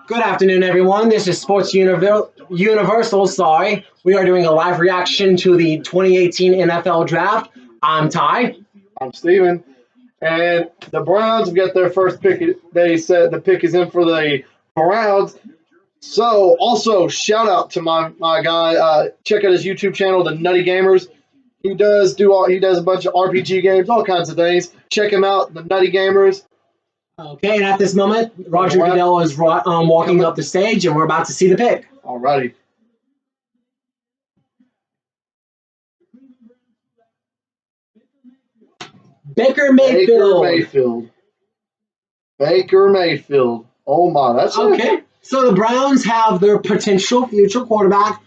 Good afternoon, everyone. This is Universal. Sorry, we are doing a live reaction to the 2018 NFL Draft. I'm Ty. I'm Steven. And the Browns have got their first pick. They said the pick is in for the Browns. So, also, shout out to my guy. Check out his YouTube channel, The Nutty Gamers. He does a bunch of RPG games, all kinds of things. Check him out, The Nutty Gamers. Okay, and at this moment, Roger Goodell is walking up the stage, and we're about to see the pick. Alrighty. Baker Mayfield. Baker Mayfield. Oh my, that's okay. So the Browns have their potential future quarterback.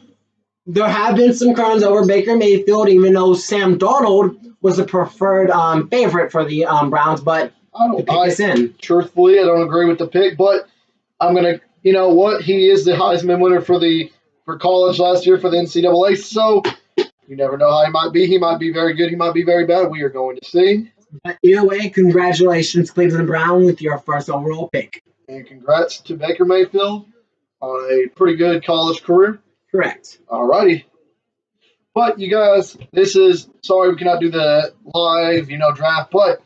There have been some concerns over Baker Mayfield, even though Sam Darnold was the preferred favorite for the Browns, but the pick is in. Truthfully, I don't agree with the pick, but I'm gonna. You know what? He is the Heisman winner for college last year for the NCAA. So you never know how he might be. He might be very good. He might be very bad. We are going to see. But either way, congratulations, Cleveland Brown, with your first overall pick. And congrats to Baker Mayfield on a pretty good college career. Correct. Alrighty. But you guys, sorry we cannot do the live, draft, but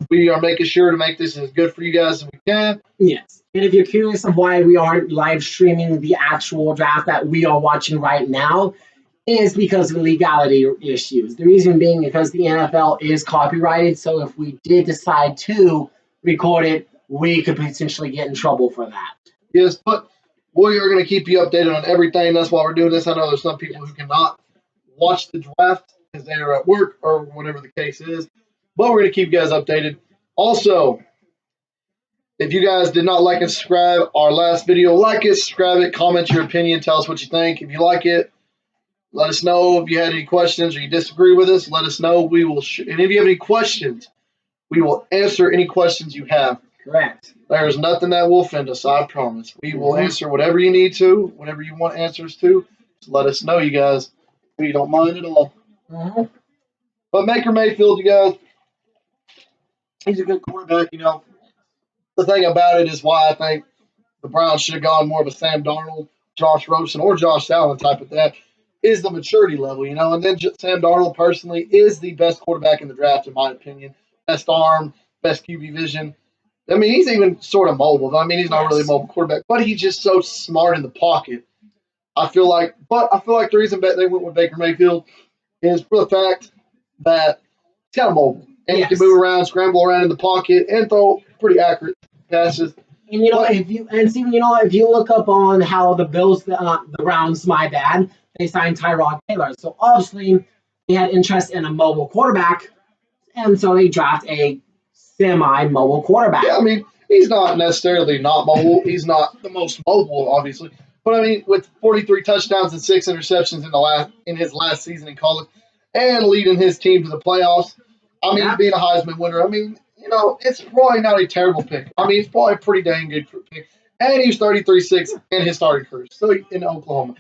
we are making sure to make this as good for you guys as we can. Yes. And if you're curious of why we aren't live streaming the actual draft that we are watching right now, is because of legality issues. The reason being because the NFL is copyrighted, so if we did decide to record it, we could potentially get in trouble for that. Yes, but we are going to keep you updated on everything. That's why we're doing this. I know there's some people who cannot watch the draft because they are at work or whatever the case is, but we're going to keep you guys updated. Also, if you guys did not like and subscribe our last video, like it, subscribe it, comment your opinion, tell us what you think. If you like it, let us know. If you had any questions or you disagree with us, let us know. We will. And if you have any questions, we will answer any questions you have. Correct. There's nothing that will offend us, I promise. We will answer whatever you need to, whatever you want answers to. Just let us know, you guys. We don't mind at all. But Baker Mayfield, you guys, he's a good quarterback. The thing about it is why I think the Browns should have gone more of a Sam Darnold, Josh Rosen, or Josh Allen type of that, is the maturity level, And then Sam Darnold, personally, is the best quarterback in the draft, in my opinion. Best arm, best QB vision. I mean, he's even sort of mobile. I mean, he's not really a mobile quarterback, but he's just so smart in the pocket. I feel like the reason they went with Baker Mayfield is for the fact that he's kind of mobile. And he can move around, scramble around in the pocket, and throw pretty accurate passes. And if you look up on how the Browns, they signed Tyrod Taylor. So obviously they had interest in a mobile quarterback, and so they draft a semi-mobile quarterback. Yeah, I mean, he's not necessarily not mobile. He's not the most mobile, obviously. But I mean, with 43 touchdowns and 6 interceptions in his last season in college, and leading his team to the playoffs, I mean, being a Heisman winner, I mean, it's probably not a terrible pick. I mean, it's probably a pretty dang good pick. And he's 33-6 in his starting career, so in Oklahoma.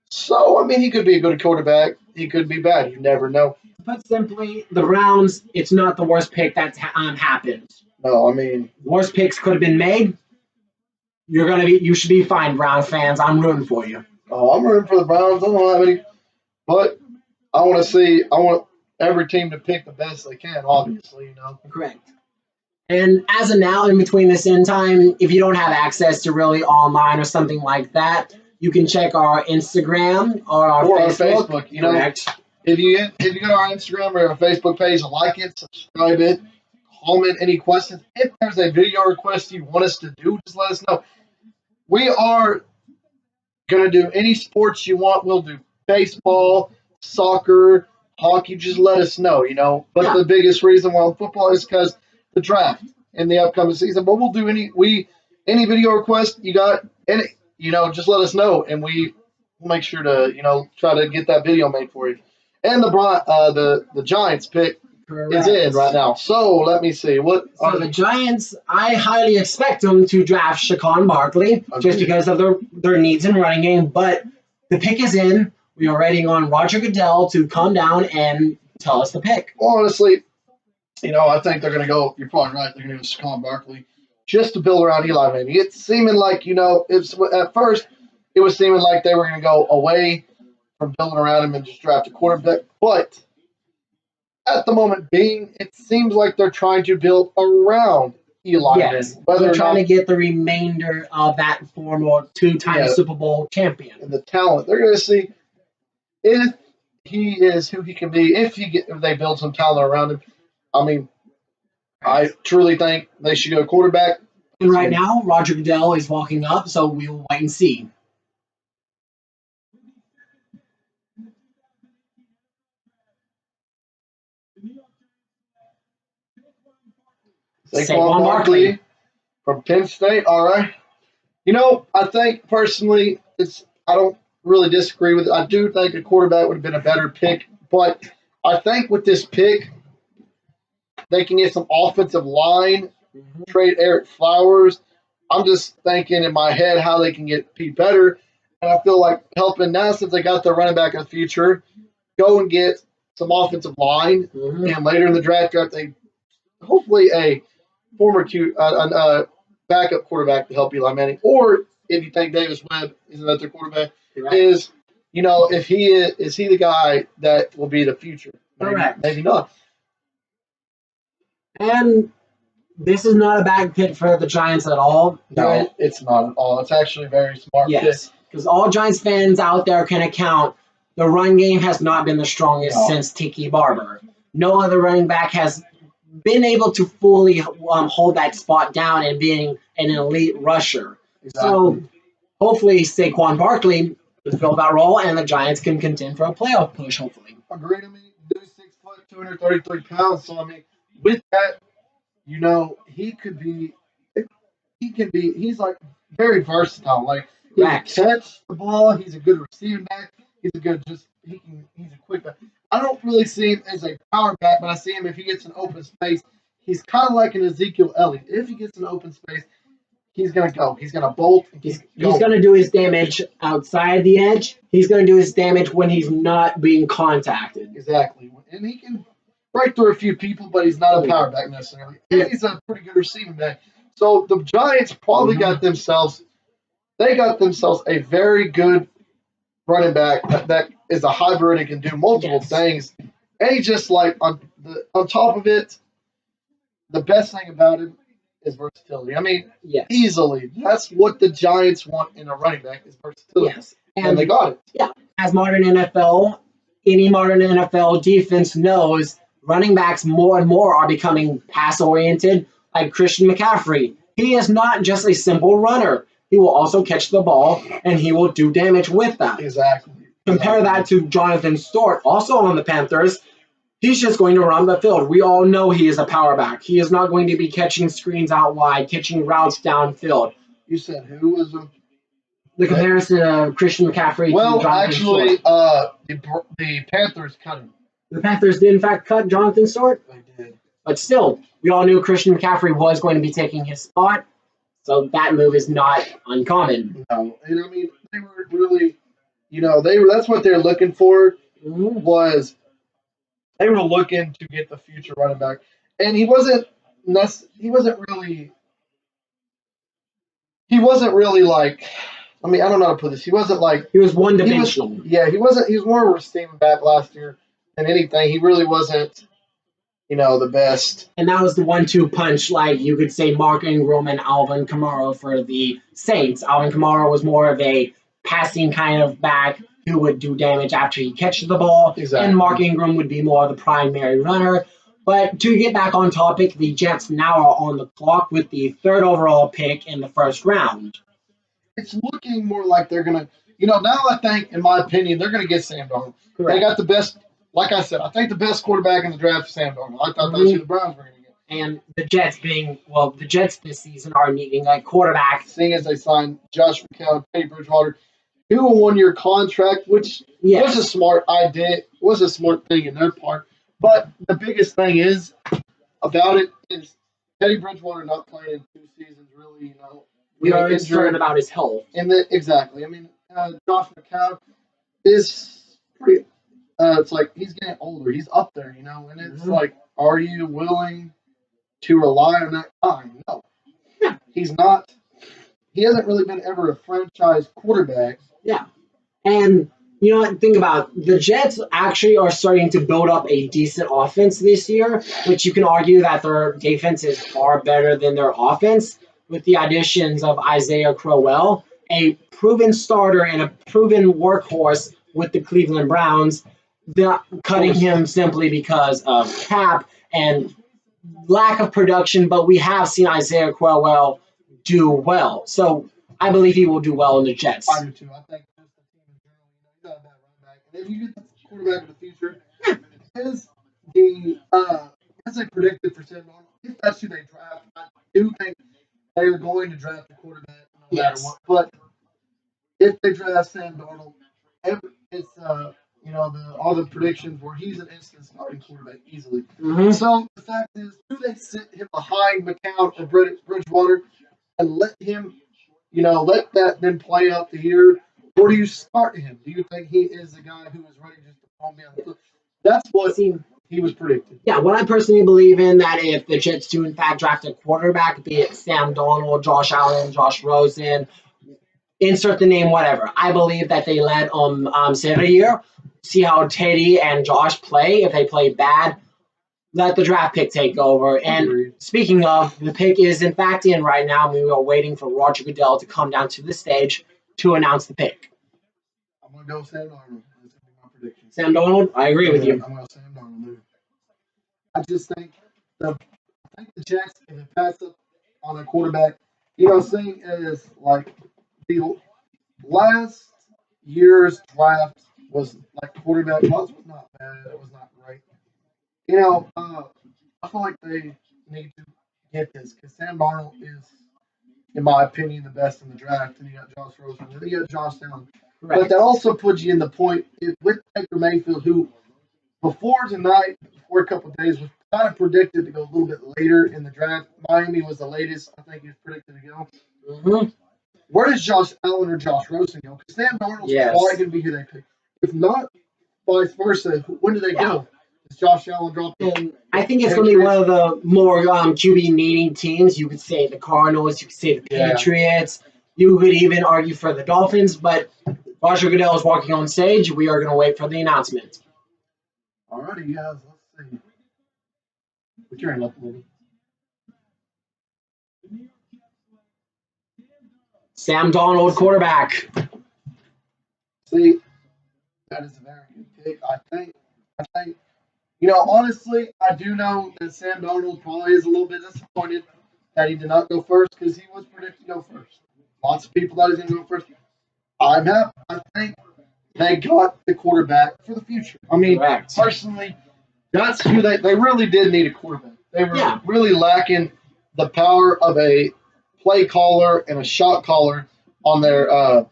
So, I mean, he could be a good quarterback. He could be bad. You never know. Put simply, the Browns, it's not the worst pick that's happened. No, I mean, worst picks could have been made. You should be fine, Browns fans. I'm rooting for you. Oh, I'm rooting for the Browns. I don't have any, but I want every team to pick the best they can, obviously, Correct. And as of now, in between this end time, if you don't have access to really online or something like that, you can check our Instagram or our Facebook. Correct. If you go to our Instagram or our Facebook page, like it, subscribe it, comment any questions. If there's a video request you want us to do, just let us know. We are going to do any sports you want. We'll do baseball, soccer, hockey. Just let us know, But the biggest reason why football is because the draft in the upcoming season. But we'll do any video request you got, just let us know, and we'll make sure to, try to get that video made for you. And the Giants pick is in right now. So let me see. The Giants, I highly expect them to draft Saquon Barkley just because of their needs in running game. But the pick is in. We are waiting on Roger Goodell to come down and tell us the pick. Well, honestly, I think they're going to go. You're probably right. They're going to go Saquon Barkley. just to build around Eli Manning. It's seeming like, at first it was seeming like they were going to go away from building around him and just draft a quarterback. But at the moment being, it seems like they're trying to build around Eli Yes, Manning. they're trying to get the remainder of that former two-time Super Bowl champion. And the talent. They're going to see if he is who he can be, if they build some talent around him. I mean, I truly think they should go quarterback. And right now, Roger Goodell is walking up, so we will wait and see. Saquon Barkley from Penn State. All right. I think personally, I don't really disagree with it. I do think a quarterback would have been a better pick, but I think with this pick, they can get some offensive line, trade Eric Flowers. I'm just thinking in my head how they can get Pete better. And I feel like helping now since they got their running back in the future, go and get some offensive line. And later in the draft, they hopefully a former backup quarterback to help Eli Manning. Or if you think Davis Webb is another quarterback, is is he the guy that will be the future? Maybe not. And this is not a bad pick for the Giants at all. No, it's not at all. It's actually a very smart pick. Yes, because all Giants fans out there can account the run game has not been the strongest since Tiki Barber. No other running back has been able to fully hold that spot down and being an elite rusher. Exactly. So hopefully Saquon Barkley can fill that role and the Giants can contend for a playoff push, hopefully. Agreed. I mean, dude's 6 foot, 233 pounds. So, I mean, with that, he's like very versatile. Like, he can catch the ball. He's a good receiving back. He's a quick back. I don't really see him as a power back, but I see him if he gets an open space. He's kind of like an Ezekiel Elliott. If he gets an open space, he's going to go. He's going to bolt. He's going to do his damage outside the edge. He's going to do his damage when he's not being contacted. Exactly. And he can break through a few people, but he's not a power back necessarily. And he's a pretty good receiving back. So the Giants probably got themselves a very good running back that is a hybrid and can do multiple things. And he's just like on top of it, the best thing about him is versatility. I mean, easily. That's what the Giants want in a running back is versatility. Yes. And they got it. Yeah. As any modern NFL defense knows, running backs more and more are becoming pass-oriented, like Christian McCaffrey. He is not just a simple runner. He will also catch the ball, and he will do damage with that. Exactly. Compare that to Jonathan Stewart, also on the Panthers. He's just going to run the field. We all know he is a power back. He is not going to be catching screens out wide, catching routes downfield. You said who was the comparison of Christian McCaffrey to Jonathan Stewart? The Panthers cut him. The Panthers did, in fact, cut Jonathan Stewart? They did. But still, we all knew Christian McCaffrey was going to be taking his spot, so that move is not uncommon. No, and I mean, they were really, that's what they're looking for was they were looking to get the future running back. And he wasn't really like, I mean, I don't know how to put this. He wasn't like... He was one-dimensional. He was more of a receiving back last year than anything. He really wasn't, the best. And that was the 1-2 punch, like you could say Mark Ingram and Alvin Kamara for the Saints. Alvin Kamara was more of a passing kind of back who would do damage after he catches the ball. Exactly. And Mark Ingram would be more of the primary runner. But to get back on topic, the Jets now are on the clock with the 3rd overall pick in the 1st round. It's looking more like they're going to, now I think, in my opinion, they're going to get Sam Darnold. Correct. They got the best, like I said, I think the best quarterback in the draft is Sam Darnold. I thought that's who the Browns were going to get. And the Jets this season are needing a quarterback. Seeing as they signed Josh McCown, Teddy Bridgewater, to a 1-year contract, which was a smart idea, was a smart thing in their part. But the biggest thing about it is Teddy Bridgewater not playing in 2 seasons, really, We are concerned about his health. Exactly. I mean, Josh McCown is pretty, it's like he's getting older. He's up there, and it's like, are you willing to rely on that time? No. He's not. He hasn't really been ever a franchise quarterback. Yeah. And you know what? Think about it. The Jets actually are starting to build up a decent offense this year, which you can argue that their defense is far better than their offense with the additions of Isaiah Crowell, a proven starter and a proven workhorse with the Cleveland Browns, cutting him simply because of cap and lack of production, but we have seen Isaiah Crowell do well. So I believe he will do well in the Jets. I do too. I think just the team in general, he's not a bad running back. And if you get the quarterback of the future, as they predicted for Sam Darnold, if that's who they draft, I do think they are going to draft a quarterback no matter what. But if they draft Sam Darnold, it's all the predictions where he's an instant starting quarterback easily. Mm-hmm. So the fact is, do they sit him behind McCown or Bridgewater and let him, let that then play out the year, or do you start him? Do you think he is the guy who is ready just to palm me on the foot? That's what he was predicted. Yeah, what I personally believe in that if the Jets do in fact draft a quarterback, be it Sam Darnold, Josh Allen, Josh Rosen, insert the name, whatever. I believe that they let sit a year, see how Teddy and Josh play. If they play bad, let the draft pick take over. And speaking of, the pick is in fact in right now. We are waiting for Roger Goodell to come down to the stage to announce the pick. I'm going to go Sam Darnold. That's going to be my prediction. Sam Darnold? I agree with you. I'm going to Sam Darnold. I just think the Jets, if they pass up on a quarterback, seeing as like the last year's draft was like quarterback was not bad. It was not great. I feel like they need to get this because Sam Darnold is, in my opinion, the best in the draft. And you got Josh Rosen, and you got Josh Allen. Right. But that also puts you in the point with Baker Mayfield, who before a couple of days, was kind of predicted to go a little bit later in the draft. Miami was the latest I think he was predicted to go. Mm-hmm. Where does Josh Allen or Josh Rosen go? Because Sam Darnold's probably going to be who they pick. If not, vice versa, when do they go? Does Josh Allen drop? And I think it's going to be one of the more QB needing teams. You could say the Cardinals, you could say the Patriots. You could even argue for the Dolphins, but Roger Goodell is walking on stage. We are going to wait for the announcement. Alrighty, guys. Let's see. Put your hand up a little. Sam Darnold, quarterback. See, that is a very good pick. I think, honestly, I do know that Sam Darnold probably is a little bit disappointed that he did not go first because he was predicted to go first. Lots of people thought he was going to go first. I'm happy. I think they got the quarterback for the future. I mean, personally, that's who they really did need a quarterback. They were really lacking the power of a play caller and a shot caller on their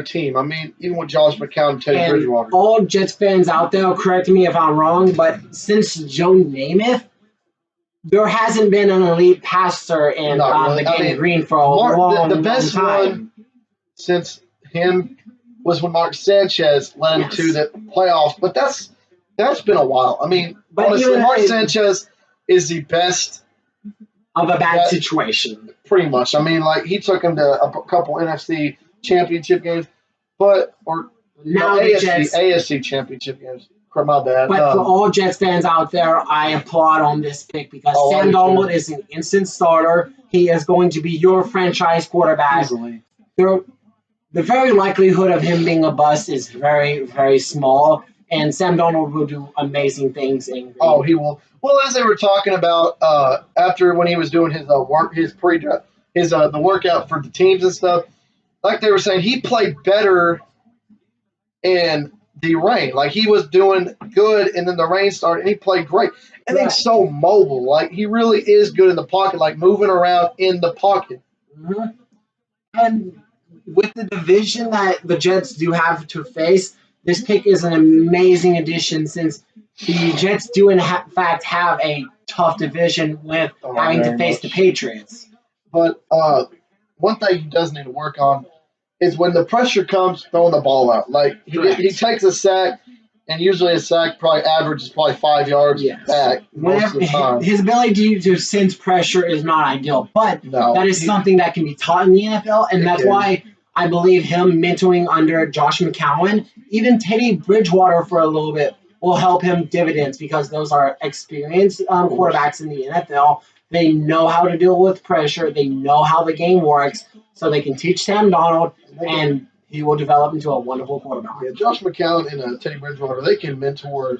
team. I mean, even with Josh McCown and Teddy Bridgewater. All Jets fans out there, correct me if I'm wrong, but since Joe Namath, there hasn't been an elite passer in the Game Green for a long time. The best one since him was when Mark Sanchez led him to the playoffs, but that's been a while. I mean, honestly, Mark Sanchez is the best of a bad situation. Pretty much. I mean, like, he took him to a couple NFC championship games, but AFC championship games. My bad. But for all Jets fans out there, I applaud on this pick because Sam Darnold is an instant starter. He is going to be your franchise quarterback. Easily. The very likelihood of him being a bust is very, very small, and Sam Darnold will do amazing things. He will. Well, as they were talking about after when he was doing his the workout for the teams and stuff, like they were saying, he played better in the rain. Like, he was doing good, and then the rain started, and he played great. And he's so mobile. Like, he really is good in the pocket, like moving around in the pocket. Mm-hmm. And with the division that the Jets do have to face, this pick is an amazing addition since the Jets do in fact have a tough division with having to face the Patriots. But one thing he does need to work on is when the pressure comes, throwing the ball out. Like, he takes a sack, and usually a sack probably averages probably 5 yards back most of the time. His ability to sense pressure is not ideal, but No, that is something that can be taught in the NFL, and that's why I believe him mentoring under Josh McCown, even Teddy Bridgewater for a little bit, will help him dividends because those are experienced quarterbacks in the NFL. They know how to deal with pressure. They know how the game works, so they can teach Sam Darnold, and he will develop into a wonderful quarterback. Yeah, Josh McCown and Teddy Bridgewater, they can mentor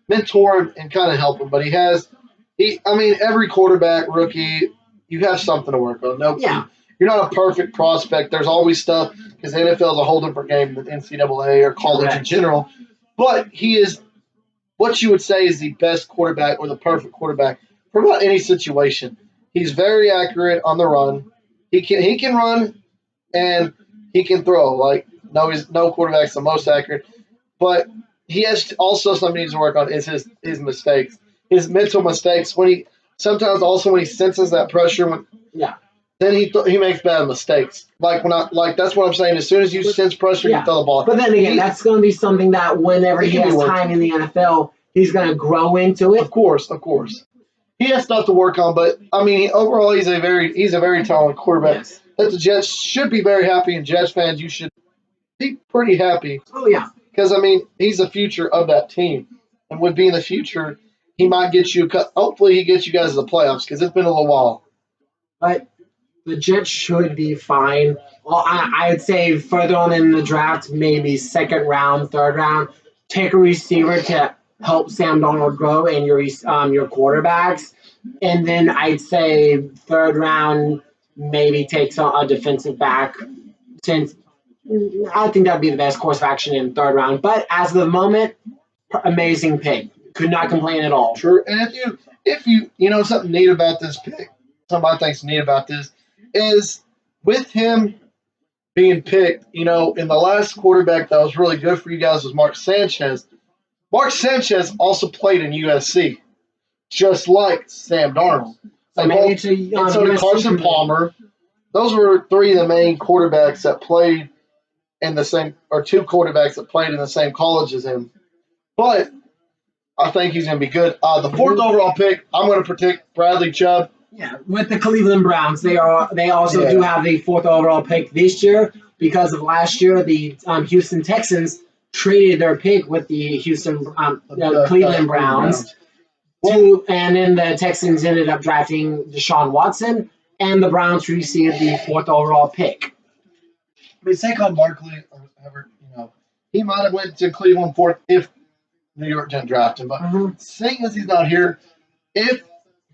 him and kind of help him. But every quarterback, rookie, you have something to work on. No, you're not a perfect prospect. There's always stuff because the NFL is a whole different game than NCAA or college in general. But he is what you would say is the best quarterback or the perfect quarterback for about any situation. He's very accurate on the run. He can run and he can throw. No quarterback's the most accurate, but he has also something he needs to work on is his mistakes, his mental mistakes. When he senses that pressure, then he makes bad mistakes. That's what I'm saying. As soon as you sense pressure, you throw the ball. But then again, that's going to be something that whenever he has time in the NFL, he's going to grow into it. Of course. He has stuff to work on, but overall, he's a very talented quarterback. Yes. That the Jets should be very happy, and Jets fans, you should be pretty happy. Oh yeah, because he's the future of that team, and with being the future, he might get you. Hopefully, he gets you guys to the playoffs because it's been a little while. But the Jets should be fine. Well, I'd say further on in the draft, maybe second round, third round, take a receiver to help Sam Darnold grow and your quarterbacks. And then I'd say third round, maybe take a defensive back, since I think that'd be the best course of action in third round. But as of the moment, amazing pick. Could not complain at all. Sure. And if you something neat about this pick, something I think's neat about this is with him being picked, in the last quarterback that was really good for you guys was Mark Sanchez. Mark Sanchez also played in USC, just like Sam Darnold. And so did Carson Palmer. Those were three of the main quarterbacks that played in the same, or two quarterbacks that played in the same college as him. But I think he's going to be good. The fourth overall pick, I'm going to predict Bradley Chubb. Yeah, with the Cleveland Browns, they also do have the fourth overall pick this year because of last year the Houston Texans traded their pick with the Cleveland Browns. And then the Texans ended up drafting Deshaun Watson, and the Browns received the fourth overall pick. Saquon Barkley, he might have went to Cleveland fourth if New York didn't draft him. But seeing as he's not here, if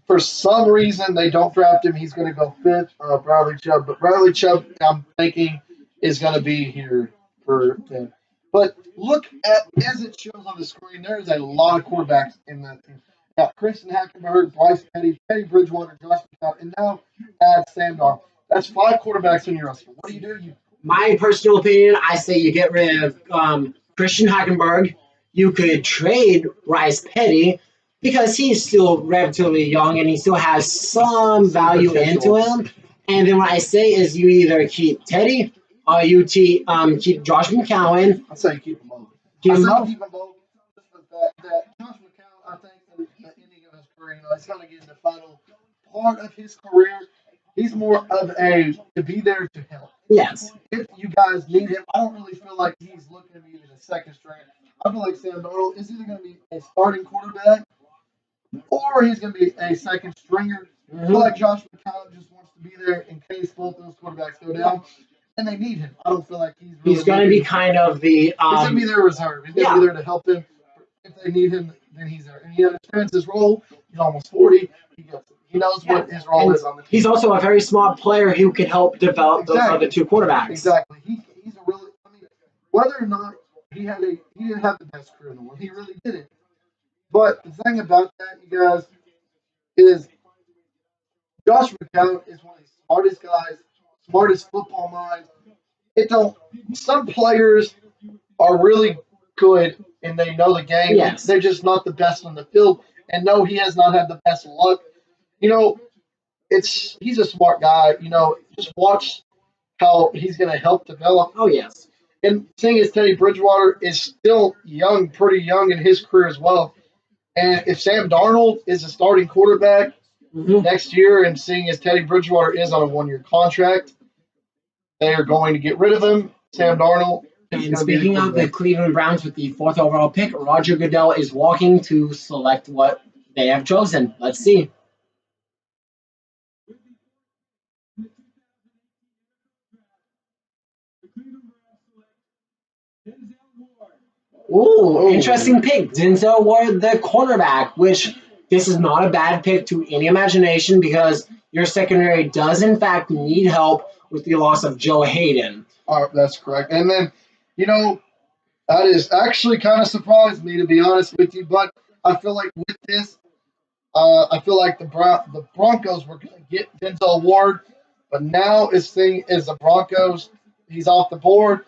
for some reason they don't draft him, he's going to go fifth. Bradley Chubb, but Bradley Chubb, I'm thinking, is going to be here for him. But look at, as it shows on the screen, there is a lot of quarterbacks in that team. Got Christian Hackenberg, Bryce Petty, Teddy Bridgewater, Josh McCown, and now add Sam Darnold. That's 5 quarterbacks in your roster. What do? My personal opinion, I say you get rid of Christian Hackenberg. You could trade Bryce Petty because he's still relatively young and he still has some value into him. And then what I say is you either keep Teddy or you keep Josh McCown. I say you keep them both. Keep them both. Just the fact that Josh McCown, I think, at the ending of his career, he's going to get in the final part of his career. He's more of to be there to help. Yes. If you guys need him, I don't really feel like he's looking to be the second string. I feel like Sam Darnold is either going to be a starting quarterback or he's going to be a second stringer. I feel like Josh McCown just wants to be there in case both those quarterbacks go down, and they need him. I don't feel like he's going to be kind of the. He's going to be their reserve. He's going to be there to help them. If they need him, then he's there. And he understands his role. He's almost 40. He knows what his role is on the team. He's also a very smart player who can help develop those other two quarterbacks. Exactly. He's a really. Whether or not he didn't have the best career in the world. He really didn't. But the thing about that, you guys, is Josh McCown is one of the smartest guys, smartest football minds. Some players are really good and they know the game. Yes. They're just not the best on the field. And no, he has not had the best luck. He's a smart guy. Just watch how he's going to help develop. Oh, yes. And seeing as Teddy Bridgewater is still young, pretty young in his career as well. And if Sam Darnold is a starting quarterback next year, and seeing as Teddy Bridgewater is on a 1-year contract, they are going to get rid of him. Sam Darnold. And speaking of the Cleveland Browns with the 4th overall pick, Roger Goodell is walking to select what they have chosen. Let's see. Ooh, interesting pick. Denzel Ward, the cornerback, which this is not a bad pick to any imagination because your secondary does, in fact, need help with the loss of Joe Hayden. That's correct. And then, that is actually kind of surprised me, to be honest with you. But I feel like with this, I feel like the Broncos were going to get Denzel Ward. But now, as the Broncos, he's off the board,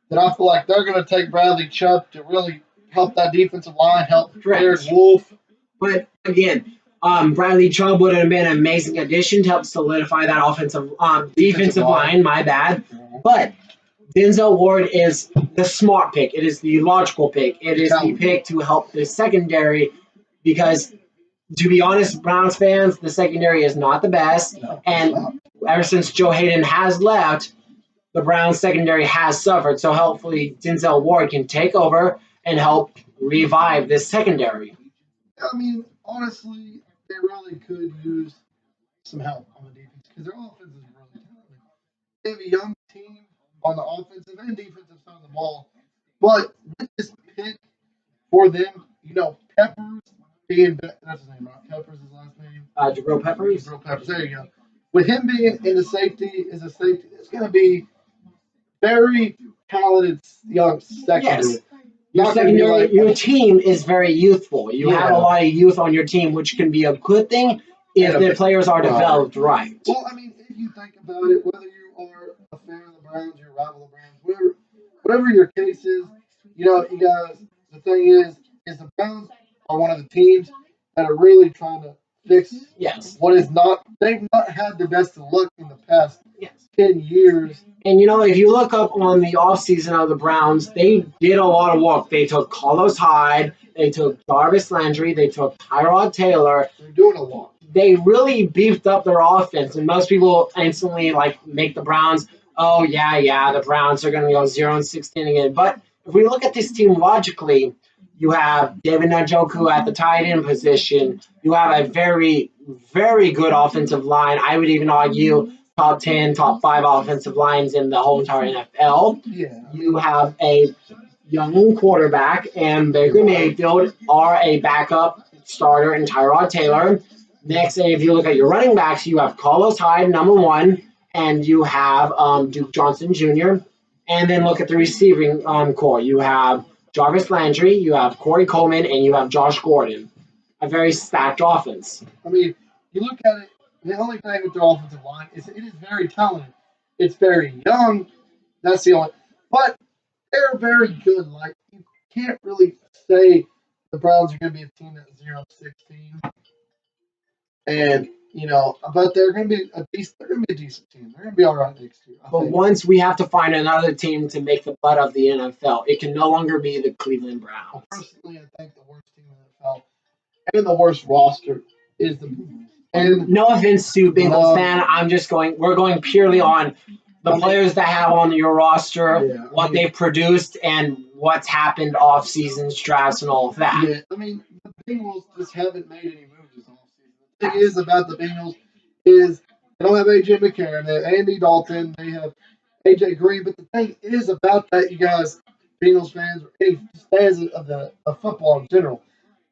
then I feel like they're going to take Bradley Chubb to really help that defensive line, help Derek Wolfe. But again, Bradley Chubb would have been an amazing addition to help solidify that defensive line. My bad. But Denzel Ward is the smart pick. It is the logical pick. It is the pick to help the secondary because, to be honest, Browns fans, the secondary is not the best. And ever since Joe Hayden has left, the Browns secondary has suffered. So hopefully Denzel Ward can take over and help revive this secondary. I mean, honestly, they really could use some help on the defense because their offense is really talented. They have a young team on the offensive and defensive side of the ball. But with this pick for them, Peppers being that's his name, right? Peppers is his last name. Jabril Peppers. Jabril Peppers. There you go. With him being in the safety, it's going to be very talented young secondary. Yes. Your team is very youthful. You have a lot of youth on your team, which can be a good thing if the players are developed right. Well, I mean, if you think about it, whether you are a fan of the Browns, you're a rival of the Browns, whatever your case is, you guys, the thing is the Browns are one of the teams that are really trying to fix what is not. They've not had the best of luck in the past 10 years. And if you look up on the offseason of the Browns, they did a lot of work. They took Carlos Hyde, they took Jarvis Landry, they took Tyrod Taylor. They're doing a lot. They really beefed up their offense, and most people instantly make the Browns. Oh the Browns are going to go 0-16 again. But if we look at this team logically, you have David Njoku at the tight end position. You have a very, very good offensive line. I would even argue top 10, top 5 offensive lines in the whole entire NFL. Yeah. You have a young quarterback, and Baker Mayfield are a backup starter in Tyrod Taylor. Next, if you look at your running backs, you have Carlos Hyde, number 1, and you have Duke Johnson Jr. And then look at the receiving core. You have Jarvis Landry, you have Corey Coleman, and you have Josh Gordon. A very stacked offense. I mean, you look at it, the only thing with their offensive line is it is very talented. It's very young. That's the only. But they're very good. Like, you can't really say the Browns are going to be a team that's 0-16. And, but they're going to be a decent team. They're going to be all right next year. But once we have to find another team to make the butt of the NFL, it can no longer be the Cleveland Browns. Well, personally, I think the worst team in the NFL and the worst roster is the Bengals. And no offense to Bengals fan, we're going purely on the players that have on your roster, what they've produced, and what's happened off seasons, drafts, and all of that. Yeah, I mean, the Bengals just haven't made any moves this offseason. The thing is about the Bengals is they don't have A.J. McCarron, they have Andy Dalton, they have A.J. Green, but the thing is about that, you guys, Bengals fans, or any fans of football in general,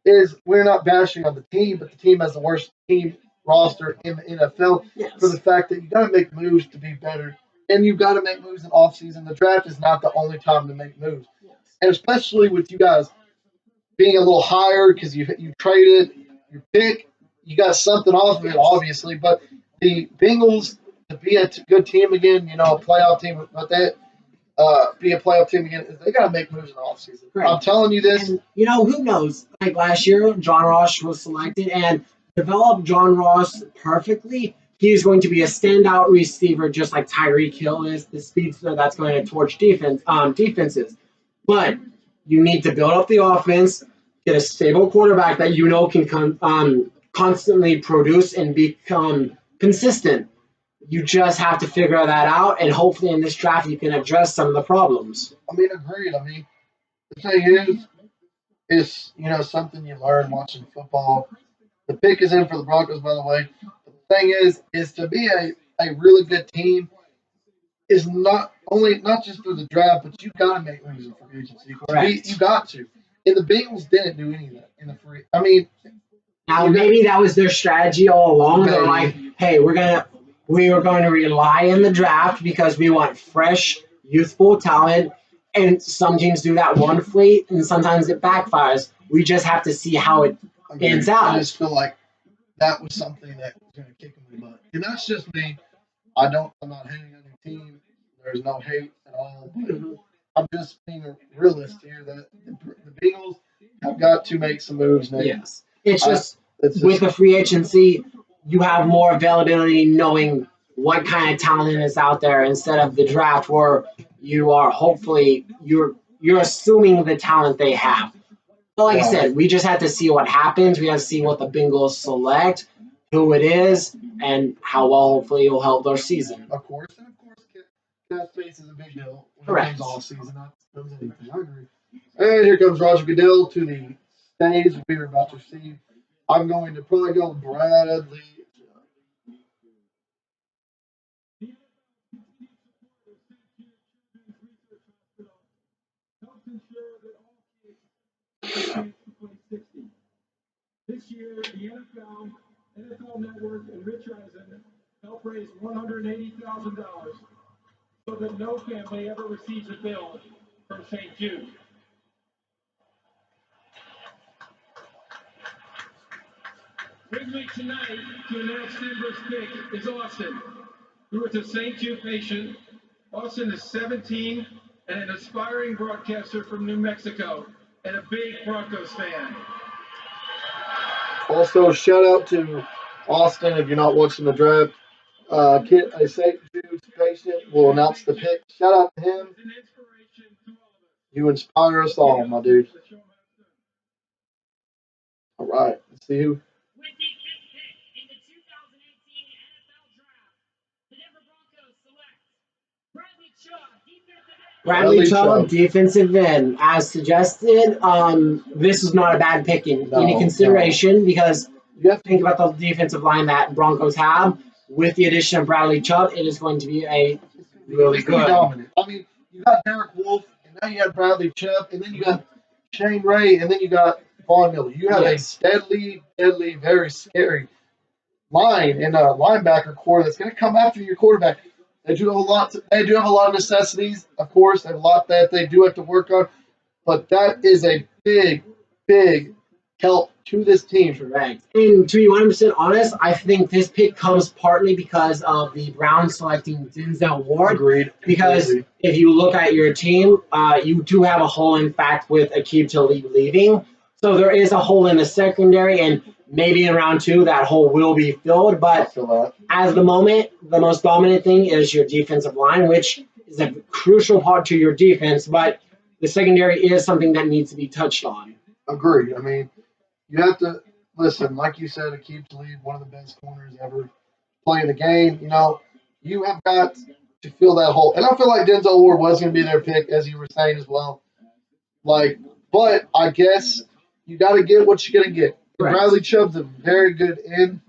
is we're not bashing on the team, but the team has the worst team roster in the NFL for the fact that you got to make moves to be better, and you've got to make moves in offseason. The draft is not the only time to make moves, and especially with you guys being a little higher because you traded your pick, you got something off of it, obviously. But the Bengals to be a good team again, a playoff team, but that be a playoff team again, they got to make moves in the offseason. Right. I'm telling you this. And, who knows? Like last year, John Ross was selected and developed John Ross perfectly. he's going to be a standout receiver, just like Tyreek Hill is, the speedster that's going to torch defenses. But you need to build up the offense, get a stable quarterback that you know can constantly produce and become consistent. You just have to figure that out, and hopefully in this draft you can address some of the problems. I mean, agreed. I mean, the thing is something you learn watching football. The pick is in for the Broncos, by the way. The thing is to be a really good team is not just through the draft, but you got to make moves in free agency. You got to. And the Bengals didn't do any of that in the free. I mean, now maybe that was their strategy all along. They're like, hey, we were going to rely on the draft because we want fresh, youthful talent. And some teams do that wonderfully, and sometimes it backfires. We just have to see how it ends out. I just feel like that was something that was going to kick them in the butt. And that's just me. I'm not hating on your team. There's no hate at all. But I'm just being a realist here that the Bengals have got to make some moves now. Yes. It's just with the free agency, you have more availability knowing what kind of talent is out there instead of the draft where you are hopefully you're assuming the talent they have. But like I said, we just have to see what happens. We have to see what the Bengals select, who it is, and how well hopefully it will help their season. Of course, cap space is a big deal. Correct. All season, not anything. I agree. And here comes Roger Goodell to the stage we were about to see. I'm going to probably go Bradley. This year, the NFL Network, and Rich Eisen helped raise $180,000 so that no family ever receives a bill from St. Jude. With me tonight to announce Denver's pick is Austin, who is a St. Jude patient. Austin is 17 and an aspiring broadcaster from New Mexico and a big Broncos fan. Also, shout out to Austin if you're not watching the draft. A St. Jude's patient will announce the pick. Shout out to him. You inspire us all, my dude. All right, let's see who. With the fifth pick in the 2018 NFL Draft, the Denver Broncos select Bradley Chubb, defensive end. As suggested, this is not a bad pick in any consideration because you have to think about the defensive line that Broncos have. With the addition of Bradley Chubb, it is going to be a really good. Dominant. I mean, you got Derek Wolfe, and now you got Bradley Chubb, and then you got Shane Ray, and then you got Von Miller. You have a deadly, very scary line and a linebacker core that's going to come after your quarterback. They do have a lot. They do have a lot of necessities, of course. They have a lot that they do have to work on, but that is a big help to this team. Correct. And to be 100% honest, I think this pick comes partly because of the Browns selecting Denzel Ward. Agreed. Because if you look at your team, you do have a hole, in fact, with Aqib Talib leaving. So there is a hole in the secondary, and maybe in round 2 that hole will be filled. But as the moment, the most dominant thing is your defensive line, which is a crucial part to your defense. But the secondary is something that needs to be touched on. Agreed. I mean, you have to listen, like you said, Aqib Talib, one of the best corners ever playing the game. You have got to fill that hole. And I feel like Denzel Ward was going to be their pick, as you were saying as well. But I guess you got to get what you're going to get. Right. Bradley Chubb's a very good end.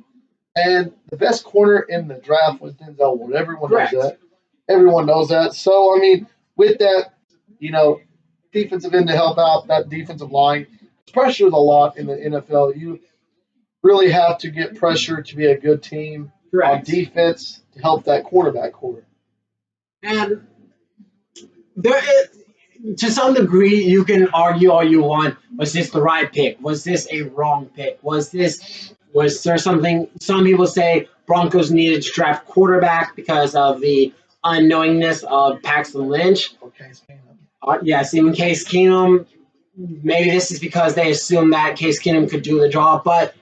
And the best corner in the draft was Denzel Ward. Everyone knows that. Everyone knows that. So, I mean, with that, defensive end to help out that defensive line. Pressure a lot in the NFL. You really have to get pressure to be a good team on defense to help that quarterback core. And to some degree, you can argue all you want. Was this the right pick? Was this a wrong pick? Was there something? Some people say Broncos needed to draft quarterback because of the unknowingness of Paxton Lynch. Or Case Keenum. Yes, even Case Keenum. Maybe this is because they assume that Case Keenum could do the job, but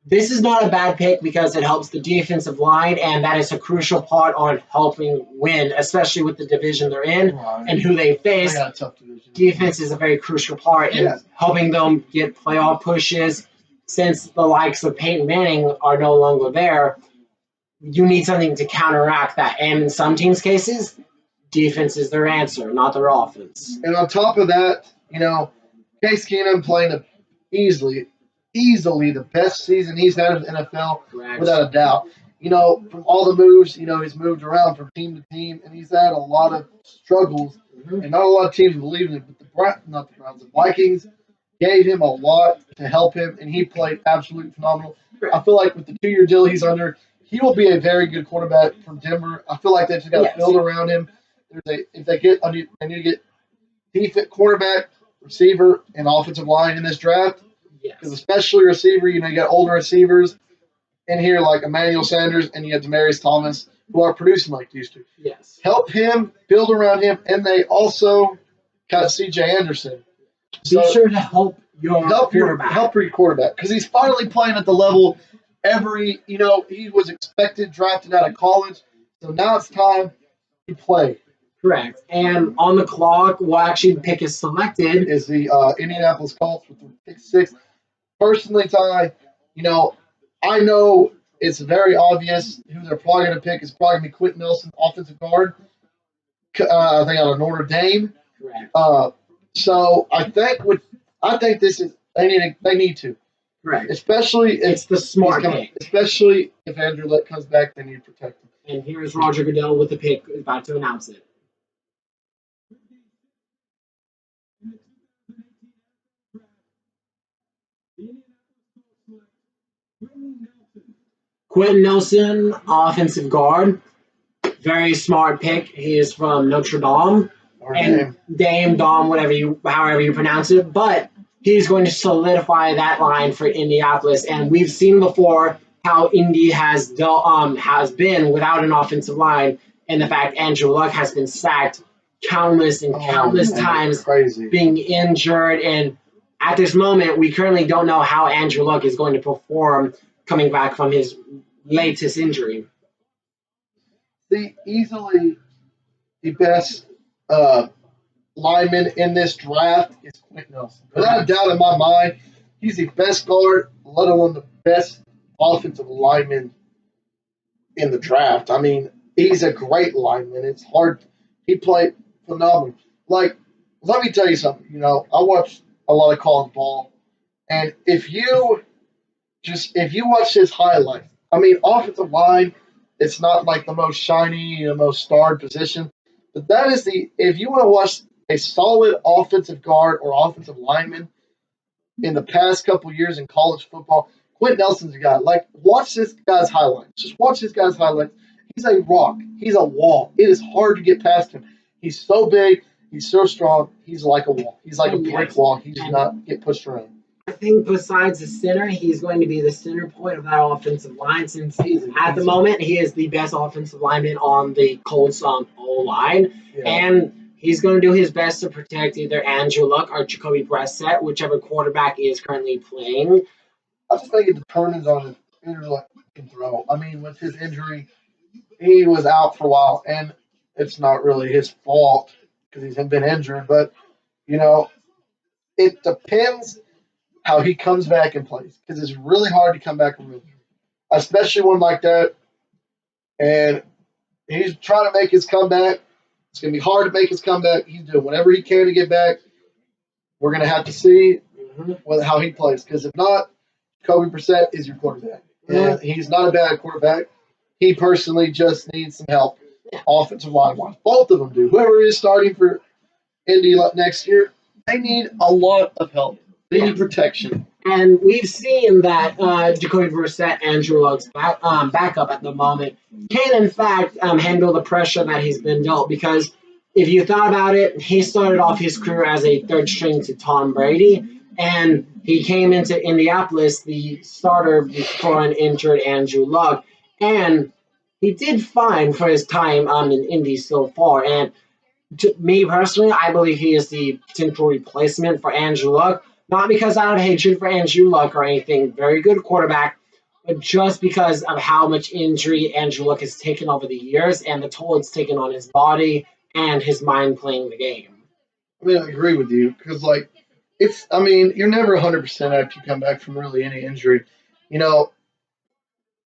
This is not a bad pick because it helps the defensive line, and that is a crucial part on helping win, especially with the division they're in and who they They face. got a tough division. Defense is a very crucial part in Yeah. helping them get playoff pushes. Since the likes of Peyton Manning are no longer there, you need something to counteract that. And in some teams' cases, defense is their answer, not their offense. And on top of that, Case Keenum playing easily the best season he's had in the NFL, Correct. without a doubt. From all the moves, he's moved around from team to team, and he's had a lot of struggles, Mhm. and not a lot of teams believe in it. But the Vikings gave him a lot to help him, and he played absolutely phenomenal. I feel like with the 2-year deal he's under, he will be a very good quarterback from Denver. I feel like they just got to Yes. build around him. If they need to get defense, quarterback, receiver, and offensive line in this draft. Because Yes. especially receiver, you got older receivers in here like Emmanuel Sanders and you got Demaryius Thomas who are producing like these two. Yes. Help him, build around him, and they also got C.J. Anderson. Be sure to help your quarterback. Help your quarterback because he's finally playing at the level he was expected, drafted out of college. So now it's time to play. Correct. And on the clock, what actually pick is selected. Is the Indianapolis Colts with the pick 6. Personally, Ty, I know it's very obvious who they're probably going to pick. It's probably going to be Quentin Nelson, offensive guard. I think out of Notre Dame. Correct. So I think this is they need to. Correct. Especially if It's the smart pick. Especially if Andrew Luck comes back, they need to protect him. And here's Roger Goodell with the pick, about to announce it. Quentin Nelson, offensive guard. Very smart pick. He is from Notre Dame. And Dame, however you pronounce it. But he's going to solidify that line for Indianapolis. And we've seen before how Indy has been without an offensive line, and the fact Andrew Luck has been sacked countless times, crazy. Being injured. And at this moment, we currently don't know how Andrew Luck is going to perform coming back from his latest injury. Easily the best lineman in this draft is Quentin Nelson. Without a doubt in my mind, he's the best guard, let alone the best offensive lineman in the draft. I mean, he's a great lineman. It's hard. He played phenomenal. Like, let me tell you something. I watch a lot of college ball, and if you watch his highlights, I mean, offensive line, it's not like the most shiny, most starred position, but that is if you want to watch a solid offensive guard or offensive lineman in the past couple years in college football, Quentin Nelson's a guy. Like, watch this guy's highlights. Just watch this guy's highlights. He's a rock. He's a wall. It is hard to get past him. He's so big. He's so strong. He's like a wall. He's like a brick wall. He does not get pushed around. I think besides the center, he's going to be the center point of that offensive line since at the moment he is the best offensive lineman on the Colts O-line. Yeah. And he's going to do his best to protect either Andrew Luck or Jacoby Brissett, whichever quarterback is currently playing. I just think it depends on if Andrew Luck can throw. I mean, with his injury, he was out for a while, and it's not really his fault because he's been injured. But, it depends how he comes back and plays because it's really hard to come back from injury, especially one like that. And he's trying to make his comeback. It's going to be hard to make his comeback. He's doing whatever he can to get back. We're going to have to see how he plays because if not, Jacoby Brissett is your quarterback. And he's not a bad quarterback. He personally just needs some help offensive line-wise. Both of them do. Whoever is starting for Indy next year, they need a lot of help. They need protection. And we've seen that Jacoby Brissett, Andrew Luck's backup at the moment, can in fact handle the pressure that he's been dealt. Because if you thought about it, he started off his career as a third string to Tom Brady, and he came into Indianapolis, the starter before an injured Andrew Luck, and he did fine for his time in Indy so far. And to me personally, I believe he is the potential replacement for Andrew Luck. Not because I have hatred for Andrew Luck or anything. Very good quarterback. but just because of how much injury Andrew Luck has taken over the years and the toll it's taken on his body and his mind playing the game. I mean, I agree with you because, like, I mean, you're never 100% after you come back from really any injury. You know,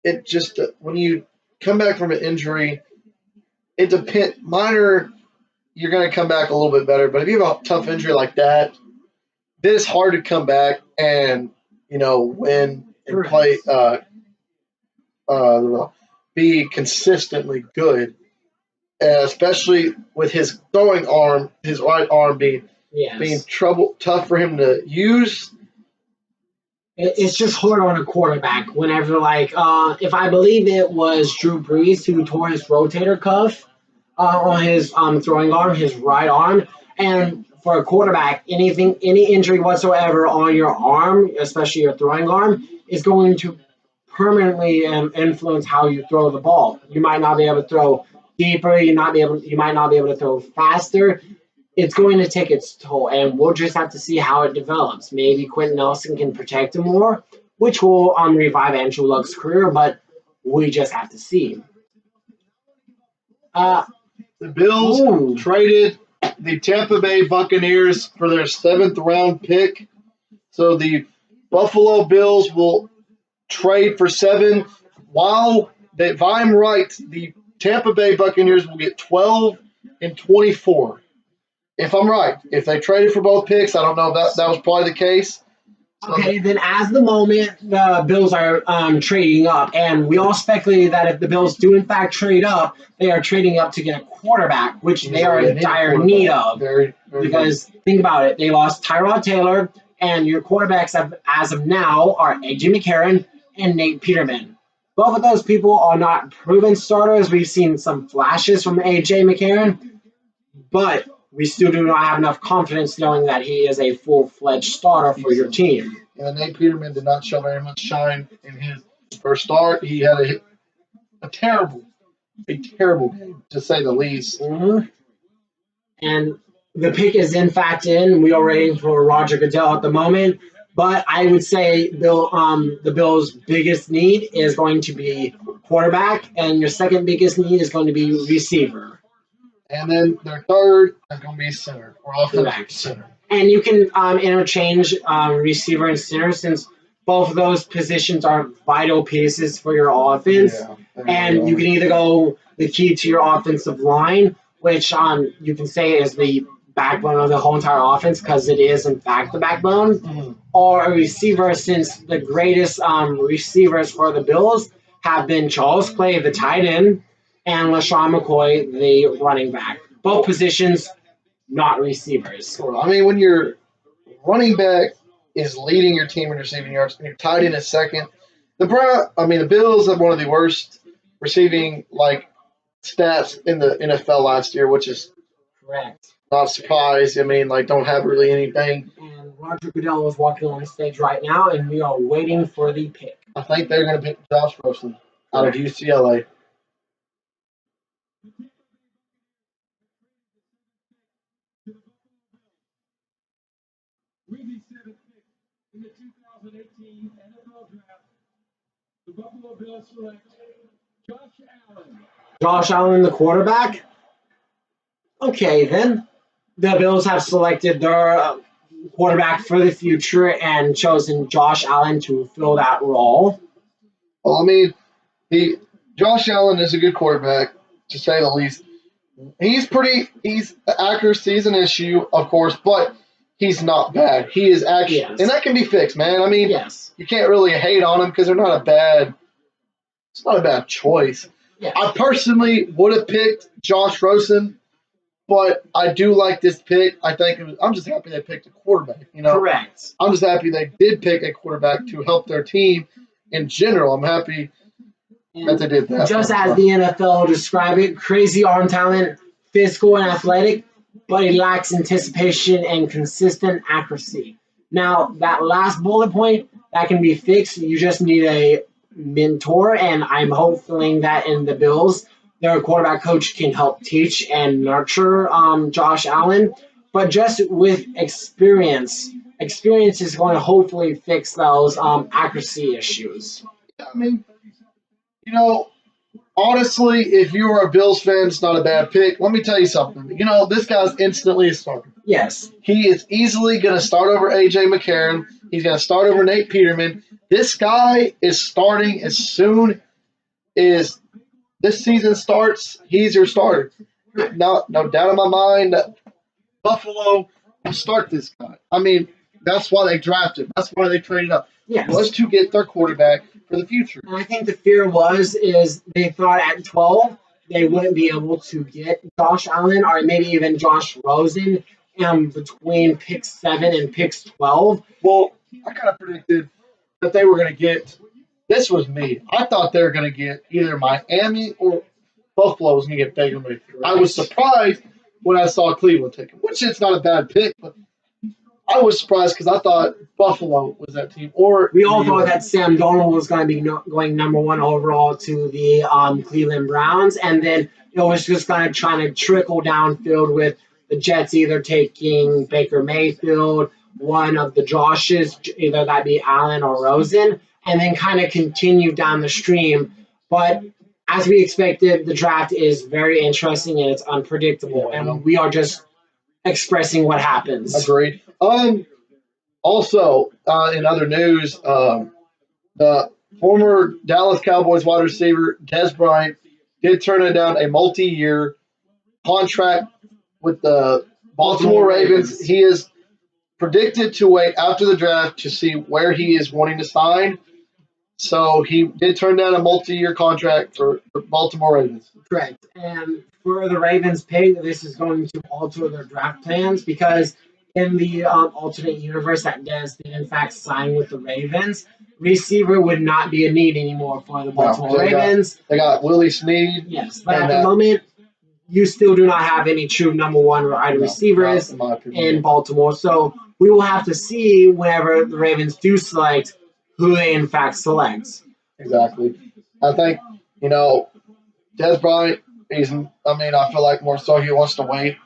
it just, when you come back from an injury, it depends. Minor, you're going to come back a little bit better. But if you have a tough injury like that, then it's hard to come back and, win and play, be consistently good, especially with his throwing arm, his right arm being tough for him to use. It's just hard on a quarterback whenever, if I believe it was Drew Brees who tore his rotator cuff on his throwing arm, his right arm, and for a quarterback, any injury whatsoever on your arm, especially your throwing arm, is going to permanently influence how you throw the ball. You might not be able to throw deeper. You might not be able to throw faster. It's going to take its toll, and we'll just have to see how it develops. Maybe Quentin Nelson can protect him more, which will revive Andrew Luck's career, but we just have to see. The Bills traded the Tampa Bay Buccaneers for their 7th round pick. So the Buffalo Bills will trade for 7. If I'm right, the Tampa Bay Buccaneers will get 12 and 24. If I'm right, if they traded for both picks, I don't know if that was probably the case. Okay, then as the moment, the Bills are trading up, and we all speculated that if the Bills do in fact trade up, they are trading up to get a quarterback, which they are in dire need of. Very because think about it, they lost Tyrod Taylor, and your quarterbacks as of now are A.J. McCarron and Nate Peterman. Both of those people are not proven starters. We've seen some flashes from A.J. McCarron, but we still do not have enough confidence knowing that he is a full-fledged starter for your team. And Nate Peterman did not show very much shine in his first start. He had a terrible game, to say the least. Mm-hmm. And the pick is in fact in. We are waiting for Roger Goodell at the moment. But I would say the Bills' biggest need is going to be quarterback, and your second biggest need is going to be receiver. And then their third is going to be center or offensive center. And you can interchange receiver and center since both of those positions are vital pieces for your offense. Yeah, and you can either go the key to your offensive line, which you can say is the backbone of the whole entire offense because it is, in fact, the backbone, or a receiver since the greatest receivers for the Bills have been Charles Clay, the tight end, and LaShawn McCoy, the running back. Both positions, not receivers. I mean, when your running back is leading your team in receiving yards and your tight end is second, the Bills have one of the worst receiving stats in the NFL last year, which is correct. Not surprised. I mean, don't have really anything. And Roger Goodell is walking on the stage right now, and we are waiting for the pick. I think they're going to pick Josh Rosen out of UCLA. With the 7th pick in the 2018 NFL Draft, the Buffalo Bills select Josh Allen. Josh Allen, the quarterback? Okay, then. The Bills have selected their quarterback for the future and chosen Josh Allen to fill that role. Well, I mean, Josh Allen is a good quarterback, to say the least. He's accuracy is an issue, of course, but he's not bad. He is actually, and that can be fixed, man. I mean, you can't really hate on him because it's not a bad choice. Yes. I personally would have picked Josh Rosen, but I do like this pick. I'm just happy they picked a quarterback. Correct. I'm just happy they did pick a quarterback to help their team in general. I'm happy that they did that. Just as the NFL described it, crazy arm talent, physical and athletic, but he lacks anticipation and consistent accuracy. Now, that last bullet point, that can be fixed. You just need a mentor, and I'm hoping that in the Bills, their quarterback coach can help teach and nurture Josh Allen. But just with experience is going to hopefully fix those accuracy issues. I mean, you know, honestly, if you are a Bills fan, it's not a bad pick. Let me tell you something. You know, this guy's instantly a starter. Yes. He is easily going to start over A.J. McCarron. He's going to start over Nate Peterman. This guy is starting as soon as this season starts. He's your starter. No doubt in my mind that Buffalo will start this guy. I mean, that's why they drafted. That's why they traded up. Yes. Was to get their quarterback for the future. And I think the fear is they thought at 12 they wouldn't be able to get Josh Allen or maybe even Josh Rosen between pick 7 and picks 12. Well, I kind of predicted that they were going to get. This was me. I thought they were going to get either Miami or Buffalo was going to get Baker Mayfield. I was surprised when I saw Cleveland take him, which it's not a bad pick, but I was surprised because I thought Buffalo was that team. Or we all thought that Sam Darnold was going to be going number 1 overall to the Cleveland Browns, and then it was just going to try to trickle downfield with the Jets either taking Baker Mayfield, one of the Joshes, either that be Allen or Rosen, and then kind of continue down the stream. But as we expected, the draft is very interesting and it's unpredictable, and we are just expressing what happens. Agreed. Also, in other news, the former Dallas Cowboys wide receiver Dez Bryant did turn down a multi-year contract with the Baltimore Ravens. He is predicted to wait after the draft to see where he is wanting to sign. So he did turn down a multi-year contract for the Baltimore Ravens. Correct. And for the Ravens pick, this is going to alter their draft plans because in the alternate universe that Dez did in fact sign with the Ravens, receiver would not be a need anymore for the Baltimore Ravens. They got Willie Snead. Yes, but at the moment, you still do not have any true number 1 wide receivers in Baltimore. So we will have to see whenever the Ravens do select who they in fact select. Exactly. I think, Dez Bryant, I feel like more so he wants to wait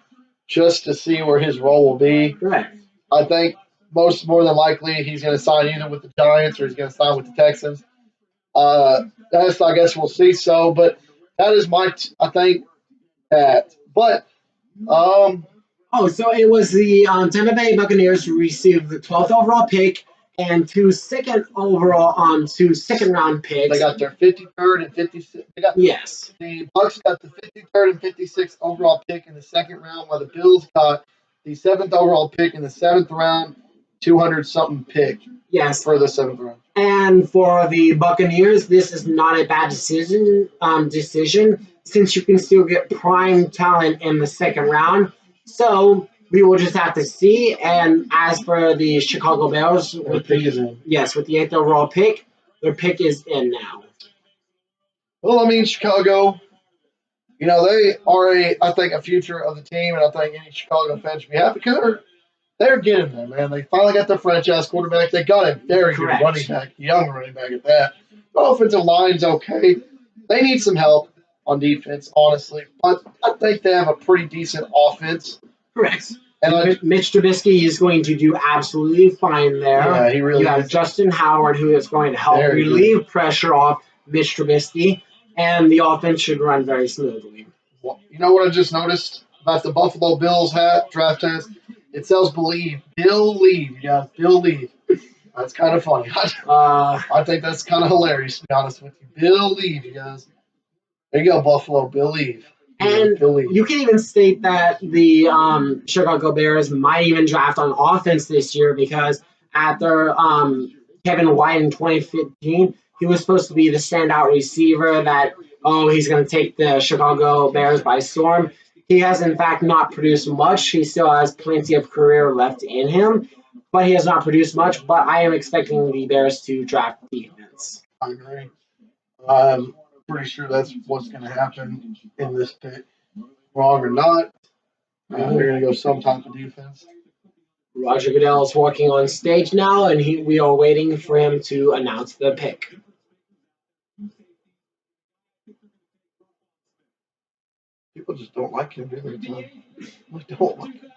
just to see where his role will be. Correct. I think more than likely he's going to sign either with the Giants or he's going to sign with the Texans. I guess we'll see. So, but that is I think that. But, so it was the Tampa Bay Buccaneers who received the 12th overall pick and 2 second round picks. They got their 53rd and 56th. Yes. The Bucs got the 53rd and 56th overall pick in the second round, while the Bills got the 7th overall pick in the 7th round, 200-something pick. Yes. For the 7th round. And for the Buccaneers, this is not a bad decision since you can still get prime talent in the second round. So we will just have to see. And as for the Chicago Bears, with the 8th overall pick, their pick is in now. Well, Chicago, they are I think a future of the team, and I think any Chicago fan should be happy because they're getting there, man. They finally got their franchise quarterback. They got a very good running back, young running back at that. The offensive line's okay. They need some help on defense, honestly, but I think they have a pretty decent offense. Correct. And Mitch Trubisky is going to do absolutely fine there. Yeah, he really is. You have Justin Howard, who is going to help relieve pressure off Mitch Trubisky, and the offense should run very smoothly. Well, you know what I just noticed about the Buffalo Bills draft hats? It says Believe. Believe. Yeah, Believe. That's kind of funny. I think that's kind of hilarious, to be honest with you. Believe, you guys. There you go, Buffalo. Believe. And you can even state that the Chicago Bears might even draft on offense this year because after Kevin White in 2015, he was supposed to be the standout receiver that, he's going to take the Chicago Bears by storm. He has, in fact, not produced much. He still has plenty of career left in him, but he has not produced much. But I am expecting the Bears to draft defense. I agree. I'm pretty sure that's what's going to happen in this pick. Wrong or not, they're going to go some type of defense. Roger Goodell is walking on stage now, and we are waiting for him to announce the pick. People just don't like him, do they, Tom? They don't like him.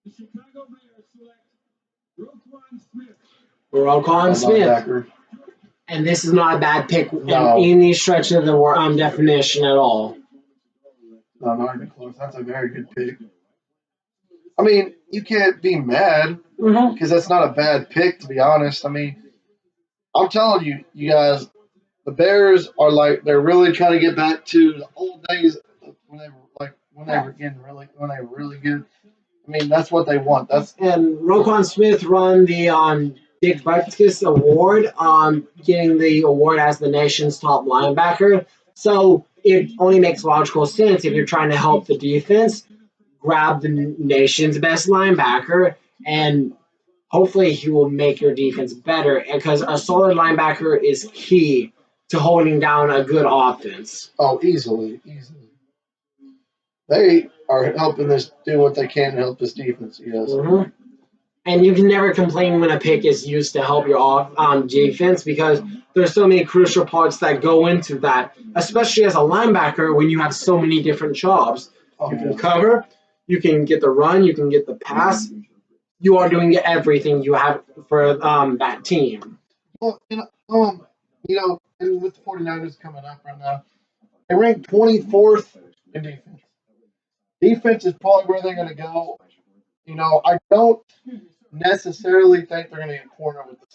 The Chicago Bears select Roquan Smith. Roquan Smith. linebacker. And this is not a bad pick No. in any stretch of the definition at all. No, not even close. That's a very good pick. I mean, you can't be mad because that's not a bad pick, to be honest. I mean, I'm telling you, you guys, the Bears are like they're really trying to get back to the old days when they were really good. I mean, that's what they want. And Roquan Smith won the Dick Butkus Award, getting the award as the nation's top linebacker. So it only makes logical sense if you're trying to help the defense, grab the nation's best linebacker, and hopefully he will make your defense better. Because a solid linebacker is key to holding down a good offense. Oh, easily. They are helping this do what they can to help this defense. Yes. And you can never complain when a pick is used to help your defense because there's so many crucial parts that go into that, especially as a linebacker when you have so many different jobs. You can cover, you can get the run, you can get the pass. You are doing everything you have for that team. Well, and with the 49ers coming up right now, they rank 24th in defense. Defense is probably where they're going to go. I don't necessarily think they're going to get a corner with the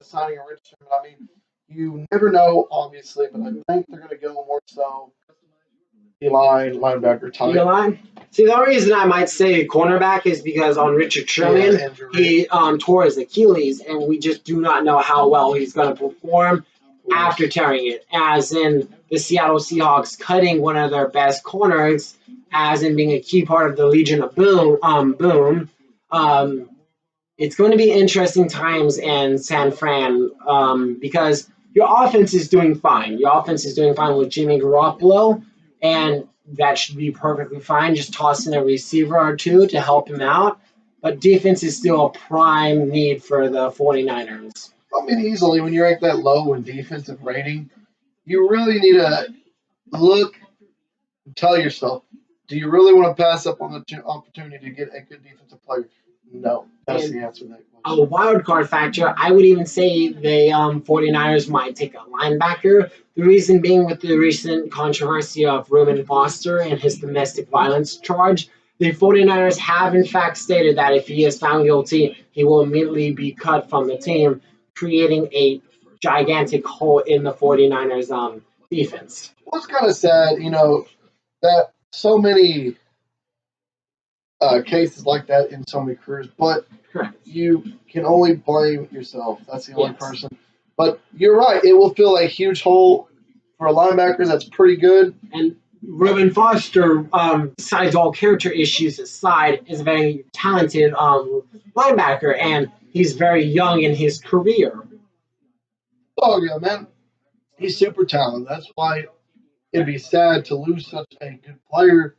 signing of Rich Sherman. I mean, you never know, obviously, but I think they're going to go more so D-line, linebacker type. D-line? See, the only reason I might say cornerback is because on Richard Sherman, he tore his Achilles, and we just do not know how well he's going to perform after tearing it, as in the Seattle Seahawks cutting one of their best corners, as in being a key part of the Legion of Boom. It's going to be interesting times in San Fran because your offense is doing fine. Your offense is doing fine with Jimmy Garoppolo, and that should be perfectly fine. Just toss in a receiver or two to help him out. But defense is still a prime need for the 49ers. I mean, easily, when you rank that low in defensive rating, you really need to look and tell yourself, do you really want to pass up on the opportunity to get a good defensive player? No. That's the answer to that question. A wild card factor, I would even say the 49ers might take a linebacker. The reason being with the recent controversy of Reuben Foster and his domestic violence charge, the 49ers have in fact stated that if he is found guilty, he will immediately be cut from the team, creating a gigantic hole in the 49ers defense. What's kind of sad, that so many cases like that in so many careers, but you can only blame yourself. That's the only person. But you're right. It will fill a huge hole for linebackers. That's pretty good. And Reuben Foster, besides all character issues aside, is a very talented linebacker, and he's very young in his career. Oh, yeah, man. He's super talented. That's why it'd be sad to lose such a good player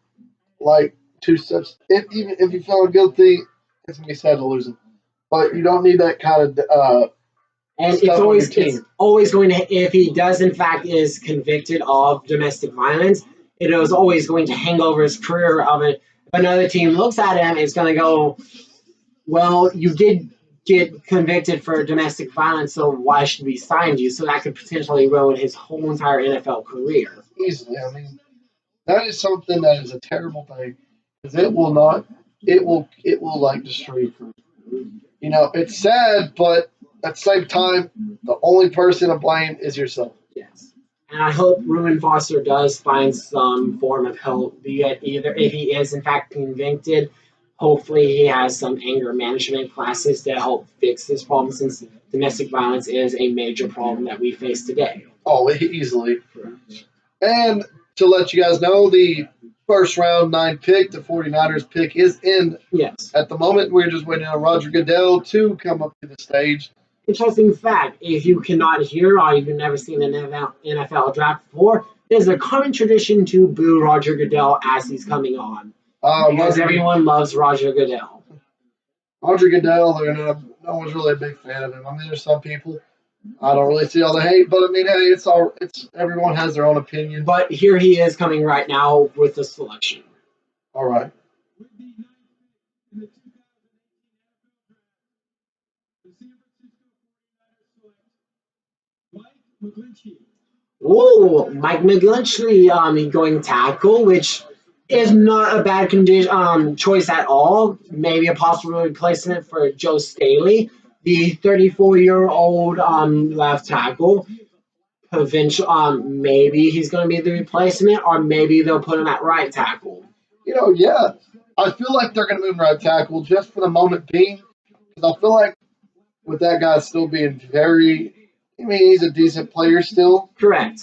even if you found guilty, it's going to be sad to lose him. But you don't need that kind of and it's always going to, if he does in fact is convicted of domestic violence, it is always going to hang over his career of it. If another team looks at him, it's going to go, well, you did get convicted for domestic violence, so why should we sign you? So that could potentially ruin his whole entire NFL career. Easily. I mean, that is something that is a terrible thing because it will destroy your career. It's sad, but at the same time, the only person to blame is yourself. Yes. And I hope Reuben Foster does find some form of help, be it either if he is in fact convicted, hopefully he has some anger management classes to help fix this problem, since domestic violence is a major problem that we face today. Oh, easily. And to let you guys know, the first round 9 pick, the 49ers pick, is in. Yes. At the moment, we're just waiting on Roger Goodell to come up to the stage. Interesting fact, if you cannot hear or you've never seen an NFL draft before, there's a common tradition to boo Roger Goodell as he's coming on. Because everyone loves Roger Goodell. Roger Goodell, no one's really a big fan of him. I mean, there's some people. I don't really see all the hate, but I mean, hey, it's everyone has their own opinion. But here he is coming right now with the selection. All right. Oh, Mike McGlinchey going tackle, which is not a bad choice at all. Maybe a possible replacement for Joe Staley, the 34-year-old left tackle. Eventually, maybe he's going to be the replacement, or maybe they'll put him at right tackle. Yeah. I feel like they're going to move right tackle just for the moment being. Because I feel like with that guy still being he's a decent player still. Correct.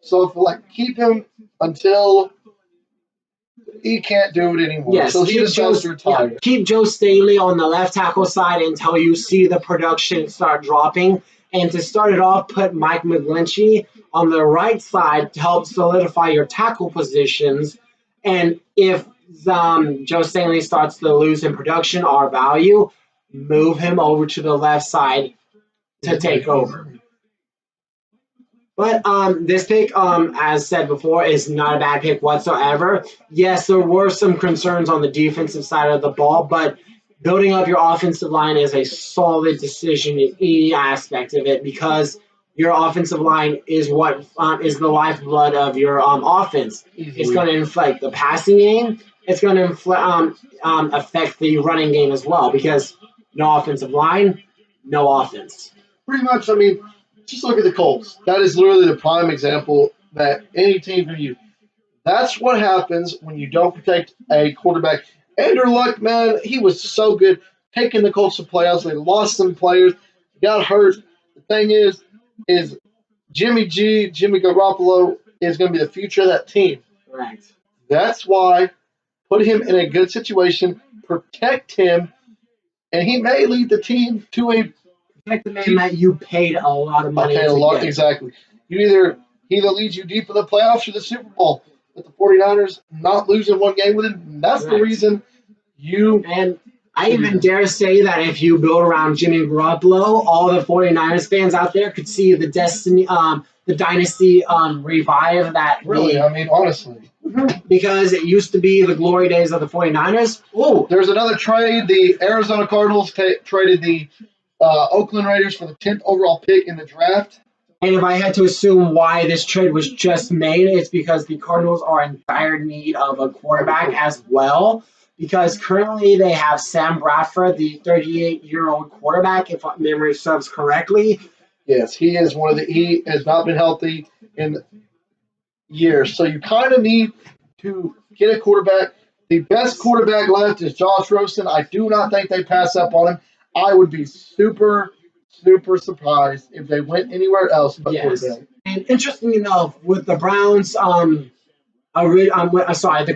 So I feel like keep him until he can't do it anymore. Yes, So he decides to retire. Keep Joe Staley on the left tackle side until you see the production start dropping. And to start it off, put Mike McGlinchey on the right side to help solidify your tackle positions. And if Joe Staley starts to lose in production or value, move him over to the left side to take over. But this pick, as said before, is not a bad pick whatsoever. Yes, there were some concerns on the defensive side of the ball, but building up your offensive line is a solid decision in any aspect of it because your offensive line is what is the lifeblood of your offense. It's going to inflate the passing game. It's going to affect the running game as well because no offensive line, no offense. Pretty much, just look at the Colts. That is literally the prime example that any team can use. That's what happens when you don't protect a quarterback. Andrew Luck, man, he was so good taking the Colts to playoffs. They lost some players, got hurt. The thing is Jimmy Garoppolo is going to be the future of that team. Right. That's why put him in a good situation, protect him, and he may lead the team to a like the man that you paid a lot of money get. Exactly. He either leads you deep in the playoffs or the Super Bowl. With the 49ers not losing one game with him, that's the reason you. And I even dare say that if you build around Jimmy Garoppolo, all the 49ers fans out there could see the dynasty revive that. Really, honestly. Because it used to be the glory days of the 49ers. Oh, there's another trade. The Arizona Cardinals traded the Oakland Raiders for the 10th overall pick in the draft. And if I had to assume why this trade was just made, it's because the Cardinals are in dire need of a quarterback as well. Because currently they have Sam Bradford, the 38-year-old quarterback, if memory serves correctly. Yes, he is he has not been healthy in years. So you kind of need to get a quarterback. The best quarterback left is Josh Rosen. I do not think they pass up on him. I would be super surprised if they went anywhere else but quarterback. And interestingly enough, with the Browns, the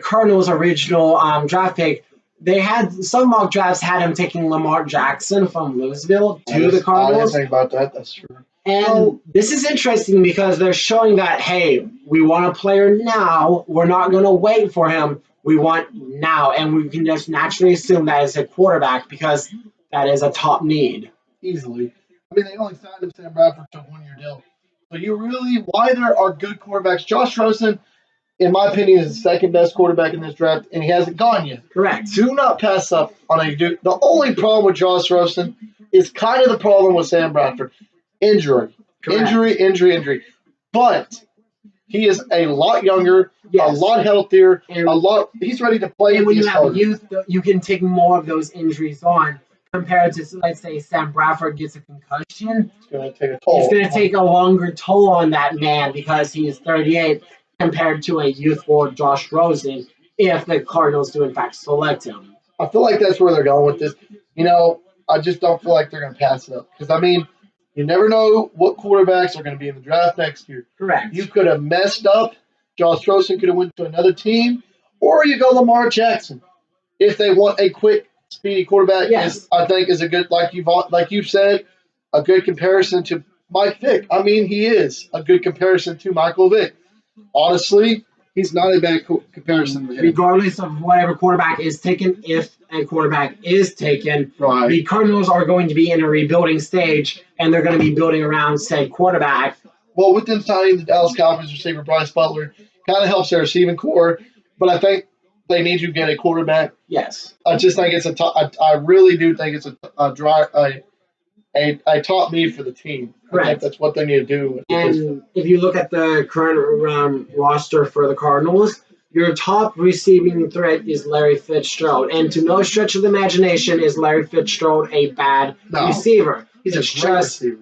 Cardinals' original draft pick, they had some mock drafts had him taking Lamar Jackson from Louisville to the Cardinals. I didn't think about that. That's true. And this is interesting because they're showing that, hey, we want a player now. We're not going to wait for him. We want now. And we can just naturally assume that is a quarterback because that is a top need. Easily. They only signed him, Sam Bradford, to a one-year deal. So why there are good quarterbacks. Josh Rosen, in my opinion, is the second best quarterback in this draft, and he hasn't gone yet. Correct. Do not pass up on a dude. The only problem with Josh Rosen is kind of the problem with Sam Bradford. Injury. Correct. Injury. But he is a lot younger, a lot healthier, he's ready to play. And when you have youth, you can take more of those injuries on. Compared to, let's say, Sam Bradford gets a concussion, it's going to take a toll. It's going to take a longer toll on that man because he is 38 compared to a youthful Josh Rosen if the Cardinals do, in fact, select him. I feel like that's where they're going with this. I just don't feel like they're going to pass it up. Because, you never know what quarterbacks are going to be in the draft next year. Correct. You could have messed up. Josh Rosen could have went to another team. Or you go Lamar Jackson. If they want a quick, speedy quarterback, I think is a good, like you've said, a good comparison to Mike Vick. He is a good comparison to Michael Vick. Honestly, he's not a bad comparison. Regardless of whatever quarterback is taken, if a quarterback is taken, the Cardinals are going to be in a rebuilding stage, and they're going to be building around said quarterback. Well, with them signing the Dallas Cowboys receiver Bryce Butler, kind of helps their receiving core, but I think they need to get a quarterback. Yes. I just think I really do think it's a top need for the team. I think Correct. that's what they need to do. And if you look at the current roster for the Cardinals, your top receiving threat is Larry Fitzgerald. And to no stretch of the imagination is Larry Fitzgerald a bad No. receiver. He's a It's great just receiver.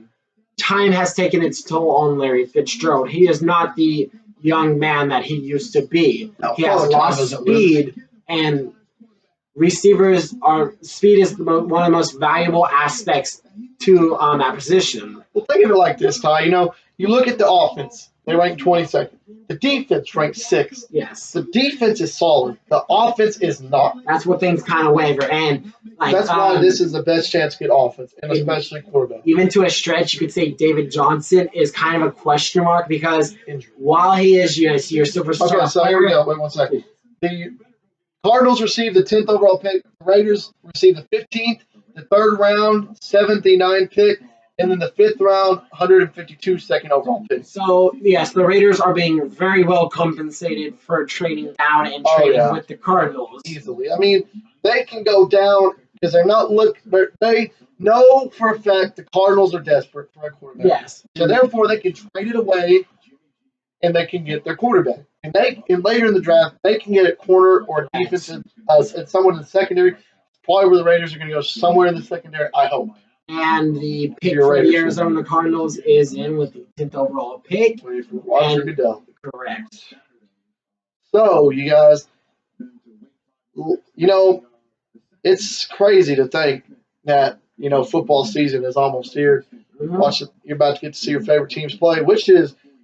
time has taken its toll on Larry Fitzgerald. He is not the young man that he used to be. No, He has father time lost isn't speed, and speed is one of the most valuable aspects to that position. Well, think of it like this, Ty. You know, you look at the offense; they rank 22nd. The defense ranks 6th. Yes, The defense is solid. The offense is not. that's what things kind of waver, and like That's why this is the best chance to get offense, and it- especially quarterback. even to a stretch, you could say David Johnson is kind of a question mark because Injury. while he is your superstar Okay, so here we player, go. Wait 1 second. The Cardinals received the 10th overall pick. The Raiders received the 15th, the 3rd round, 79 pick, and then the 5th round, 152 second overall pick. so yes, the Raiders are being very well compensated for trading down and Oh, trading yeah. with the Cardinals. Easily. I mean, they can go down because they're not they know for a fact the Cardinals are desperate for a quarterback. Yes, So therefore, they can trade it away, and they can get their quarterback. And later in the draft, they can get a corner or a defensive, someone in the secondary. Probably where the Raiders are going to go somewhere in the secondary. I hope. and the pick Your for the Raiders. Arizona Cardinals is in with the 10th overall pick. Roger Goodell. Correct. So you guys, you know, it's crazy to think that football season is almost here. Mhm. You're about to get to see your favorite teams play, which is, you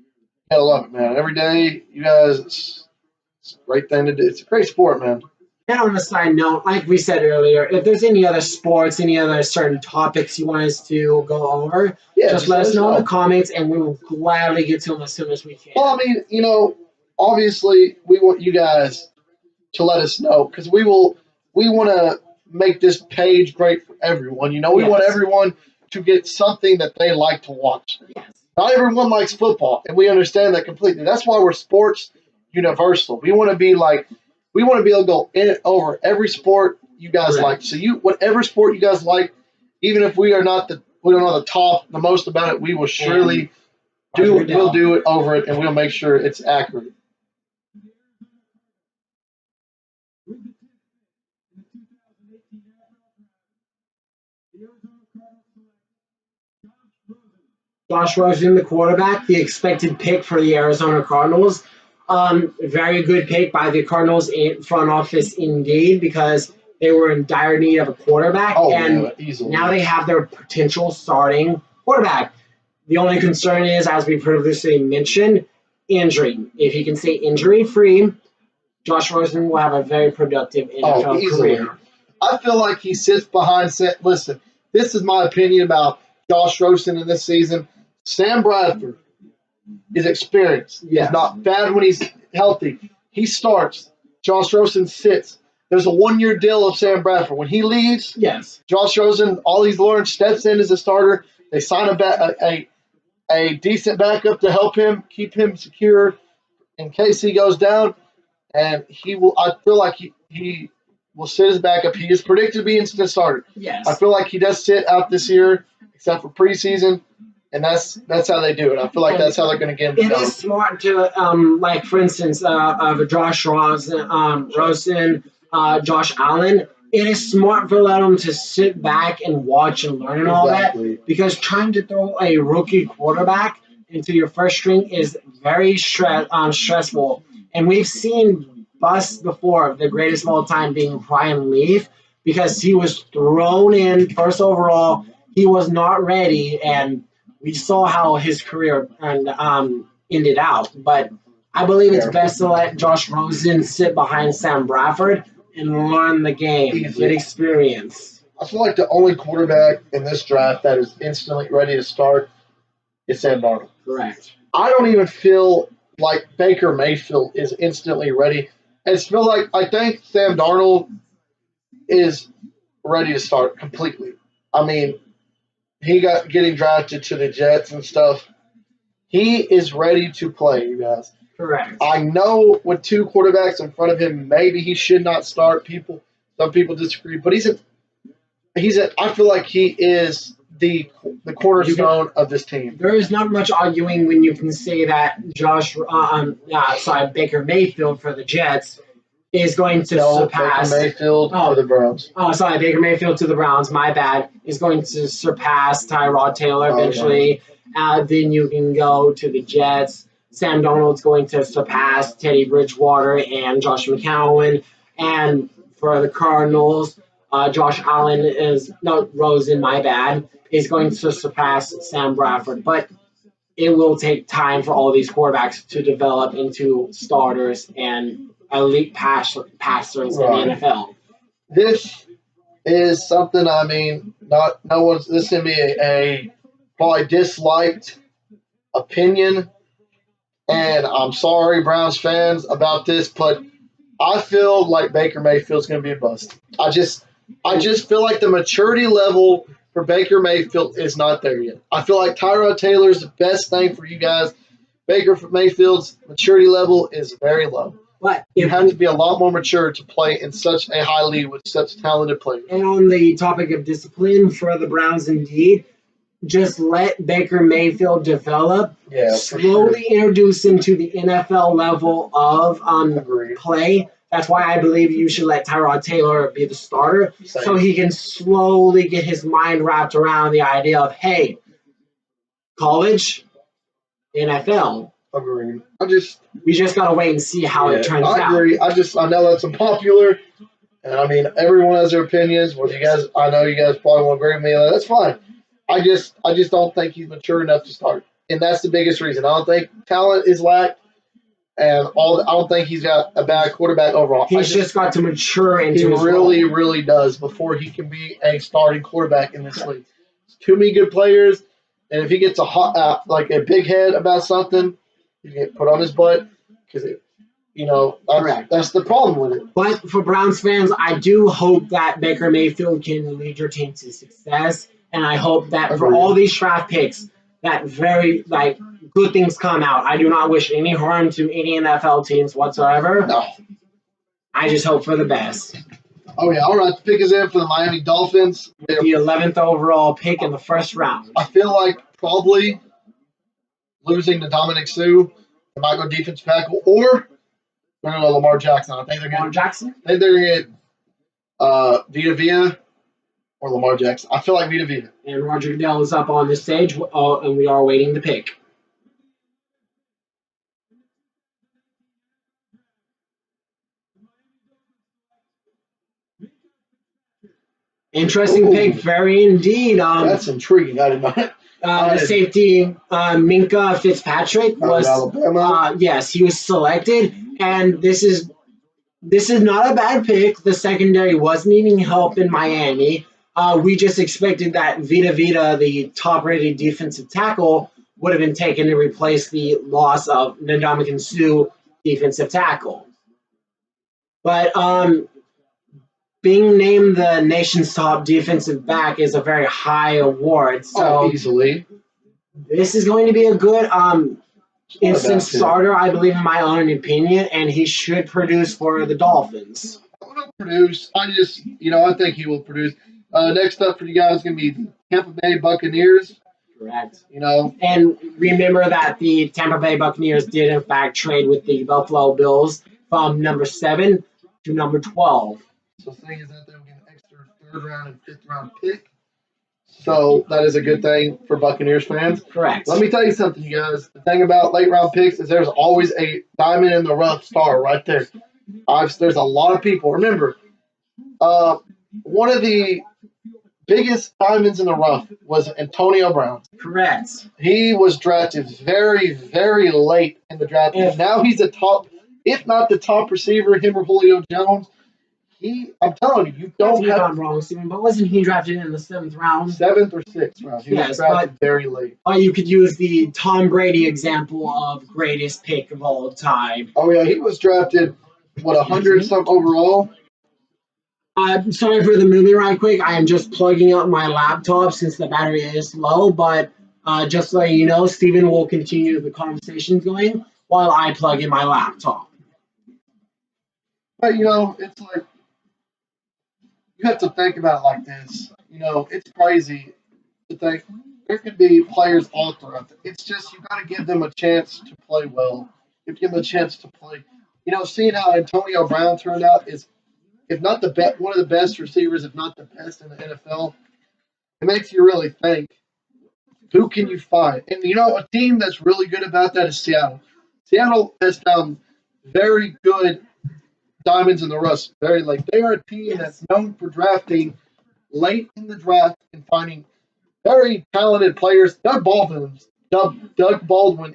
gotta love it, man. Every day, you guys, it's a great thing to do. It's a great sport, man. And on a side note, like we said earlier, if there's any other sports, any other certain topics you want us to go over, Yeah, just let us know in the comments, and we will gladly get to them as soon as we can. Well, I mean, obviously, we want you guys to let us know because we want to make this page great for everyone. We want Yes. everyone to get something that they like to watch. Yes. Not everyone likes football, and we understand that completely. That's why we're sports universal. We want to be able to go in it over every sport you guys Correct. like. So whatever sport you guys like, even if we don't know the most about it, we will surely we'll do it over it, and we'll make sure it's accurate. Josh Rosen, the quarterback, the expected pick for the Arizona Cardinals. Very good pick by the Cardinals front office indeed, because they were in dire need of a quarterback, and yeah, easily. now they have their potential starting quarterback. The only concern is, as we previously mentioned, injury. If he can stay injury-free, Josh Rosen will have a very productive NFL easily. career. I feel like he sits behind. Listen, this is my opinion about Josh Rosen in this season. Sam Bradford is experienced. Yes. He's not bad when he's healthy. He starts. Josh Rosen sits. There's a 1-year deal of Sam Bradford. When he leaves, Yes. Josh Rosen, all he's learned, steps in as a starter. They sign a decent backup to help him, keep him secure in case he goes down. And he will. I feel like he will sit as backup. He is predicted to be instant starter. Yes. I feel like he does sit out this year, except for preseason, and that's how they do it. I feel like that's how they're going to get him It to go. is smart to, like for instance, of Josh Rosen, Josh Allen. It is smart for them to sit back and watch and learn and all that, because trying to throw a rookie quarterback into your first string is very stressful. And we've seen busts before, the greatest of all time being Ryan Leaf, because he was thrown in first overall. He was not ready, and we saw how his career ended out. But I believe it's best to let Josh Rosen sit behind Sam Bradford and learn the game, get experience. I feel like the only quarterback in this draft that is instantly ready to start is Sam Darnold. Correct. I don't even feel like Baker Mayfield is instantly ready. I think Sam Darnold is ready to start completely. I mean, he getting drafted to the Jets and stuff. He is ready to play, you guys. Correct. I know with 2 quarterbacks in front of him, maybe he should not start. Some people disagree, but I feel like he is the cornerstone of this team. There is not much arguing when you can say that Baker Mayfield for the Jets is going to surpass Baker Mayfield for the Browns. Oh, sorry, Baker Mayfield to the Browns. My bad. Is going to surpass Tyrod Taylor eventually. Then you can go to the Jets. Sam Darnold's going to surpass Teddy Bridgewater and Josh McCown. And for the Cardinals, Josh Allen Rosen, my bad, is going to surpass Sam Bradford. But it will take time for all these quarterbacks to develop into starters and elite passers in the NFL. This is something, I mean, this is going to be a probably disliked opinion. And I'm sorry, Browns fans, about this, but I feel like Baker Mayfield's going to be a bust. I just feel like the maturity level for Baker Mayfield is not there yet. I feel like Tyrod Taylor is the best thing for you guys. Baker Mayfield's maturity level is very low. But you have to be a lot more mature to play in such a high league with such talented players. And on the topic of discipline for the Browns, indeed, just let Baker Mayfield develop. Slowly introduce him to the NFL level of play. That's why I believe you should let Tyrod Taylor be the starter, so he can slowly get his mind wrapped around the idea of, hey, college, NFL. Agreed. We just gotta wait and see how it turns out. I agree. I know that's unpopular, and I mean everyone has their opinions. Well, I know you guys probably won't agree with me. That's fine. I just don't think he's mature enough to start, and that's the biggest reason. I don't think talent is lacked. And I don't think he's got a bad quarterback overall. He's just got to mature into his really, really does before he can be a starting quarterback in this league. Too many good players, and if he gets a big head about something, he get put on his butt because that's the problem with it. But for Browns fans, I do hope that Baker Mayfield can lead your team to success, and I hope that for all these draft picks, that very good things come out. I do not wish any harm to any NFL teams whatsoever. No. I just hope for the best. Oh, yeah. All right. The pick is in for the Miami Dolphins. The 11th overall pick in the first round. I feel like probably losing to Dominic Sue. They might go defensive tackle, or they're going to Lamar Jackson. I think they're going to get Vita Vea or Lamar Jackson. I feel like Vita Vea. And Roger Goodell is up on the stage, and we are waiting the pick. Interesting pick, very indeed. That's intriguing. I did not. The safety Minka Fitzpatrick was Alabama. Yes, he was selected, and this is not a bad pick. The secondary was needing help in Miami. We just expected that Vita Vea, the top-rated defensive tackle, would have been taken to replace the loss of Ndamukong Suh, defensive tackle. But being named the nation's top defensive back is a very high award. So easily. This is going to be a good instant starter, I believe, in my own opinion, and he should produce for the Dolphins. Produce. I think he will produce. Next up for you guys is going to be the Tampa Bay Buccaneers. Correct. And remember that the Tampa Bay Buccaneers did, in fact, trade with the Buffalo Bills from number 7 to number 12. So the thing is that they'll get an extra 3rd round and 5th round pick. So that is a good thing for Buccaneers fans. Correct. Let me tell you something, you guys. The thing about late round picks is there's always a diamond in the rough star right there. There's a lot of people. Remember, one of the biggest diamonds in the rough was Antonio Brown. Correct. He was drafted very, very late in the draft. And now he's a top, if not the top receiver, him or Julio Jones. I'm telling you, don't have. I'm wrong, Stephen, but wasn't he drafted in the 7th round? 7th or 6th round. He was drafted very late. You could use the Tom Brady example of greatest pick of all time. Oh, yeah, he was drafted, 100-something overall? Sorry for the movie right quick. I am just plugging up my laptop since the battery is low, but just so you know, Stephen will continue the conversation going while I plug in my laptop. But, it's like, you have to think about it like this. It's crazy. the thing. There could be players all throughout. It's just you got to give them a chance to play well. You give them a chance to play. You know, seeing how Antonio Brown turned out is, if not the best, one of the best receivers, if not the best in the NFL. It makes you really think, who can you find? And you know, a team that's really good about that is Seattle. Seattle has found very good diamonds in the rough. Very like they are a team that's known for drafting late in the draft and finding very talented players. Doug Baldwin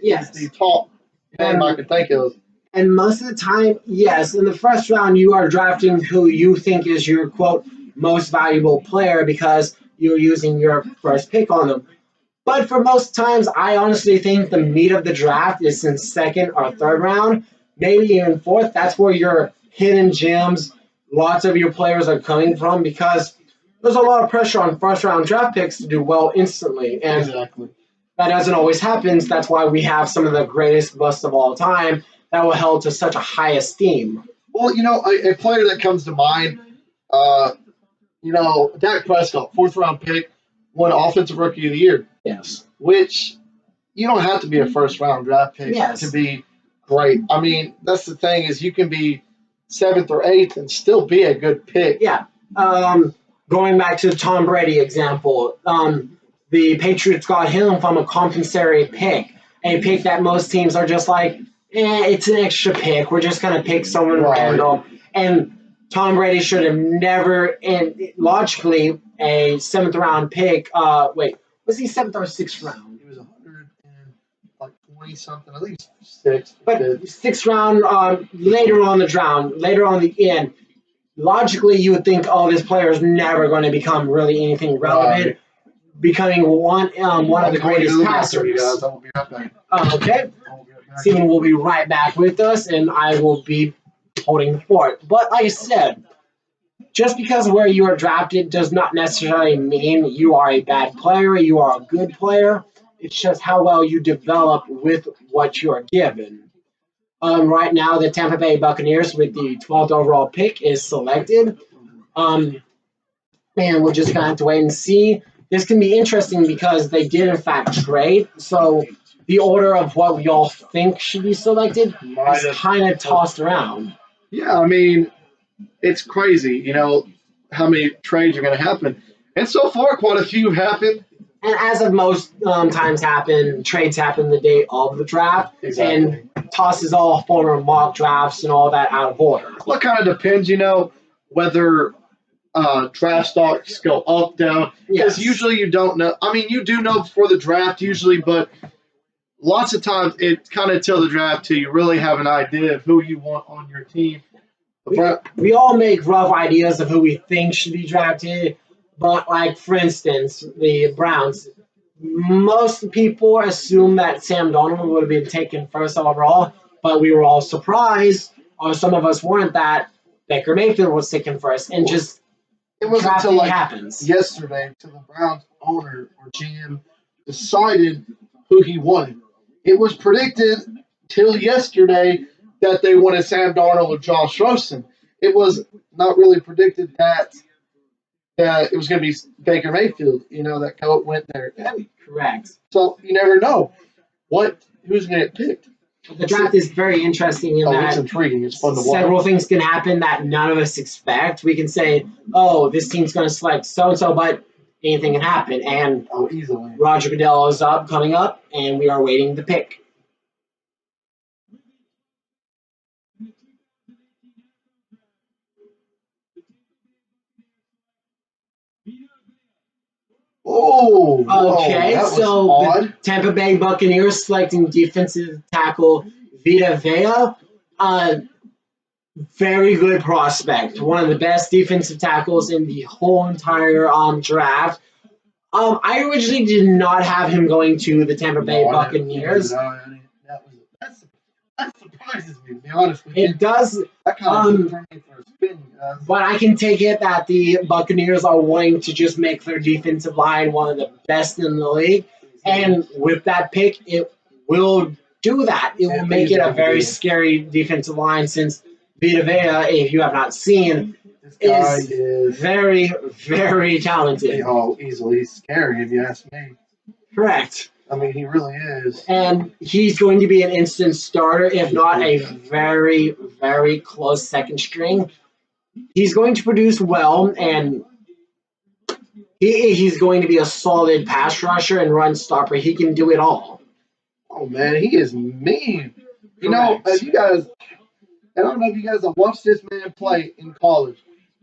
is the top name I can think of. And most of the time, yes, in the first round, you are drafting who you think is your, quote, most valuable player because you're using your first pick on them. But for most times, I honestly think the meat of the draft is in second or third round, maybe even fourth. That's where your hidden gems, lots of your players are coming from because there's a lot of pressure on first round draft picks to do well instantly. And that doesn't always happen. That's why we have some of the greatest busts of all time that were held to such a high esteem. Well, you know, a player that comes to mind, you know, Dak Prescott, fourth round pick, won Offensive Rookie of the Year. Yes. Which you don't have to be a first round draft pick to be great. I mean, that's the thing is you can be seventh or eighth and still be a good pick. Yeah. Going back to the Tom Brady example, the Patriots got him from a compensatory pick, a pick that most teams are just like, it's an extra pick. We're just going to pick someone random. And Tom Brady should have never, and logically, a seventh round pick. Was he seventh or sixth round? He was 120 something, at least sixth. But sixth round, later on the end, logically you would think, oh, this player is never going to become really anything relevant, becoming one of the greatest passers. I will be right back. Okay. Steven will be right back with us, and I will be holding the fort. But like I said, just because where you are drafted does not necessarily mean you are a bad player, you are a good player. It's just how well you develop with what you are given. Right now, the Tampa Bay Buccaneers with the 12th overall pick is selected. And we're just going to have to wait and see. This can be interesting because they did, in fact, trade. So the order of what we all think should be selected is kind of tossed around. Yeah, I mean, it's crazy, you know, how many trades are going to happen. And so far, quite a few have happened. And as of most times trades happen the day of the draft. Exactly. And tosses all former mock drafts and all that out of order. Well, it kind of depends, you know, whether draft stocks go up, down. Because usually you don't know. I mean, you do know before the draft usually, but lots of times it's kind of till the draft till you really have an idea of who you want on your team. We all make rough ideas of who we think should be drafted, but like for instance, the Browns. Most people assume that Sam Darnold would have been taken first overall, but we were all surprised, or some of us weren't, that Baker Mayfield was taken first, and just it wasn't until like happens. Yesterday till the Browns owner or GM decided who he wanted. It was predicted till yesterday that they wanted Sam Darnold or Josh Rosen. It was not really predicted that it was going to be Baker Mayfield, you know, that went there. Correct. So you never know who's going to get picked. The draft is very interesting in that it's intriguing. It's fun to watch. Several things can happen that none of us expect. We can say, oh, this team's going to select so-and-so, but anything can happen. And easily. Roger Goodell is coming up, and we are waiting to pick. Okay, so the Tampa Bay Buccaneers selecting defensive tackle Vita Vea. Very good prospect. One of the best defensive tackles in the whole entire draft. I originally did not have him going to the Tampa Bay Buccaneers. That surprises me, to be honest with you. It does. That kind of turned me for a spin, guys. But I can take it that the Buccaneers are wanting to just make their defensive line one of the best in the league. And with that pick, it will do that. It will make it a very scary defensive line since Vita Vea, if you have not seen, This guy is is very, very talented. easily scary if you ask me. Correct. I mean, he really is. And he's going to be an instant starter, if not a very, very close second string. He's going to produce well, and he's going to be a solid pass rusher and run stopper. He can do it all. Oh man, he is mean. You know, Correct. if you guys, and I don't know if you guys have watched this man play in college,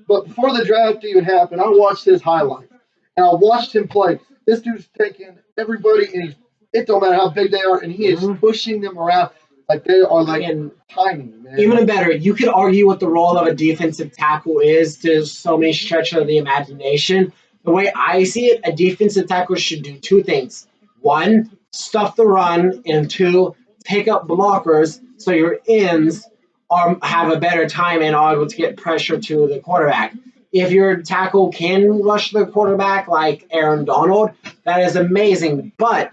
but before the draft even happened, I watched his highlights and I watched him play. This dude's taking everybody, and it don't matter how big they are, and he is pushing them around like they are like tiny, man. Even better, you could argue what the role of a defensive tackle is to so many stretches of the imagination. The way I see it, a defensive tackle should do two things. One, stuff the run, and two, take up blockers so your ends have a better time and are able to get pressure to the quarterback. If your tackle can rush the quarterback like Aaron Donald, that is amazing. But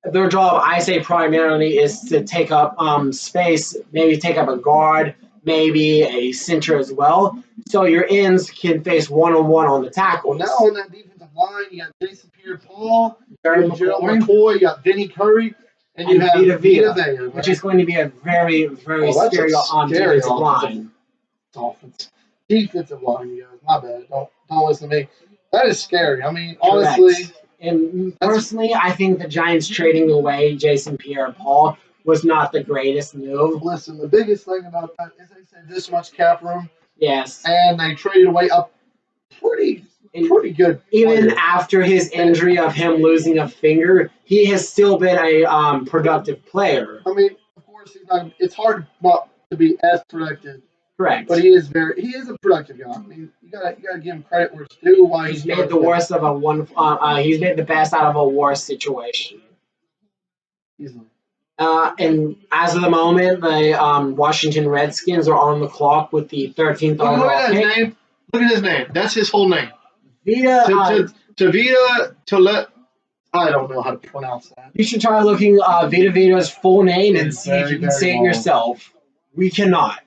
their job, I say primarily, is to take up space, maybe take up a guard, maybe a center as well, so your ends can face one-on-one on the tackle. Now on that defensive line, you got Jason Pierre-Paul, Gerald McCoy, you got Vinny Curry, and you have Vita Vea, which is going to be a very, very scary defensive line. Defensive line, you guys. My bad. Don't listen to me. That is scary. I mean, honestly. And personally, I think the Giants trading away Jason Pierre-Paul was not the greatest move. Listen, the biggest thing about that is they said this much cap room. Yes. And they traded away a pretty good Even player. after his injury of him losing a finger, he has still been a productive player. I mean, of course, it's hard not to be as productive. Correct. But he is a productive guy. I mean, you gotta give him credit where it's due. Why he's made the worst of a one. He's made the best out of a worse situation. Easily. And as of the moment, the Washington Redskins are on the clock with the 13th overall pick. Look at his name. That's his whole name. Vita. I don't know how to pronounce that. You should try looking Vita Vita's full name and see if you can say it yourself. We cannot.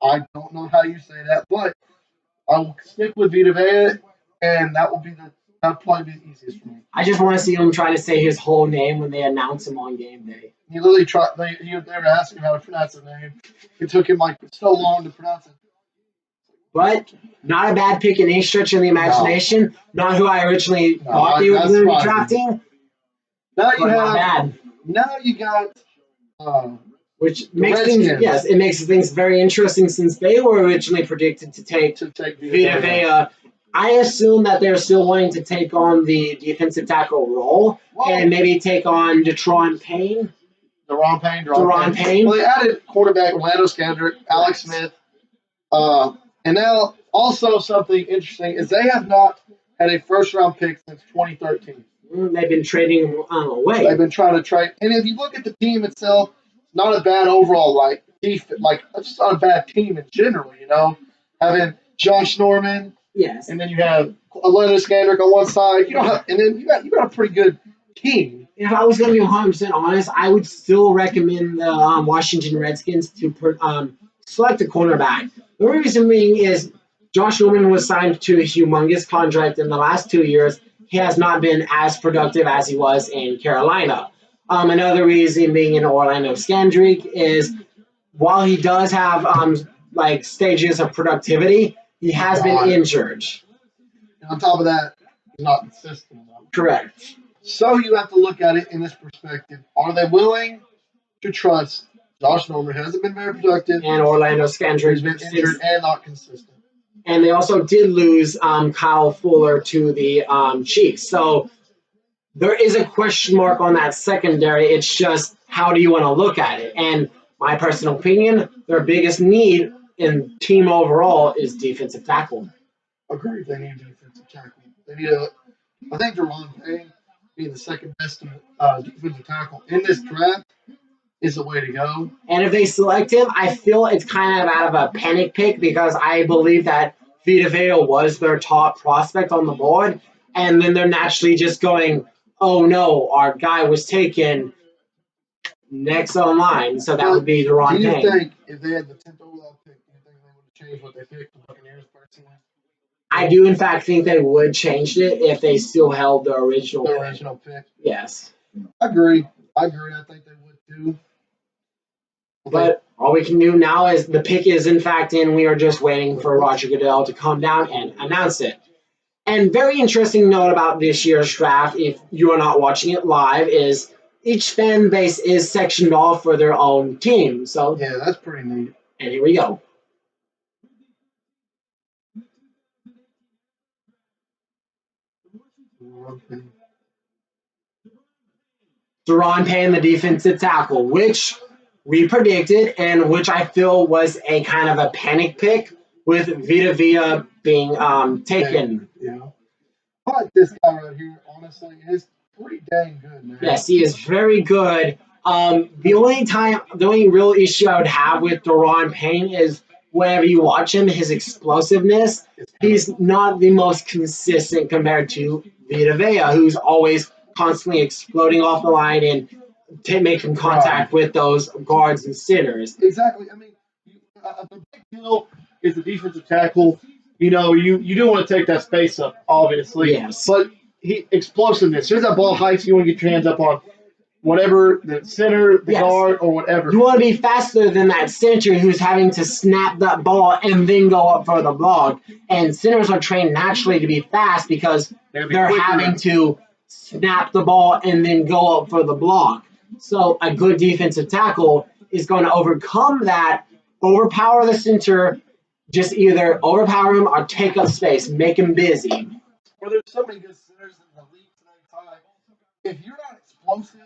I don't know how you say that, but I will stick with Vita Vea, and that'll probably be the easiest for me. I just want to see him trying to say his whole name when they announce him on game day. He literally tried. They were asking how to pronounce his name. It took him like so long to pronounce it. But not a bad pick in any stretch of the imagination. No. Not who I originally thought they were going to be drafting. Now you got. Which makes things, yes, it makes things very interesting since they were originally predicted to take Vita Vea. I assume that they're still wanting to take on the defensive tackle role and maybe take on Deron Payne. Well, they added quarterback Orlando Scandrick, Alex Smith, and now also something interesting is they have not had a first-round pick since 2013. They've been trading away. They've been trying to trade, and if you look at the team itself. Not a bad overall defense, just not a bad team in general, you know. Having Josh Norman, yes, and then you have Orlando Scandrick on one side, and then you got a pretty good team. If I was going to be 100% honest, I would still recommend the Washington Redskins to select a cornerback. The reason being is Josh Norman was signed to a humongous contract in the last 2 years. He has not been as productive as he was in Carolina. Another reason being in Orlando Scandrick is while he does have stages of productivity, he has been injured. And on top of that, he's not consistent enough. Correct. So you have to look at it in this perspective. Are they willing to trust Josh Norman hasn't been very productive, and Orlando Scandrick has been injured and not consistent. And they also did lose Kyle Fuller to the Chiefs. So there is a question mark on that secondary. It's just how do you want to look at it? And my personal opinion, their biggest need in team overall is defensive tackle. Agreed. They need defensive tackle. They need I think Deron Payne being the second best defensive tackle in this draft is the way to go. And if they select him, I feel it's kind of out of a panic pick because I believe that Vita Vea was their top prospect on the board. And then they're naturally just going, oh no, our guy was taken next online, so that would be Deron Payne. Do you think if they had the 10th overall pick, think they would change what they picked? The Buccaneers personally. I do, in fact, think they would change it if they still held the original. The original pick. Yes. I agree. I think they would too. But all we can do now is the pick is in fact in. We are just waiting for Roger Goodell to come down and announce it. And very interesting note about this year's draft, if you are not watching it live, is each fan base is sectioned off for their own team. So yeah, that's pretty neat. And here we go. Deron Payne, the defensive tackle, which we predicted and which I feel was a kind of a panic pick with Vita Vea being taken. Yeah. But this guy right here, honestly, is pretty dang good, man. Yes, he is very good. The only real issue I would have with Deron Payne is whenever you watch him, his explosiveness, he's not the most consistent compared to Vita Vea, who's always constantly exploding off the line and making contact with those guards and sitters. Exactly. I mean, the big deal is the defensive tackle. You know, you do want to take that space up, obviously. Yes. But explosiveness. As soon as that ball hikes, you want to get your hands up on whatever, the center, the guard, or whatever. You want to be faster than that center who's having to snap that ball and then go up for the block. And centers are trained naturally to be fast because they're having to snap the ball and then go up for the block. So a good defensive tackle is going to overcome that, overpower the center, just either overpower him or take up space, make him busy. Well, there's so many good centers in the league today. If you're not explosive,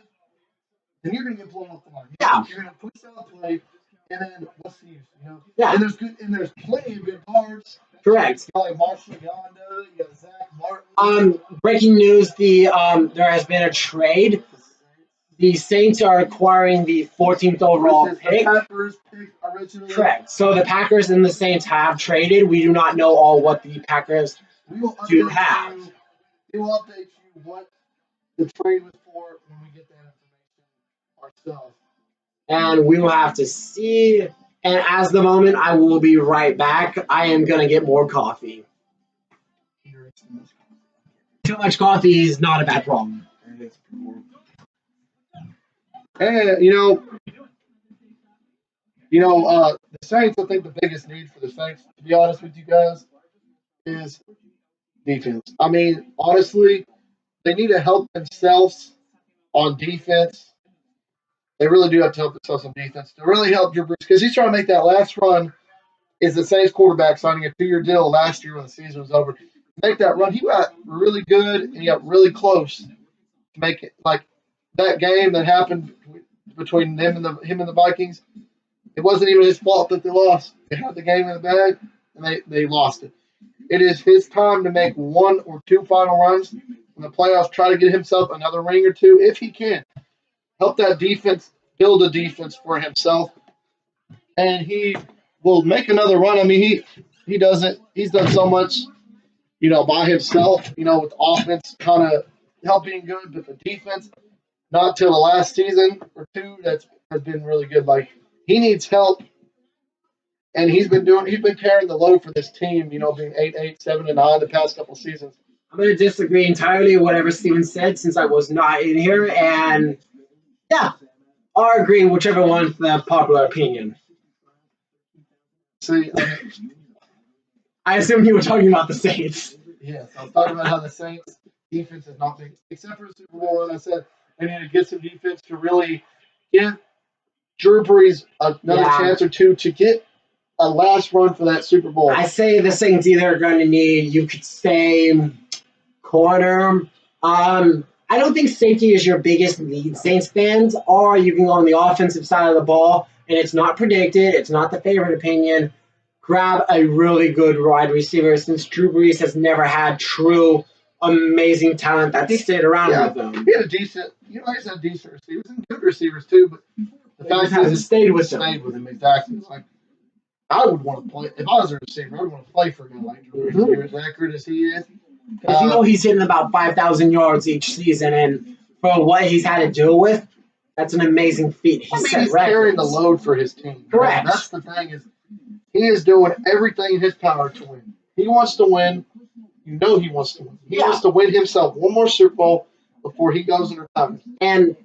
then you're going to get blown off the line. You're going to push out the play, and then what's the use? You know? Yeah. And there's plenty of good guards. Correct. You got like Marshall Yonda, you got Zach Martin. Breaking news: there has been a trade. The Saints are acquiring the 14th overall pick. The Packers picked originally. Correct. So the Packers and the Saints have traded. We do not know all what the Packers do have. We will update you what the trade was for when we get that information ourselves. And we will have to see. And as the moment, I will be right back. I am going to get more coffee. Too much coffee is not a bad problem. And the Saints. I think the biggest need for the Saints, to be honest with you guys, is defense. I mean, honestly, they need to help themselves on defense. They really do have to help themselves on defense to really help Drew Brees, because he's trying to make that last run. Is the Saints quarterback signing a 2-year deal last year when the season was over? Make that run. He got really good and he got really close to make it. Like that game that happened between him and the Vikings, it wasn't even his fault that they lost. They had the game in the bag and they lost it. It is his time to make 1 or 2 final runs in the playoffs. Try to get himself another ring or 2 if he can. Help that defense build a defense for himself, and he will make another run. I mean, he does it. He's done so much, by himself. With offense kind of helping good, but the defense, not till the last season or 2, has been really good. Like he needs help, and he's been carrying the load for this team. Being 8-8, 7-9 the past couple seasons. I'm going to disagree entirely with whatever Steven said since I was not in here, and yeah, or agree whichever one's the popular opinion. See, I assume you were talking about the Saints. Yes, I was talking about how the Saints defense is not big, except for the Super Bowl. And I said they need to get some defense to really give Drew Brees another chance or 2 to get a last run for that Super Bowl. I say the Saints either are going to need, you could say, corner. I don't think safety is your biggest need, Saints fans, or you can go on the offensive side of the ball, and it's not predicted. It's not the favorite opinion. Grab a really good wide receiver, since Drew Brees has never had true, amazing talent that stayed around with him. He had a decent, he's had decent receivers and good receivers too, but the fact is, stayed with him exactly. It's like I would want to play if I was a receiver. I would want to play for a guy like Drew Brees, as accurate as he is. Because he's hitting about 5,000 yards each season, and for what he's had to deal with, that's an amazing feat. He's carrying the load for his team. Correct. That's the thing is, He is doing everything in his power to win. He wants to win. You know he wants to win. He wants to win himself one more Super Bowl before he goes in retirement. And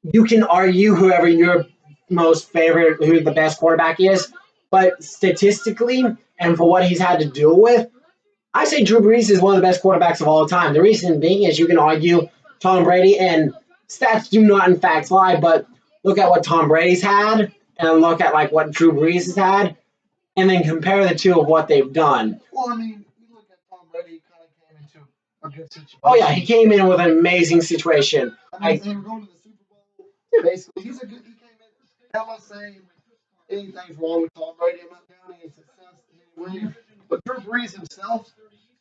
you can argue whoever your most favorite, who the best quarterback is, but statistically and for what he's had to deal with, I say Drew Brees is one of the best quarterbacks of all time. The reason being is you can argue Tom Brady, and stats do not in fact lie, but look at what Tom Brady's had and look at like what Drew Brees has had, and then compare the two of what they've done. Well, I mean, you look at Tom Brady, he kind of came into a good situation. Oh yeah, he came in with an amazing situation. I mean, they were going to the Super Bowl. Basically, he came in. I'm not saying anything's wrong with Tom Brady. I'm not doubting his success in any way. But Drew Brees himself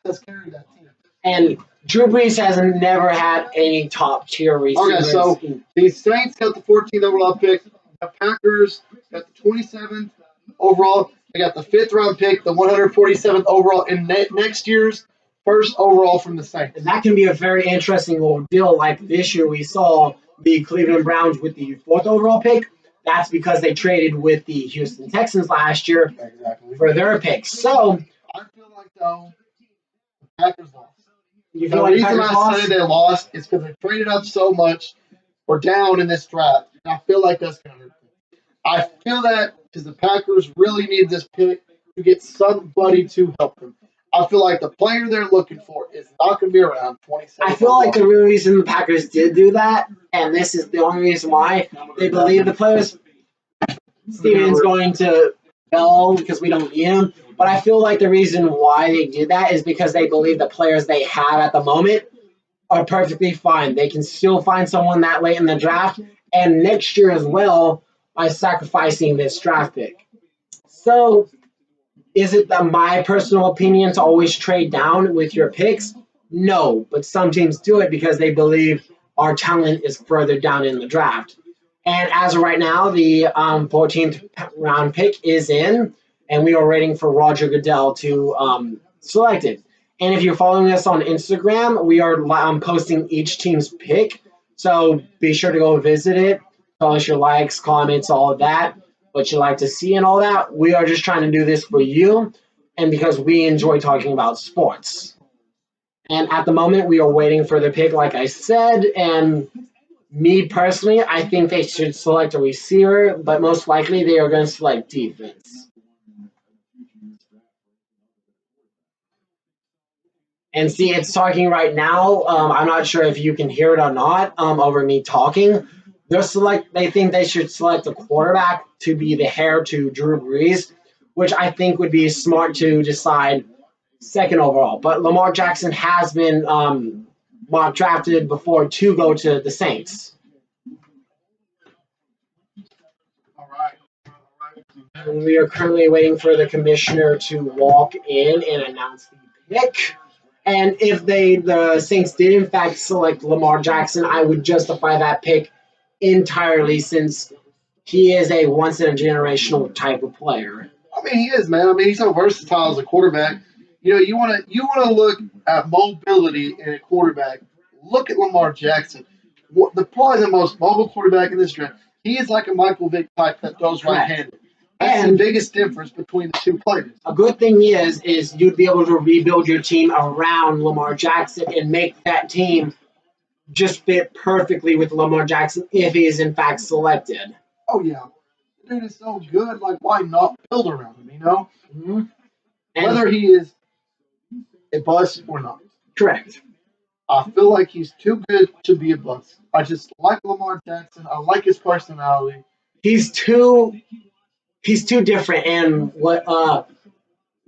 has carried that team. And Drew Brees has never had any top tier receivers. Okay, so the Saints got the 14th overall pick. The Packers got the 27th overall. They got the 5th round pick, the 147th overall, in next year's first overall from the Saints. And that can be a very interesting little deal. Like this year, we saw the Cleveland Browns with the 4th overall pick. That's because they traded with the Houston Texans last year for their picks. So I feel like, though, the Packers lost. You The feel like reason Packers I lost? say they lost is because they traded up so much. We're down in this draft. And I feel like that's going to hurt them. I feel that because the Packers really need this pick to get somebody to help them. I feel like the player they're looking for is not going to be around 27. I feel like the real reason the Packers did do that, and this is the only reason why, they believe the players. Steven's going to fail because we don't need him. But I feel like the reason why they did that is because they believe the players they have at the moment are perfectly fine. They can still find someone that late in the draft and next year as well by sacrificing this draft pick. So, is it my personal opinion to always trade down with your picks? No, but some teams do it because they believe our talent is further down in the draft. And as of right now, the 14th round pick is in, and we are waiting for Roger Goodell to select it. And if you're following us on Instagram, we are posting each team's pick. So be sure to go visit it. Tell us your likes, comments, all of that, what you like to see and all that. We are just trying to do this for you and because we enjoy talking about sports. And at the moment, we are waiting for the pick, like I said. And me personally, I think they should select a receiver, but most likely they are going to select defense. And see, it's talking right now. I'm not sure if you can hear it or not over me talking. They think they should select a quarterback to be the heir to Drew Brees, which I think would be smart to decide 2nd overall. But Lamar Jackson has been mock drafted before to go to the Saints. All right. And we are currently waiting for the commissioner to walk in and announce the pick. And if the Saints did in fact select Lamar Jackson, I would justify that pick entirely since he is a once in a generational type of player. I mean, he is, man. I mean, he's so versatile as a quarterback. You know, you want to look at mobility in a quarterback. Look at Lamar Jackson, probably the most mobile quarterback in this draft. He is like a Michael Vick type that throws right-handed. That's the biggest difference between the two players. A good thing is you'd be able to rebuild your team around Lamar Jackson and make that team just fit perfectly with Lamar Jackson if he is in fact selected. Oh yeah, the dude is so good. Like, why not build around him? You know, whether he is a bust or not. Correct. I feel like he's too good to be a bust. I just like Lamar Jackson. I like his personality. He's too different, and what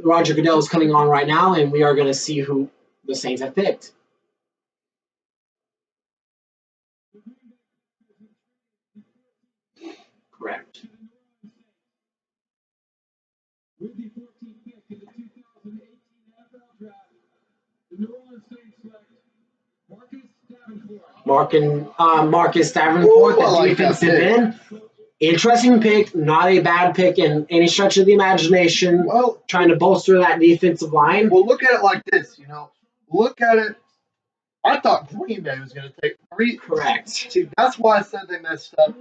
Roger Goodell is coming on right now, and we are going to see who the Saints have picked. Correct. With the 14th pick in the 2018 NFL Draft, the New Orleans Saints select Marcus Davenport, Ooh, I the like defensive that end. Interesting pick, not a bad pick in any stretch of the imagination. Well, trying to bolster that defensive line. Well, look at it like this, you know. Look at it. I thought Green Bay was going to take 3. Correct. See, that's why I said they messed up.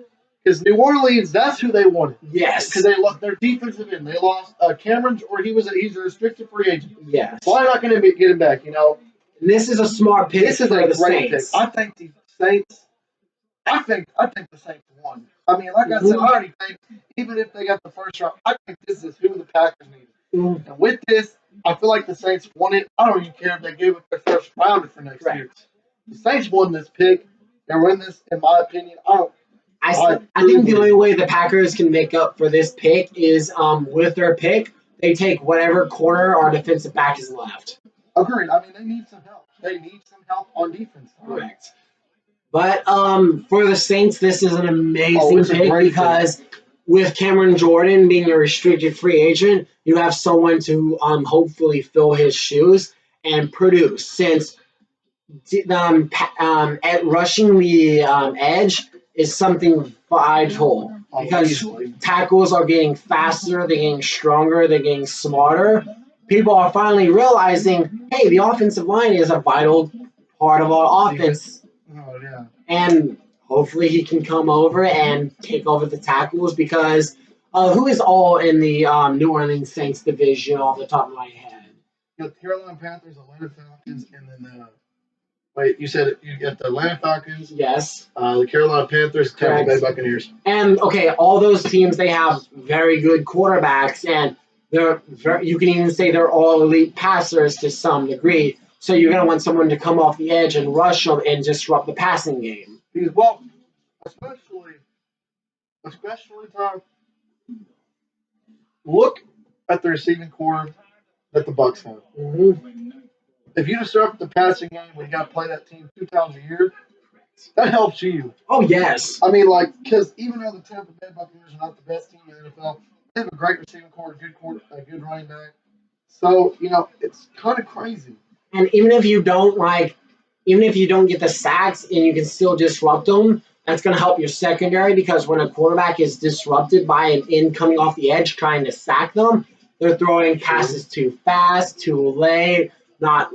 Because New Orleans, that's who they wanted. Yes. Because they lost their defensive end. They lost Cameron, or he's a restricted free agent. Yes. Why not going to get him back? You know, This is a smart pick. this is for a the great Saints. pick. I think the Saints. I think the Saints won. I mean, like I said, I already think even if they got the first round, I think this is who the Packers needed. And with this, I feel like the Saints won it. I don't even care if they gave up their first rounder for next year. The Saints won this pick. They're winning this, in my opinion. I think the only way the Packers can make up for this pick is with their pick, they take whatever corner or defensive back is left. Agreed. I mean, they need some help. They need some help on defense. Correct. But for the Saints, this is an amazing pick because with Cameron Jordan being a restricted free agent, you have someone to hopefully fill his shoes and produce. Since at rushing the edge is something vital because tackles are getting faster, they're getting stronger, they're getting smarter. People are finally realizing, hey, the offensive line is a vital part of our offense. Oh, yeah. And hopefully he can come over and take over the tackles because who is all in the New Orleans Saints division off the top of my head? You got the Carolina Panthers, Atlanta Falcons, and then wait, you said you got the Atlanta Falcons. Yes. The Carolina Panthers, Tampa Bay Buccaneers. And okay, all those teams, they have very good quarterbacks, and you can even say they're all elite passers to some degree. So you're going to want someone to come off the edge and rush them and disrupt the passing game. Well, especially Tom, look at the receiving core that the Bucs have. Mm-hmm. If you disrupt the passing game when you got to play that team 2 times a year, that helps you. Oh, yes. I mean, because even though the Tampa Bay Buccaneers are not the best team in the NFL, they have a great receiving core, a good running back. So, it's kind of crazy. And even if you don't get the sacks and you can still disrupt them, that's going to help your secondary because when a quarterback is disrupted by an in coming off the edge trying to sack them, they're throwing passes too fast, too late, not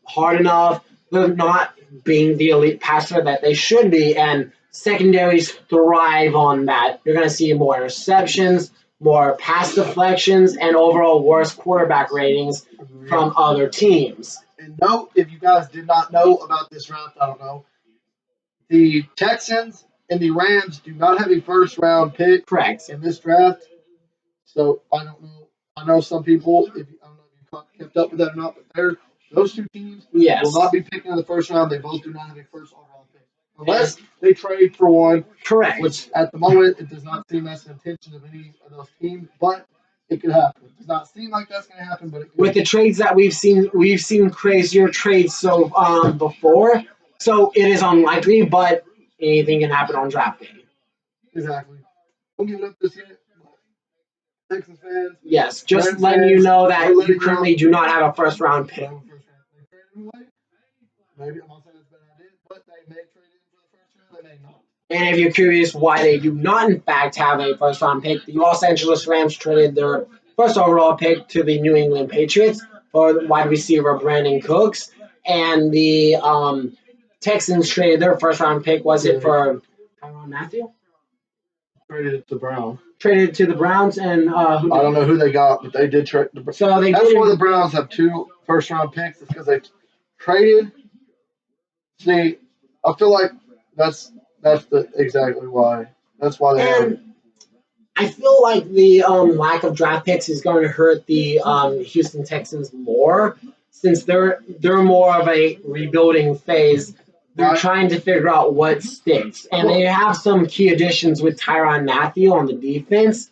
hard enough. They're not being the elite passer that they should be, and secondaries thrive on that. You're going to see more interceptions, more pass deflections, and overall worse quarterback ratings from other teams. And note, if you guys did not know about this draft, I don't know, the Texans and the Rams do not have a first-round pick in this draft. So I don't know. I know some people, I don't know if you kept up with that or not, but those two teams will not be picking in the first round. They both do not have a first overall pick. Unless they trade for one. Correct. Which at the moment, it does not seem that's the intention of any of those teams, but it could happen. It does not seem like that's going to happen, but it could. With the trades that we've seen crazier trades before. So it is unlikely, but anything can happen on draft day. Exactly. Don't give it up this year. Texans fans. Yes, just letting you know that you currently do not have a first round pick. Maybe I'm not saying it's a bad idea, but they may trade in for the first round, they may not. And if you're curious why they do not, in fact, have a first round pick, the Los Angeles Rams traded their first overall pick to the New England Patriots for wide receiver Brandon Cooks, and the Texans traded their first round pick. Was it for Tyrann Mathieu? Traded it to Brown. Traded to the Browns, and I don't know who they got, but they did trade. So that's why the Browns have 2 first round picks. It's because they traded. See, I feel like that's exactly why. That's why they have. I feel like the lack of draft picks is going to hurt the Houston Texans more since they're more of a rebuilding phase. They're trying to figure out what sticks. And they have some key additions with Tyrann Mathieu on the defense.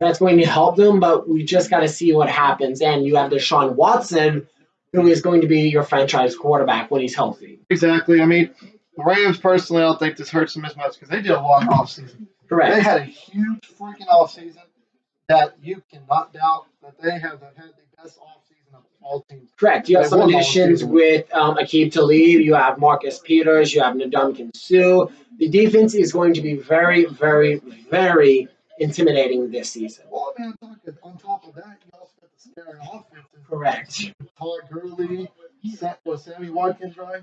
That's going to help them, but we just got to see what happens. And you have Deshaun Watson, who is going to be your franchise quarterback when he's healthy. Exactly. I mean, the Rams, personally, I don't think this hurts them as much because they did a lot of offseason. Correct. They had a huge freaking offseason that you cannot doubt that they have had the best offseason of all teams. Correct. You have some additions with Aqib Talib. You have Marcus Peters. You have Ndamukong Suh. The defense is going to be very, very, very intimidating this season. Well, I mean, on top of that, you also got the scary offense. Correct. Todd Gurley, Sammy Watkins, right?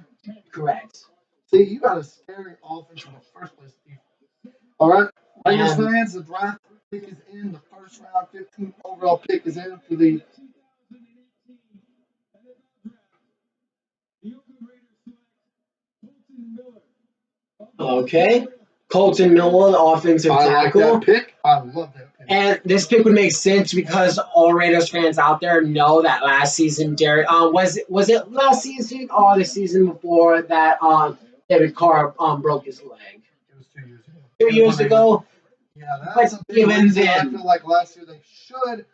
Correct. See, you got a scary offense in the first place. All right. Raiders And fans, the draft pick is in. The first round, 15th overall pick is in for the. okay, Colton Miller, the offensive I like tackle. that pick. I love that pick. And this pick would make sense because all Raiders fans out there know that last season, Derek, was it last season or the season before that David Carr broke his leg? It was 2 years ago. 2 years ago. Yeah, But that's a big even reason. I then, feel like last year they should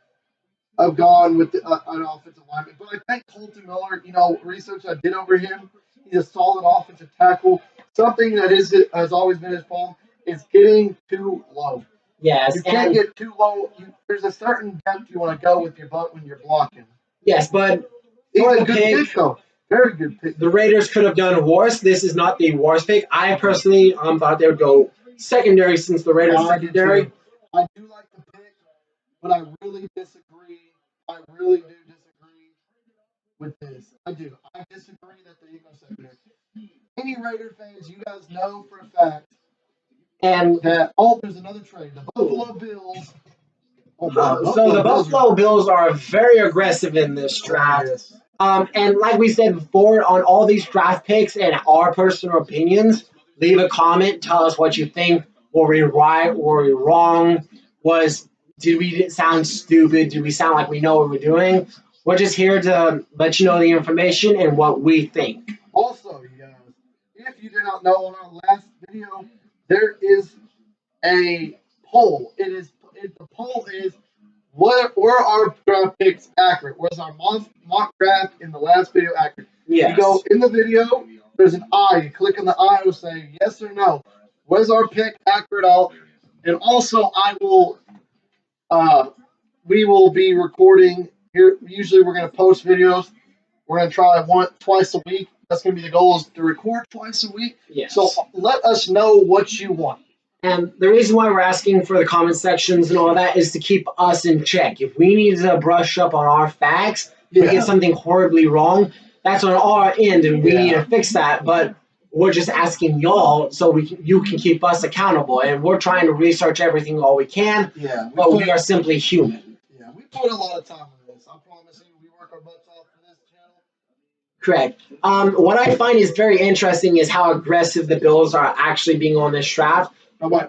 have gone with an offensive lineman. But I think Colton Miller, research I did over him, he's a solid offensive tackle. Something that has always been his problem is getting too low. yes, You can't and get too low. There's a certain depth you want to go with your butt when you're blocking. yes, but He's for a the good pick, pick, though. Very good pick. the Raiders could have done worse. This is not the worst pick. I personally thought they would go secondary since the Raiders I do secondary. too. I do like the pick, but I really disagree. I really do disagree with this. I do. I disagree that the Eagles secondary. Any Raider fans, you guys know for a fact And that there's another trade. The Buffalo Bills. Oh my! so the Buffalo Bills are very aggressive in this draft. Yes. And like we said before, on all these draft picks and our personal opinions, leave a comment. Tell us what you think. Were we right? Were we wrong? Did we sound stupid? Did we sound like we know what we're doing? We're just here to let you know the information and what we think. Also, you guys, if you did not know, on our last video, there is a poll. The poll is were our draft picks accurate? Was our mock draft in the last video accurate? Yes. You go in the video, there's an eye. You click on the eye, it will say yes or no. Was our pick accurate? And also I will we will be recording here. Usually we're gonna post videos. We're gonna try twice a week. That's gonna be the goal, is to record twice a week. Yes. So let us know what you want. And the reason why we're asking for the comment sections and all that is to keep us in check. If we need to brush up on our facts, we get something horribly wrong, that's on our end, and we need to fix that. But we're just asking y'all so you can keep us accountable. And we're trying to research everything all we can, but we are simply human. Yeah, we put a lot of time into this. I promise you, we work our butts off for this channel. Correct. What I find is very interesting is how aggressive the Bills are actually being on this draft. Okay.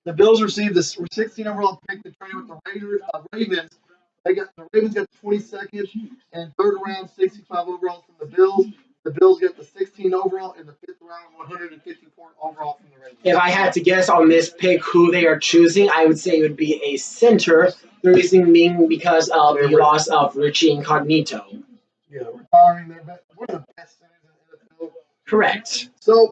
The Bills received this 16 overall pick to trade with the Ravens. The Ravens got 22nd and third round 65 overall from the Bills. The Bills get the 16 overall in the fifth round, 154 overall from the Ravens. If I had to guess on this pick who they are choosing, I would say it would be a center. The reason being because of the loss of Richie Incognito. Yeah, retiring one of the best centers in the NFL. Correct. So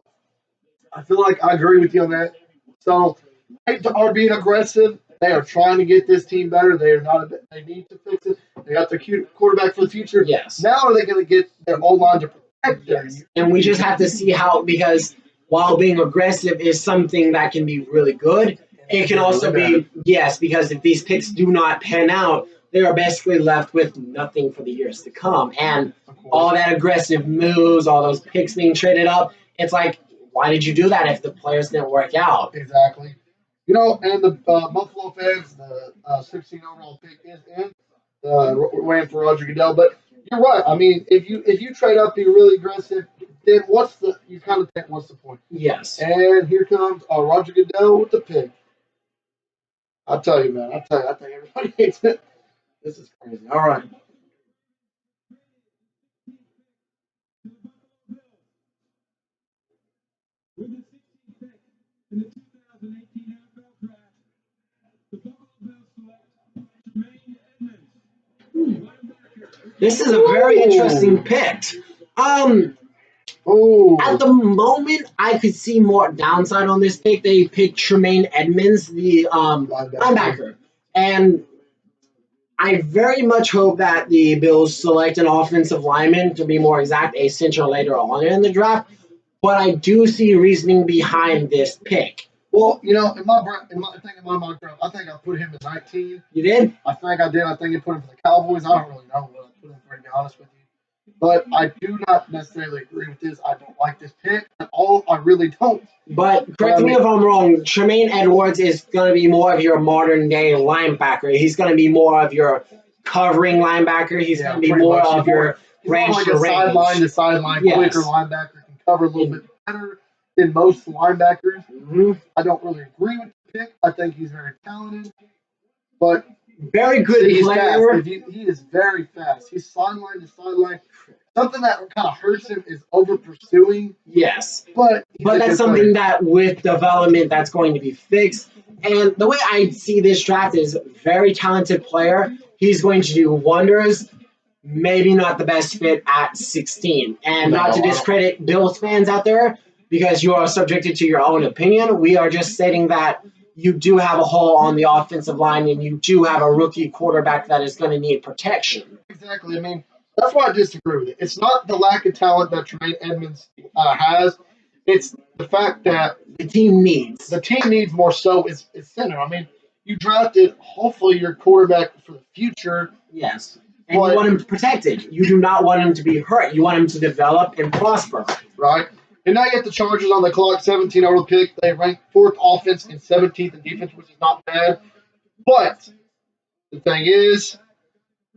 I feel like I agree with you on that. So they are being aggressive. They are trying to get this team better. They are not. They need to fix it. They got their quarterback for the future. Yes. Now are they going to get their O-line to protect them? Yes. And we just have to see how, because while being aggressive is something that can be really good, it can also be, yes, because if these picks do not pan out, they are basically left with nothing for the years to come. And all that aggressive moves, all those picks being traded up, it's like, why did you do that if the players didn't work out? Exactly. And the Buffalo fans, the 16 overall pick is in. Waiting for Roger Goodell, but you're right. I mean, if you trade up, be really aggressive, then you kind of think, what's the point? Yes. And here comes Roger Goodell with the pick. I'll tell you, man. I think everybody hates it. This is crazy. All right. With the 16th pick in the 2018 NFL Draft, the Buffalo Bills select Jermaine Edmonds, linebacker. This is a very interesting pick. At the moment, I could see more downside on this pick. They picked Tremaine Edmonds, the linebacker. And I very much hope that the Bills select an offensive lineman, to be more exact, a center later on in the draft. But I do see reasoning behind this pick. Well, in my mock draft, I think I put him at 19. You did? I think I did. I think I put him for the Cowboys. I don't really know what I put him for, to be honest with you. But I do not necessarily agree with this. I don't like this pick at all. I really don't. But correct me if I'm wrong, Tremaine Edwards is going to be more of your modern day linebacker. He's going to be more of your covering linebacker. He's going to be more of your range like to a range. sideline to sideline, quicker linebacker, can cover a little bit better than most linebackers. I don't really agree with the pick. I think he's very talented, but very good player. He is very fast. He's sideline to sideline. Something that kind of hurts him is over pursuing. Yes, but that's something that with development that's going to be fixed. And the way I see this draft is very talented player. He's going to do wonders. Maybe not the best fit at 16. And not to discredit Bills fans out there, because you are subjected to your own opinion. We are just stating that you do have a hole on the offensive line and you do have a rookie quarterback that is going to need protection. Exactly. I mean, that's why I disagree with it. It's not the lack of talent that Tremaine Edmonds has. It's the fact that the team needs more so is center. I mean, you drafted hopefully your quarterback for the future. Yes. And you want him protected. You do not want him to be hurt. You want him to develop and prosper. Right. And now you have the Chargers on the clock, 17 over the pick. They rank 4th offense and 17th in defense, which is not bad. But the thing is,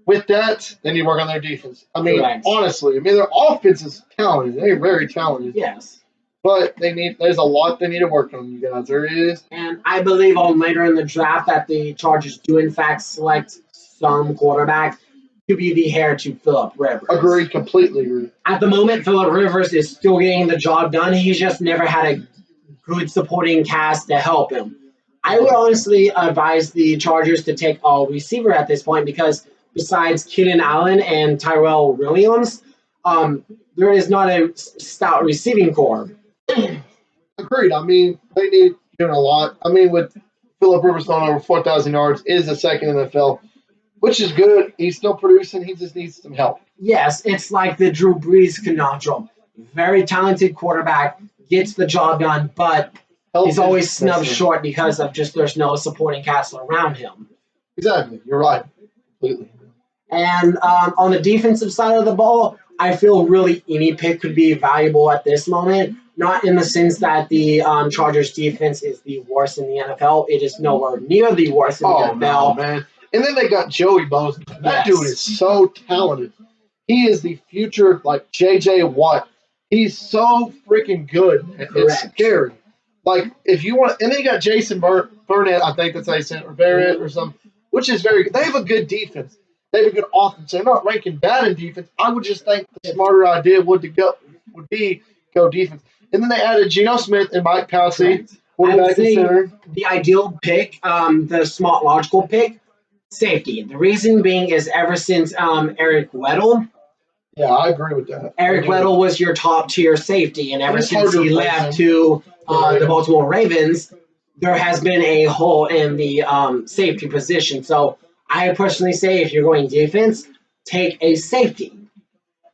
with that, they need to work on their defense. I mean, honestly, their offense is talented. They're very talented. Yes. But there's a lot they need to work on, you guys. There is. And I believe later in the draft that the Chargers do, in fact, select some quarterback to be the heir to Phillip Rivers. Agreed, completely agree. At the moment, Phillip Rivers is still getting the job done. He's just never had a good supporting cast to help him. I would honestly advise the Chargers to take a receiver at this point because besides Keenan Allen and Tyrell Williams, there is not a stout receiving core. Agreed. I mean, they need doing a lot. I mean, with Phillip Rivers throwing over 4,000 yards, is the second in the NFL. Which is good. He's still producing. He just needs some help. Yes, it's like the Drew Brees conundrum. Very talented quarterback, gets the job done, but he's always snubbed short because of just there's no supporting cast around him. Exactly. You're right. Completely. And on the defensive side of the ball, I feel really any pick could be valuable at this moment. Not in the sense that the Chargers defense is the worst in the NFL. It is nowhere near the worst in the NFL. No, man. And then they got Joey Bosa. That dude is so talented. He is the future, like J.J. Watt. He's so freaking good. It's scary. Like, if you want – and then you got Jason Burnett, I think that's how you say it, or Barrett or something, which is very good. They have a good defense. They have a good offense. They're not ranking bad in defense. I would just think the smarter idea would be go defense. And then they added Geno Smith and Mike Pouncey. I would say the ideal pick, the smart, logical pick, safety. The reason being is ever since Eric Weddle. Yeah, I agree with that. Eric Weddle was your top tier safety, and ever since he left to the Baltimore Ravens, there has been a hole in the safety position. So I personally say if you're going defense, take a safety.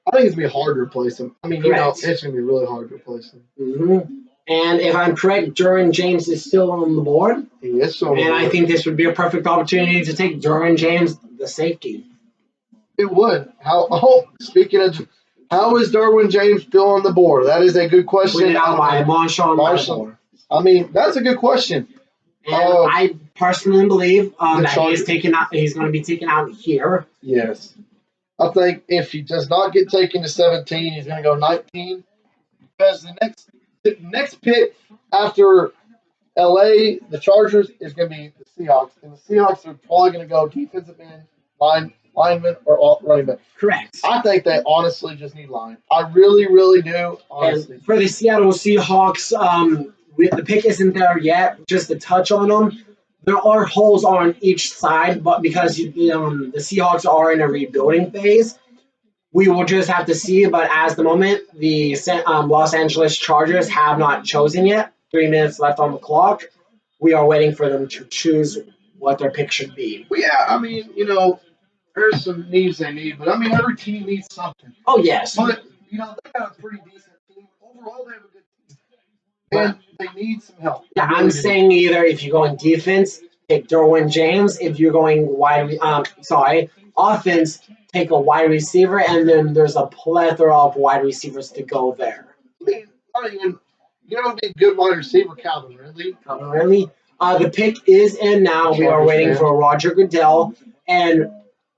I think it's going to be hard to replace him. I mean, it's going to be really hard to replace him. Mm-hmm. And if I'm correct, Derwin James is still on the board. He is still on the board. And I think this would be a perfect opportunity to take Derwin James, the safety. It would. Speaking of, how is Derwin James still on the board? That is a good question. Put out by Marshawn. I mean, that's a good question. And I personally believe that he's going to be taken out here. Yes. I think if he does not get taken to 17, he's going to go 19. Because the next pick after LA, the Chargers, is going to be the Seahawks. And the Seahawks are probably going to go defensive end, lineman, or running back. Correct. I think they honestly just need line. I really, really do. Honestly. And for the Seattle Seahawks, the pick isn't there yet. Just to touch on them, there are holes on each side, but because the Seahawks are in a rebuilding phase, we will just have to see. But as the moment, the Los Angeles Chargers have not chosen yet. 3 minutes left on the clock. We are waiting for them to choose what their pick should be. Well, yeah, I mean, there's some needs they need, but I mean, every team needs something. Oh, yes. But, they got a pretty decent team. Overall, they have a good team. And they need some help. Yeah, I'm saying either if you go in defense, take Derwin James. If you're going offense, take a wide receiver, and then there's a plethora of wide receivers to go there. I mean, you know, be a good wide receiver, Calvin Ridley. Really? The pick is in now. We are waiting for Roger Goodell. And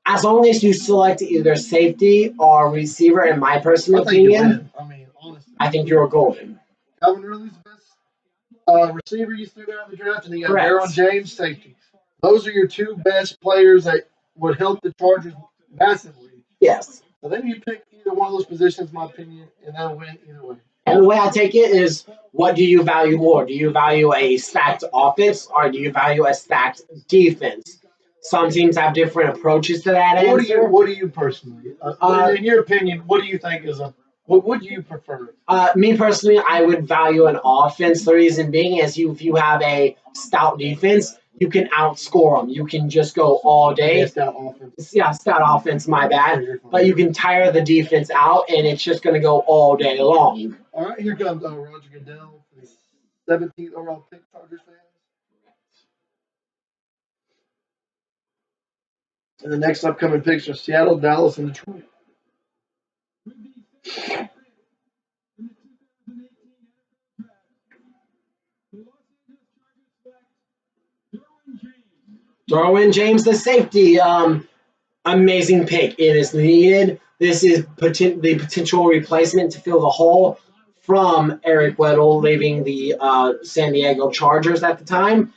as long as you select either safety or receiver, in my personal opinion, I mean, honestly, I think you're golden. Calvin Ridley's the best receiver you still got in the draft, and you got Derwin James, safety. Those are your two best players that would help the Chargers massively. Yes. So then you pick either one of those positions, in my opinion, and that'll win either way. And the way I take it is, what do you value more? Do you value a stacked offense or do you value a stacked defense? Some teams have different approaches to that answer. What do you personally, in your opinion, what do you think is what would you prefer? Me personally, I would value an offense. The reason being is if you have a stout defense, you can outscore them. You can just go all day. Stout offense. Yeah, stout offense, my bad. But you can tire the defense out, and it's just going to go all day long. All right, here comes Roger Goodell, the 17th overall pick, Chargers fans. And the next upcoming picks are Seattle, Dallas, and Detroit. Derwin James, the safety. Amazing pick. It is needed. This is the potential replacement to fill the hole from Eric Weddle leaving the San Diego Chargers at the time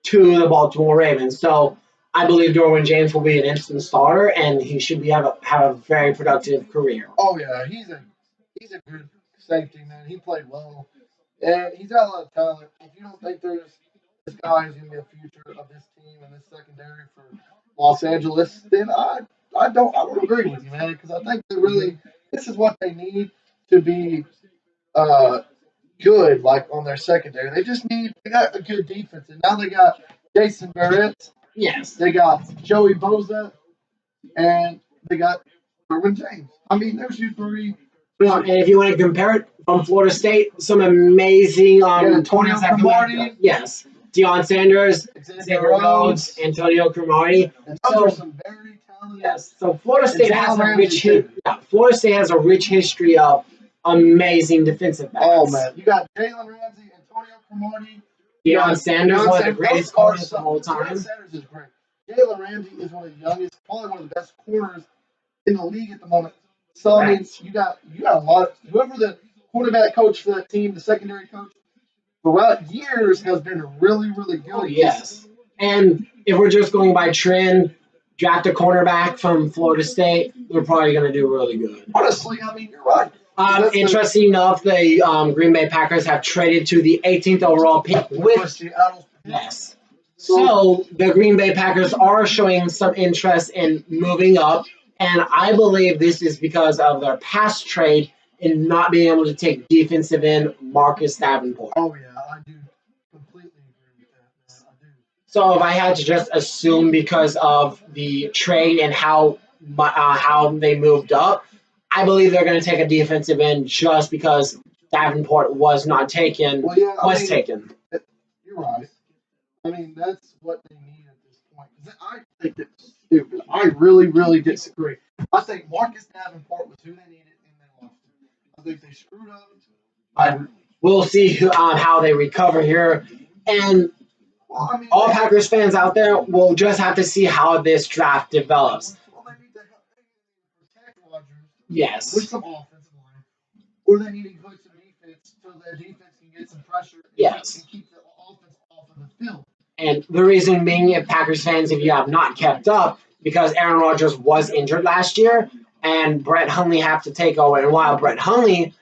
to the Baltimore Ravens. So I believe Derwin James will be an instant starter, and he should have a very productive career. Oh yeah, he's a good safety, man. He played well, and he's got a lot of talent. If you don't think this guy is going to be the future of this team and this secondary for Los Angeles, then I don't agree with you, man, because I think this is what they need to be good, like on their secondary. They got a good defense, and now they got Jason Barrett. Yes. They got Joey Bosa, and they got Derwin James. I mean, there's your three. And if you want to compare it from Florida State, some amazing Antonio Cromartie. Yes. Deion Sanders, Xavier Rhodes, Antonio Cromartie. And those are some very talented. Yes. So Florida State has Florida State has a rich history of amazing defensive backs. Oh man, you got Jalen Ramsey, Antonio Cromartie, Deion Sanders, one of the greatest corners of all time. Deion Sanders is great. Jalen Ramsey is one of the youngest, probably one of the best corners in the league at the moment. So I mean, you got a lot. Whoever the quarterback coach for that team, the secondary coach, throughout years has been really, really good. Oh, yes. And if we're just going by trend, draft a cornerback from Florida State, they're probably going to do really good. Honestly, I mean, you're right. Interesting enough, the Green Bay Packers have traded to the 18th overall pick with Seattle. Yes. So the Green Bay Packers are showing some interest in moving up, and I believe this is because of their past trade in not being able to take defensive end Marcus Davenport. Oh yeah, I do completely agree with that, man. I do. So if I had to just assume because of the trade and how they moved up, I believe they're going to take a defensive end just because Davenport was not taken. Well, yeah, taken. You're right. I mean, that's what they need at this point. I think it's stupid. I really, really disagree. I think Marcus Davenport was who they needed, and they lost him. I think they screwed up. We'll see how they recover here. And all Packers fans out there will just have to see how this draft develops. Well, they need to protect Rodgers. Yes. With some offensive line. Or they need to put some defense so their defense can get some pressure and keep the offense off of the field. And the reason being, if Packers fans, if you have not kept up, because Aaron Rodgers was injured last year, and Brett Hundley had to take over. And while Brett Hundley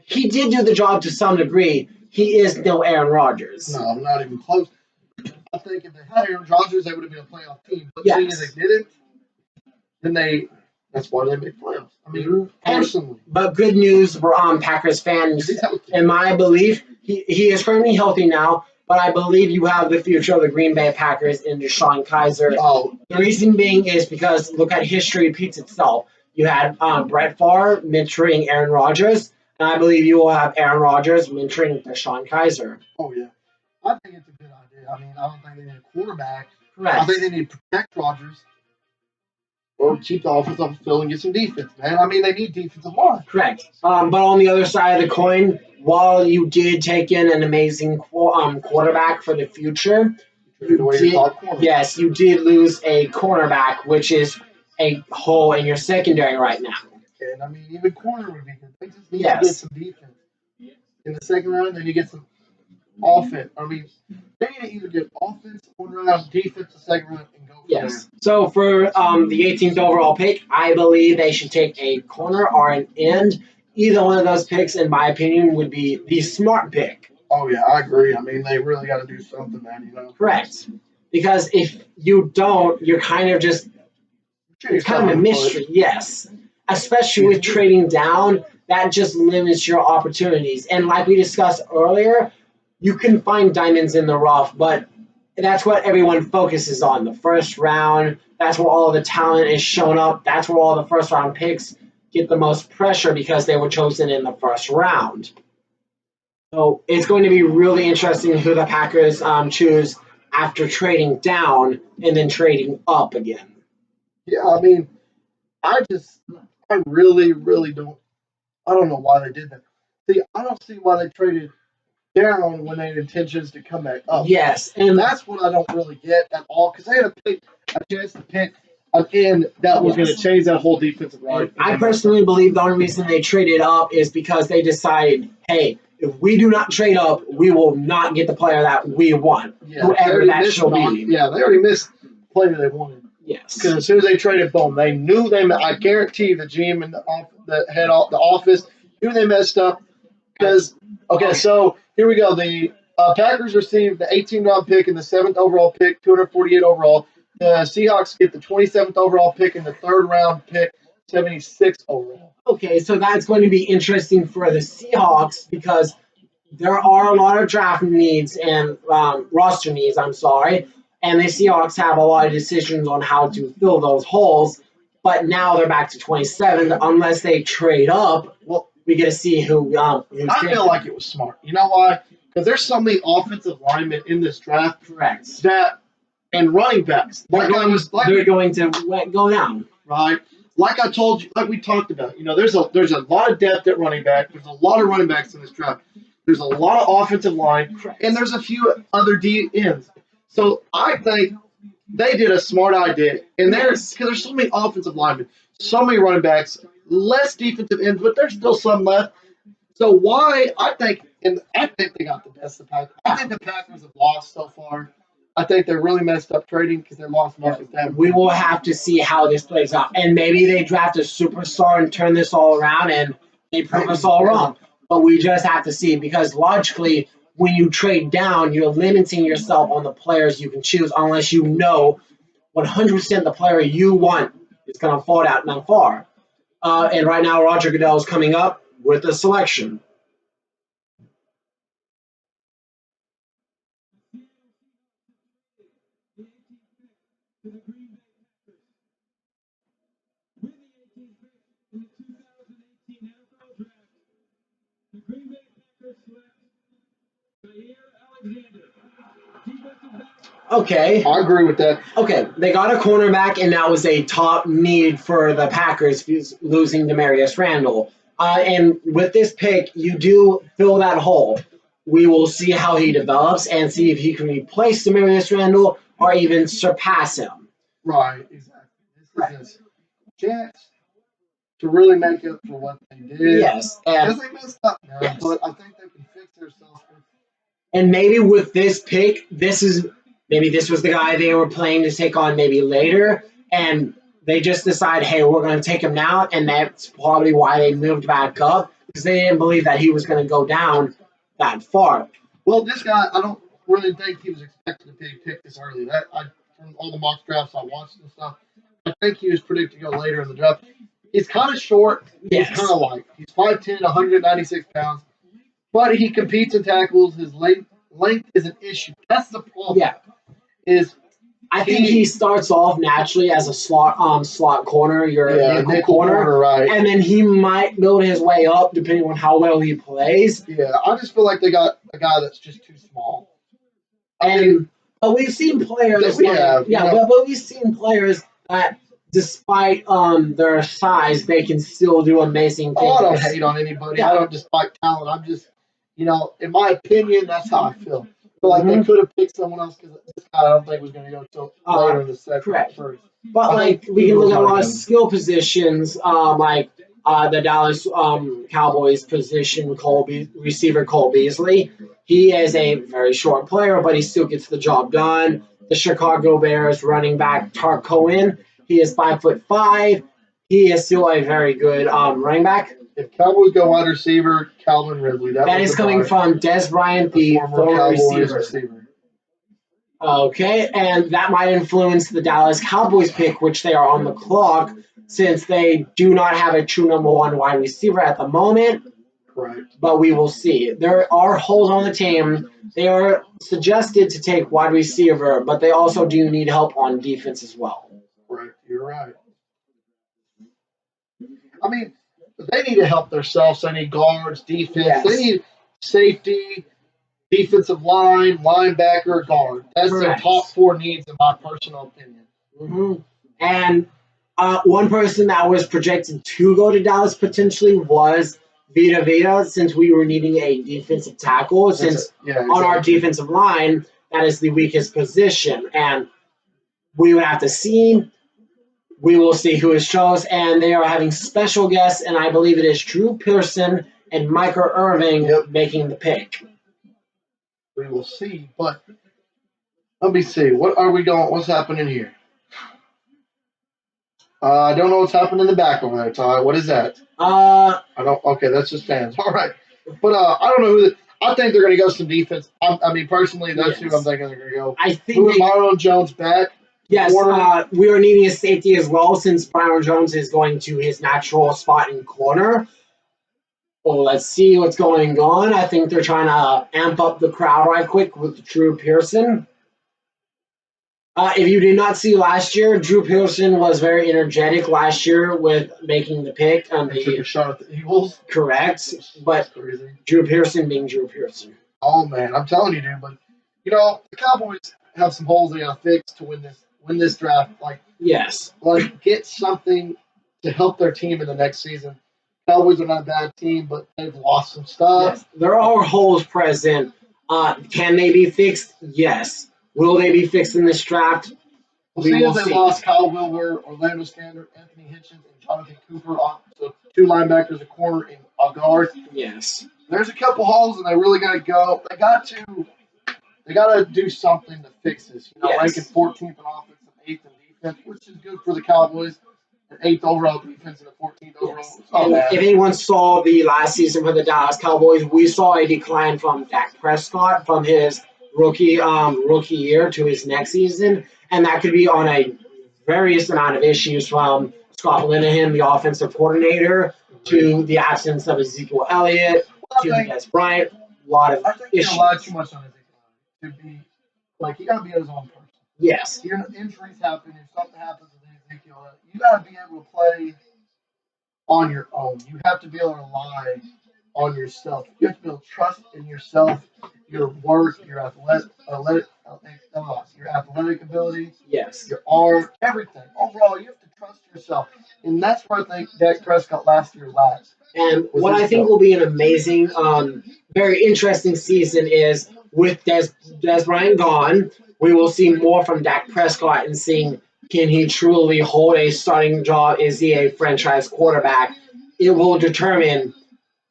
he did do the job to some degree, he is no Aaron Rodgers. No, not even close. I think if they had Aaron Rodgers, they would have been a playoff team. But seeing as they didn't, then that's why they made playoffs. I mean, personally. But good news for Packers fans. In my belief, he is currently healthy now. But I believe you have the future of the Green Bay Packers in DeShone Kizer. Oh. The reason being is because, look at history repeats itself. You had Brett Favre mentoring Aaron Rodgers, and I believe you will have Aaron Rodgers mentoring DeShone Kizer. Oh, yeah. I think it's a good idea. I mean, I don't think they need a quarterback. Correct. I think they need to protect Rodgers or keep the offense off the field and get some defense, man. I mean, they need defensive line. Correct. But on the other side of the coin, while you did take in an amazing quarterback for the future, yes, you did lose a cornerback, which is a hole in your secondary right now. And I mean, even corner would be good. They just need to get some defense in the second round. Then you get some offense. I mean, they need to either get offense one round, defense the second round, and go from there. So for the 18th overall pick, I believe they should take a corner or an end. Either one of those picks, in my opinion, would be the smart pick. Oh yeah, I agree. I mean, they really got to do something, man. You know. Correct. Because if you don't, you're kind of just it's kind of a mystery. Yes. Especially with trading down, that just limits your opportunities. And like we discussed earlier, you can find diamonds in the rough, but that's what everyone focuses on. The first round, that's where all the talent is shown up. That's where all the first round picks get the most pressure because they were chosen in the first round. So it's going to be really interesting who the Packers choose after trading down and then trading up again. Yeah, I mean, I really, really don't. I don't know why they did that. See, I don't see why they traded down when they had intentions to come back up. Yes, and that's what I don't really get at all because they had a chance to pick an end that was going to change that whole defensive line. I personally believe the only reason they traded up is because they decided, hey, if we do not trade up, we will not get the player that we want, whoever that shall be. Yeah, they already missed the player they wanted. Yes. Because as soon as they traded boom, they knew they. I guarantee the GM and the head of the office knew they messed up. Because so here we go. The Packers received the 18th round pick and the 7th overall pick, 248 overall. The Seahawks get the 27th overall pick and the 3rd round pick, 76 overall. Okay, so that's going to be interesting for the Seahawks because there are a lot of draft needs and roster needs. I'm sorry. And the Seahawks have a lot of decisions on how to fill those holes, but now they're back to 27. Unless they trade up, well, we get to see who. I feel like it was smart. You know why? Because there's so many offensive linemen in this draft. Correct. And running backs. They're going to go down. Right. Like I told you, like we talked about. You know, there's a lot of depth at running back. There's a lot of running backs in this draft. There's a lot of offensive line, and there's a few other D ends. So I think they did a smart idea, and because there's so many offensive linemen, so many running backs, less defensive ends, but there's still some left. So why I think they got the best of the Packers. I think the Packers have lost so far. I think they're really messed up trading because they lost most of them. We will have to see how this plays out, and maybe they draft a superstar and turn this all around, and they prove us all wrong. But we just have to see because logically, when you trade down, you're limiting yourself on the players you can choose unless you know 100% the player you want is going to fall out not far. And right now, Roger Goodell is coming up with a selection. Okay. I agree with that. Okay, they got a cornerback, and that was a top need for the Packers losing Demarius Randall. And with this pick, you do fill that hole. We will see how he develops and see if he can replace Demarius Randall or even surpass him. Right, exactly. This is a chance to really make up for what they did. Yes. Because they messed up now, but I think they can fix themselves. And maybe with this pick, maybe this was the guy they were planning to take on maybe later, and they just decide, hey, we're going to take him now, and that's probably why they moved back up, because they didn't believe that he was going to go down that far. Well, this guy, I don't really think he was expected to be picked this early. From all the mock drafts I watched and stuff, I think he was predicted to go later in the draft. He's kind of short. Yes. He's kind of light. He's 5'10", 196 pounds. But he competes and tackles. His length is an issue. That's the problem. Yeah. I think he starts off naturally as a slot corner, nickel corner, right? And then he might build his way up depending on how well he plays. Yeah, I just feel like they got a guy that's just too small. But we've seen players that but we've seen players that despite their size, they can still do amazing things. I don't hate on anybody. Yeah. I don't despite talent. I'm just, in my opinion, that's how I feel. I feel like they could have picked someone else because this guy I don't think was going to go until later in the second. Correct. First. But like we can look at a lot of skill positions, like the Dallas Cowboys position, receiver Cole Beasley. He is a very short player, but he still gets the job done. The Chicago Bears running back Tark Cohen, he is 5'5". He is still a very good running back. If Cowboys go wide receiver, Calvin Ridley. That is coming from Des Bryant, the former receiver. Okay, and that might influence the Dallas Cowboys pick, which they are on the clock, since they do not have a true number one wide receiver at the moment. Correct. But we will see. There are holes on the team. They are suggested to take wide receiver, but they also do need help on defense as well. Right, you're right. I mean, they need to help themselves. They need guards, defense. Yes. They need safety, defensive line, linebacker, guard. That's their top four needs, in my personal opinion. Mm-hmm. And one person that was projected to go to Dallas potentially was Vita Vea, since we were needing a defensive tackle. On our defensive line, that is the weakest position. And we would have to see. We will see who is chose. And they are having special guests, and I believe it is Drew Pearson and Micah Irving making the pick. We will see, but let me see. What are we doing? What's happening here? I don't know what's happening in the back over there, Ty. What is that? I don't. Okay, that's just fans. All right, but I don't know who. I think they're going to go some defense. I mean, personally, that's who I'm thinking they're going to go. I think Byron Jones back. Yes, we are needing a safety as well, since Byron Jones is going to his natural spot in corner. Well, let's see what's going on. I think they're trying to amp up the crowd right quick with Drew Pearson. If you did not see last year, Drew Pearson was very energetic last year with making the pick. He took a shot at the Eagles. Correct, but Drew Pearson being Drew Pearson. Oh, man, I'm telling you, dude. But, the Cowboys have some holes they got to fix to win this draft. Like get something to help their team in the next season. Cowboys are not a bad team, but they've lost some stuff. Yes, there are holes present. Can they be fixed? Yes. Will they be fixed in this draft? They lost Kyle Wilber, Orlando Standard, Anthony Hitchens, and Jonathan Cooper. So 2 linebackers, a corner, and a guard. Yes. There's a couple holes, and they really got to go. They got to do something to fix this. Ranking 14th in offense and 8th in defense, which is good for the Cowboys. An 8th overall defense and a 14th overall. If anyone saw the last season for the Dallas Cowboys, we saw a decline from Dak Prescott from his rookie year to his next season, and that could be on a various amount of issues, from Scott Linehan, the offensive coordinator, to the absence of Ezekiel Elliott, to Des Bryant. A lot of issues. I think you rely too much on Ezekiel to be he got to be his own person. Yes. Injuries happen. If something happens with Ezekiel, you got to be able to play on your own. You have to be able to rely on yourself. You have to build trust in yourself, your work, your athletic ability, your arm, everything. Overall, you have to trust yourself. And that's where I think Dak Prescott last year lacked. And what I think will be an amazing, very interesting season is with Des Bryant gone, we will see more from Dak Prescott and seeing, can he truly hold a starting job? Is he a franchise quarterback? It will determine,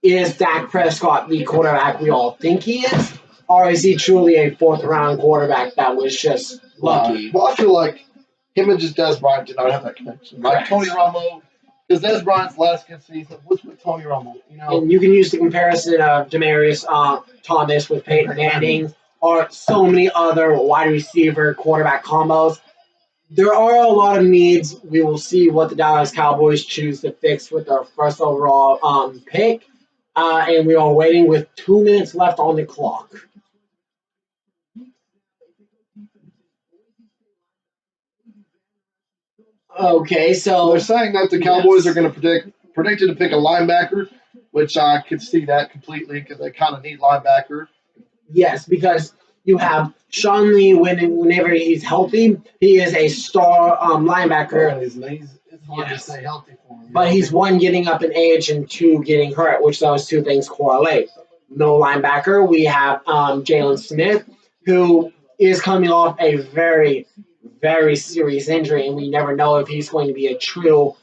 is Dak Prescott the quarterback we all think he is? Or is he truly a 4th-round quarterback that was just lucky? Well, I feel like him and just Des Bryant did not have that connection. Like Tony Romo, because Des Bryant's last good season was with Tony Romo. And you can use the comparison of Demaryius Thomas with Peyton Manning, or so many other wide receiver quarterback combos. There are a lot of needs. We will see what the Dallas Cowboys choose to fix with their first overall pick. And we are waiting with 2 minutes left on the clock. Okay, so they're saying that the Cowboys are going to predicted to pick a linebacker, which I could see that completely because they kind of need linebacker. Yes, because You have Sean Lee whenever he's healthy. He is a star linebacker. It's hard to stay healthy for him. But he's one getting up in age and two getting hurt, which those two things correlate. Middle linebacker, we have Jalen Smith, who is coming off a very, very serious injury, and we never know if he's going to be a true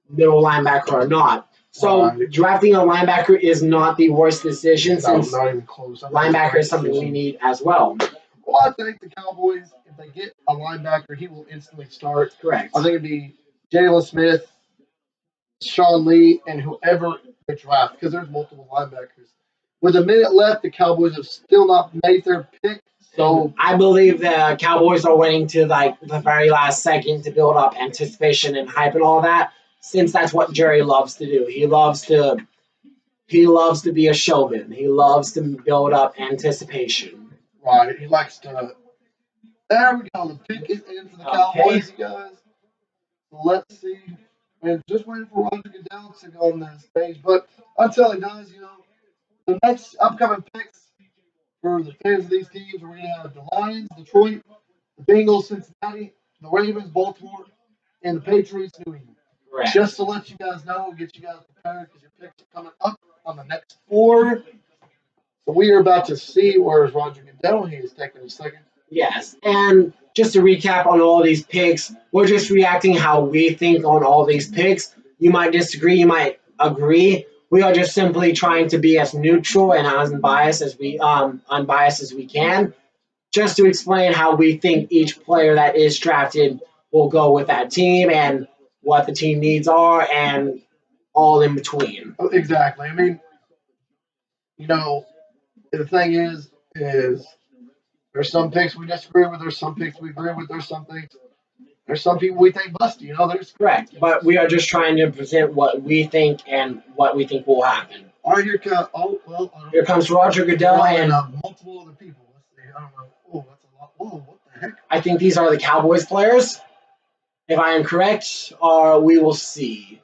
middle linebacker or not. So drafting a linebacker is not the worst decision since not even close. linebacker is something we need as well. Well, I think the Cowboys, if they get a linebacker, he will instantly start. Correct. I think it'd be Jalen Smith, Sean Lee, and whoever they draft, because there's multiple linebackers. With a minute left, the Cowboys have still not made their pick. So I believe the Cowboys are waiting to like the very last second to build up anticipation and hype and all that, since that's what Jerry loves to do. He loves to be a showman. He loves to build up anticipation. Right. He likes to. There we go. The pick is in for the Cowboys, you guys. Let's see. And just waiting for Roger Goodell to go on the stage. But until he does, the next upcoming picks for the fans of these teams, we're going to have the Lions, Detroit, the Bengals, Cincinnati, the Ravens, Baltimore, and the Patriots, New England. Correct. Just to let you guys know, get you guys prepared because your picks are coming up on the next 4. So we are about to see where is Roger Goodell. He is taking a second. Yes, and just to recap on all these picks, we're just reacting how we think on all these picks. You might disagree, you might agree. We are just simply trying to be as neutral and as unbiased as we can, just to explain how we think each player that is drafted will go with that team and what the team needs are and all in between. Exactly. I mean, the thing is there's some picks we disagree with, there's some picks we agree with, there's some people we think busty, there's correct. But we are just trying to present what we think and what we think will happen. All right, here comes Roger Goodell and multiple other people. Let's see. I don't know. Oh, that's a lot. Whoa, what the heck? I think these are the Cowboys players. If I am correct, or we will see.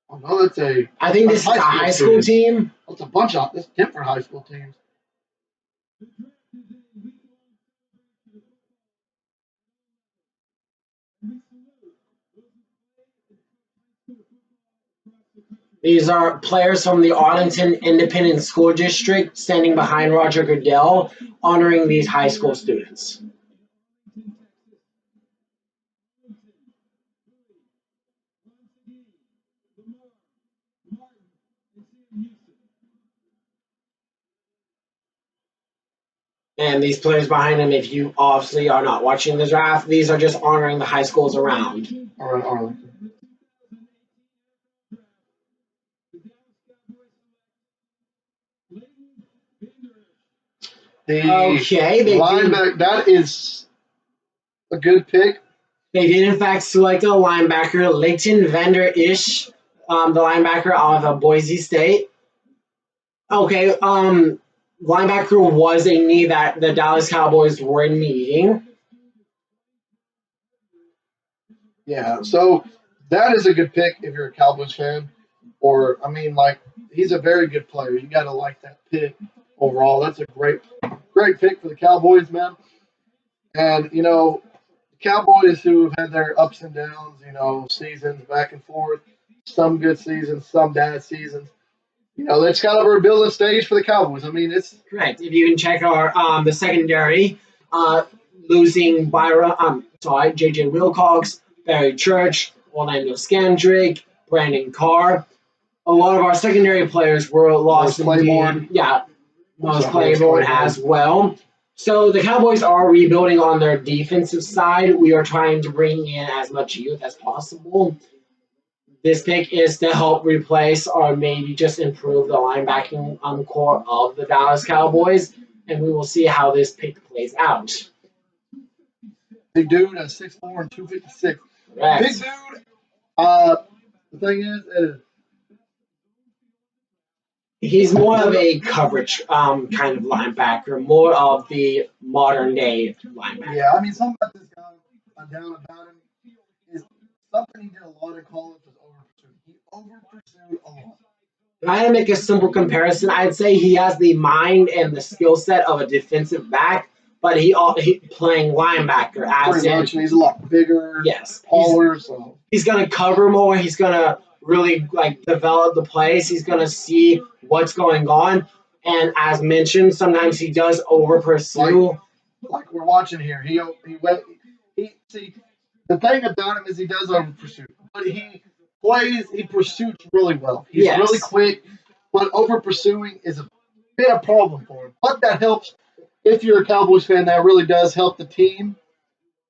Oh no, that's a. I think this is a high school team. That's a bunch of this different high school teams. These are players from the Arlington Independent School District standing behind Roger Goodell, honoring these high school students. And these players behind him, if you obviously are not watching the draft, these are just honoring the high schools around. Arlington. That is a good pick. They did, in fact, select a linebacker, Leighton Vander Esch, the linebacker out of Boise State. Okay, linebacker was a need that the Dallas Cowboys were needing. Yeah, so that is a good pick if you're a Cowboys fan. Or, he's a very good player. You got to like that pick overall. That's a great pick for the Cowboys, man. And, the Cowboys who have had their ups and downs, seasons back and forth, some good seasons, some bad seasons. That's kind of a rebuilding stage for the Cowboys. It's correct. If you can check our the secondary, losing J.J. Wilcox, Barry Church, Orlando Scandrick, Brandon Carr. A lot of our secondary players were lost in Claiborne. Most Claiborne as well. So the Cowboys are rebuilding on their defensive side. We are trying to bring in as much youth as possible. This pick is to help replace or maybe just improve the linebacking core of the Dallas Cowboys, and we will see how this pick plays out. Big dude at 6'4" and 256. Correct. Big dude. The thing is he's more of a coverage kind of linebacker, more of the modern day linebacker. Yeah, something about this guy I'm down about him is something he did a lot in college was over pursuit. He over pursued a lot. If I had to make a simple comparison, I'd say he has the mind and the skill set of a defensive back, but he playing linebacker as Pretty in much, and he's a lot bigger, yes, taller. So he's gonna cover more. He's gonna really like develop the plays. He's gonna see what's going on. And as mentioned, sometimes he does over pursue. like we're watching here, he went. He see the thing about him is he does over pursue, but he pursues really well. He's Yes. really quick, but over pursuing is a bit a problem for him. But that helps if you're a Cowboys fan. That really does help the team.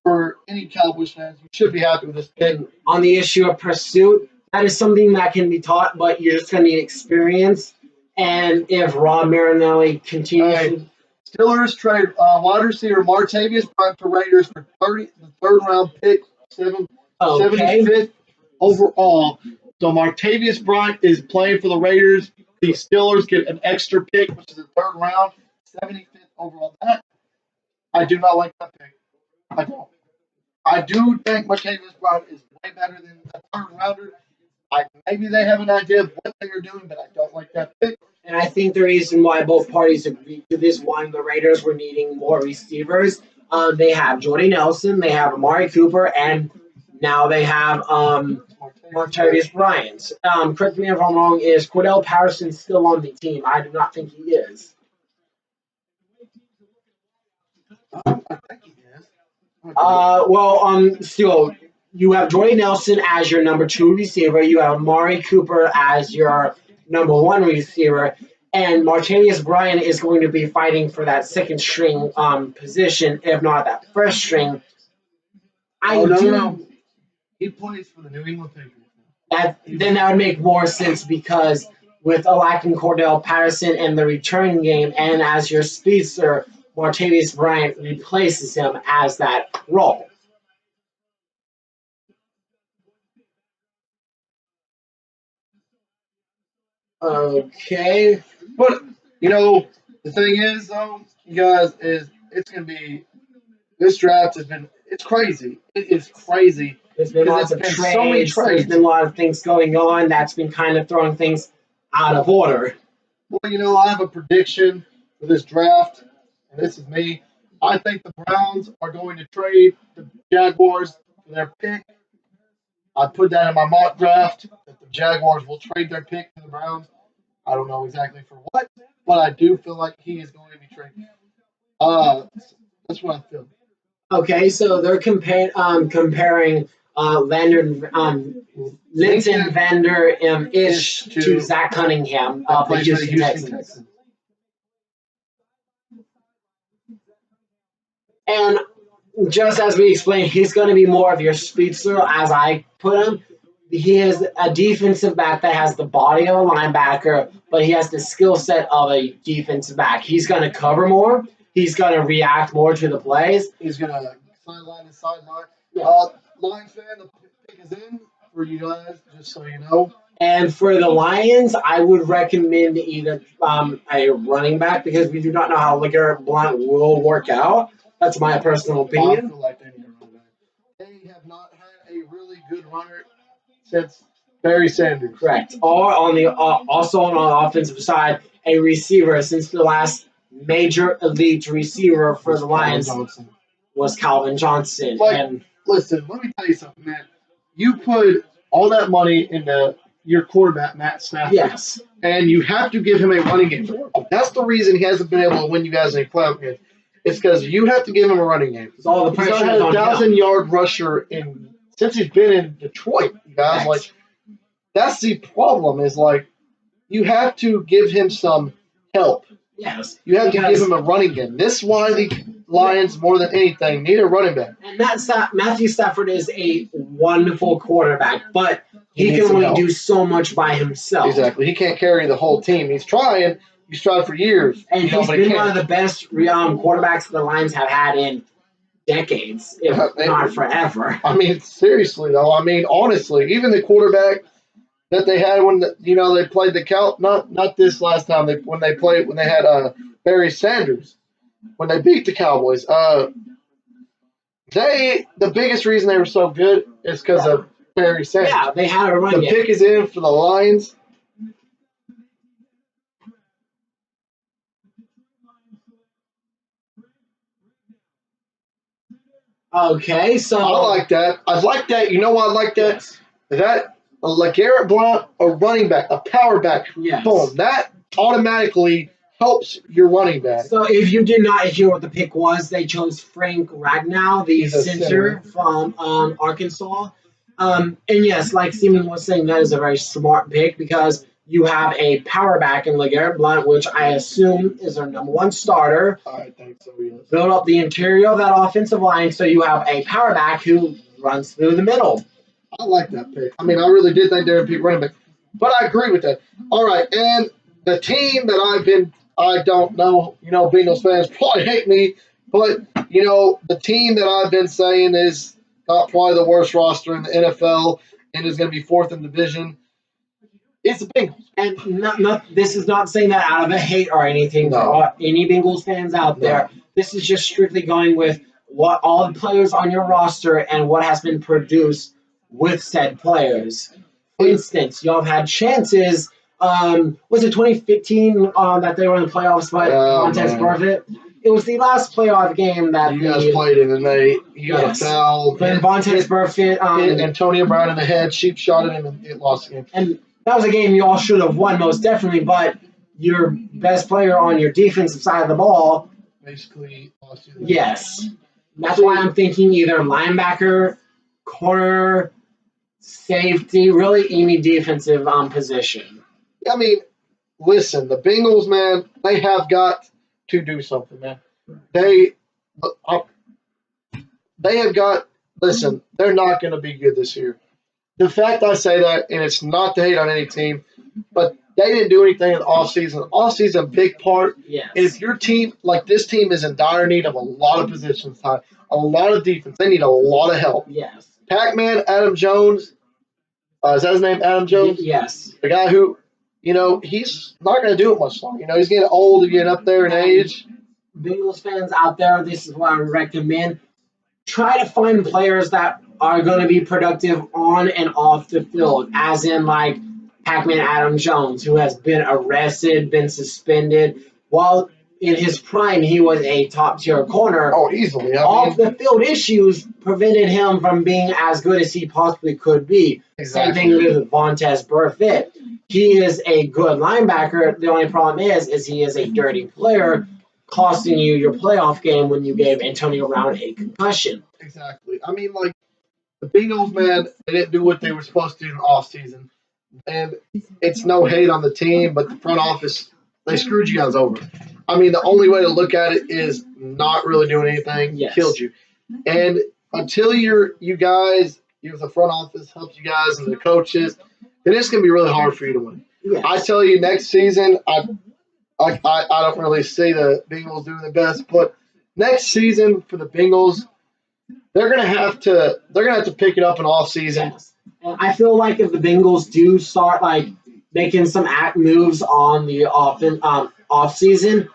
For any Cowboys fans, you should be happy with this pick. On the issue of pursuit, that is something that can be taught, but you're just gonna need experience. And if Rob Marinelli continues, Hey, Steelers trade wide receiver Martavius Bryant for Raiders for the third round pick, okay, 75th overall. So Martavius Bryant is playing for the Raiders. The Steelers get an extra pick, which is the third round, 75th overall. I do not like that pick. I don't. I do think Martavius Bryant is way better than the third rounder. Maybe they have an idea of what they are doing, but I don't like that pick. and I think the reason why both parties agreed to this one, the Raiders were needing more receivers. They have Jordy Nelson, they have Amari Cooper, and now they have Martavius Bryant. Correct me if I'm wrong. Is Cordell Patterson still on the team? I do not think he is. I think he is. Still, you have Jordy Nelson as your number 2 receiver. You have Amari Cooper as your number 1 receiver. And Martavius Bryant is going to be fighting for that second string position, if not that first string. No. He plays for the New England Patriots. Then that would make more sense because with lacking Cordell Patterson and the return game, and as your speedster, Martavius Bryant replaces him as that role. Okay. But the thing is, though, you guys, is it's gonna be this draft it's crazy. It is crazy. There's been lots of trades. So many trades. There's been a lot of things going on that's been kind of throwing things out of order. Well, I have a prediction for this draft, and this is me. I think the Browns are going to trade the Jaguars for their pick. I put that in my mock draft that the Jaguars will trade their pick to the Browns. I don't know exactly for what, but I do feel like he is going to be traded. That's what I feel. Okay, so they're comparing Linton Vander Ish to Zach Cunningham of the Houston Texans. And just as we explained, he's going to be more of your speedster, as I put him. He is a defensive back that has the body of a linebacker, but he has the skill set of a defensive back. He's going to cover more. He's going to react more to the plays. He's going to sideline to sideline. Yeah. Lions fan, the pick is in for you guys, just so you know. And for the Lions, I would recommend either a running back because we do not know how LeGarrette Blount will work out. That's my personal opinion. I feel like they need a running back. They have not had a really good runner since Barry Sanders. Correct. Or on the also on the offensive side, a receiver since the last major elite receiver for the Lions was Calvin Johnson. Listen, let me tell you something, man. You put all that money into your quarterback, Matt Stafford. Yes. And you have to give him a running game. That's the reason he hasn't been able to win you guys any playoff games. It's because you have to give him a running game. All the pressure he's not had a 1,000-yard rusher since he's been in Detroit, you guys. Right. That's the problem. Is you have to give him some help. Yes. You have to give him a running game. This is why the Lions, more than anything, need a running back. And Matthew Stafford is a wonderful quarterback, but he can only do so much by himself. Exactly. He can't carry the whole team. He's trying. He's tried for years. And he's been one of the best quarterbacks the Lions have had in decades, if not forever. I mean, seriously, though. I mean, honestly, even the quarterback that they had when they played the Cal, not this last time when they had Barry Sanders when they beat the Cowboys. The biggest reason they were so good is because of Barry Sanders. Yeah, they had a run game. The pick is in for the Lions. Okay, so I like that. I like that. You know why I like that? yes, That a LeGarrette Blount, a running back, a power back, yes. boom, that automatically helps your running back. So if you did not hear what the pick was, they chose Frank Ragnow, the He's a center center. from Arkansas. And yes, like Seaman was saying, that is a very smart pick because you have a power back in LeGarrette Blount, which I assume is their number one starter. I think so, yes. Build up the interior of that offensive line so you have a power back who runs through the middle. I like that pick. I mean, I really did think they would pick running back, but I agree with that. All right, and the team that I don't know, Bengals fans probably hate me, but, the team that I've been saying is got probably the worst roster in the NFL and is going to be fourth in division. It's the Bengals. And this is not saying that out of a hate or anything for any Bengals fans out there. This is just strictly going with what all the players on your roster and what has been produced with said players. For instance, y'all have had chances. Was it 2015 that they were in the playoffs, but Montez Burfict? It was the last playoff game that you guys played in, and he got a foul. But Montez Burfict, Antonio Brown in the head, cheap shot at him, and it lost the game. And that was a game you all should have won most definitely, but your best player on your defensive side of the ball basically lost you. Yes. That's why I'm thinking either linebacker, corner, safety, really any defensive position. I mean, listen, the Bengals, man, they have got to do something, man. They have got, listen, they're not going to be good this year. The fact I say that, and it's not to hate on any team, but they didn't do anything in the offseason. Offseason, a big part. Yes. And if your team, like this team, is in dire need of a lot of positions, a lot of defense, they need a lot of help. Yes. Pac-Man, Adam Jones, is that his name, Adam Jones? Yes. The guy who, he's not going to do it much longer. He's getting old, getting up there in age. Bengals fans out there, this is what I recommend. Try to find players that are going to be productive on and off the field, as in like Pac-Man Adam Jones, who has been arrested, been suspended. While in his prime, he was a top-tier corner. Oh, easily. Off-the-field issues prevented him from being as good as he possibly could be. Exactly. Same thing with Montez Burfict. He is a good linebacker. The only problem is he is a dirty player, costing you your playoff game when you gave Antonio Brown a concussion. Exactly. I mean, like, the Bengals, man, they didn't do what they were supposed to do in the offseason. And it's no hate on the team, but the front office, they screwed you guys over. I mean, the only way to look at it is not really doing anything. Yes. Killed you. And until you guys, the front office helps you guys and the coaches, then it's going to be really hard for you to win. Yes. I tell you, next season, I don't really see the Bengals doing the best, but next season for the Bengals, they're gonna have to pick it up in off season. Yes. And I feel like if the Bengals do start like making some act moves on the off season,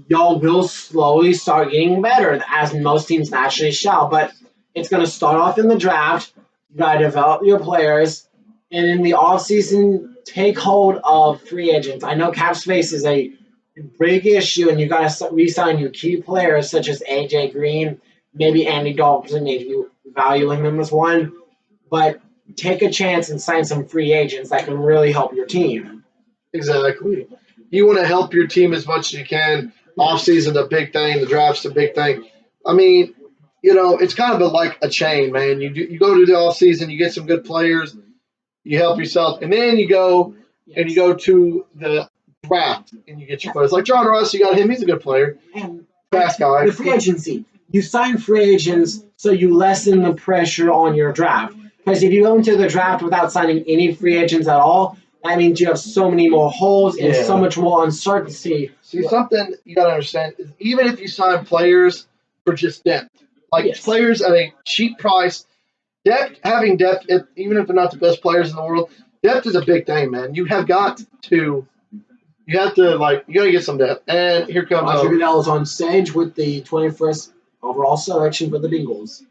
y'all will slowly start getting better, as most teams naturally shall. But it's gonna start off in the draft. You gotta develop your players, and in the off season, take hold of free agents. I know cap space is a big issue, and you got to re-sign your key players such as AJ Green, maybe Andy Dalton if you value him as one. But take a chance and sign some free agents that can really help your team. Exactly. You want to help your team as much as you can. Off-season's a big thing. The draft's a big thing. I mean, it's kind of like a chain, man. You go to the off-season, you get some good players, you help yourself, and then you go to the draft and you get your players. Like John Ross, you got him. He's a good player. And fast guy. The free agency. You sign free agents so you lessen the pressure on your draft. Because if you go into the draft without signing any free agents at all, that means you have so many more holes and so much more uncertainty. See, something you got to understand is even if you sign players for just depth, players at a cheap price, having depth, even if they're not the best players in the world, depth is a big thing, man. You have to get some depth. And here comes Roger Goodell is on stage with the 21st overall selection for the Bengals.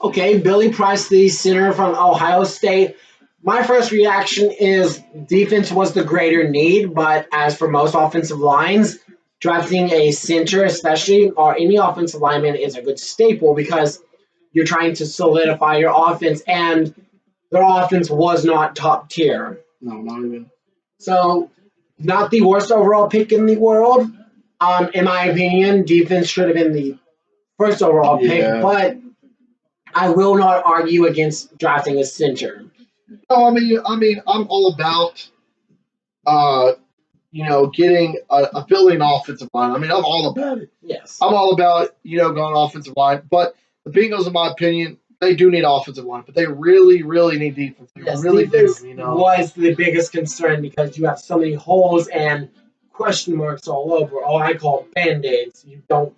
Okay, Billy Price, the center from Ohio State. My first reaction is defense was the greater need, but as for most offensive lines, drafting a center, especially or any offensive lineman, is a good staple because you're trying to solidify your offense, and their offense was not top tier. No, not even. So, not the worst overall pick in the world. In my opinion, defense should have been the first overall pick, Yeah. but I will not argue against drafting a center. No, I'm all about, getting a building offensive line. I'm all about it. Yes. I'm all about, going offensive line. But the Bengals, in my opinion, they do need offensive line, but they really, really need defense. They Yes, really defense do. was the biggest concern because you have so many holes and question marks all over. All I call band-aids. You don't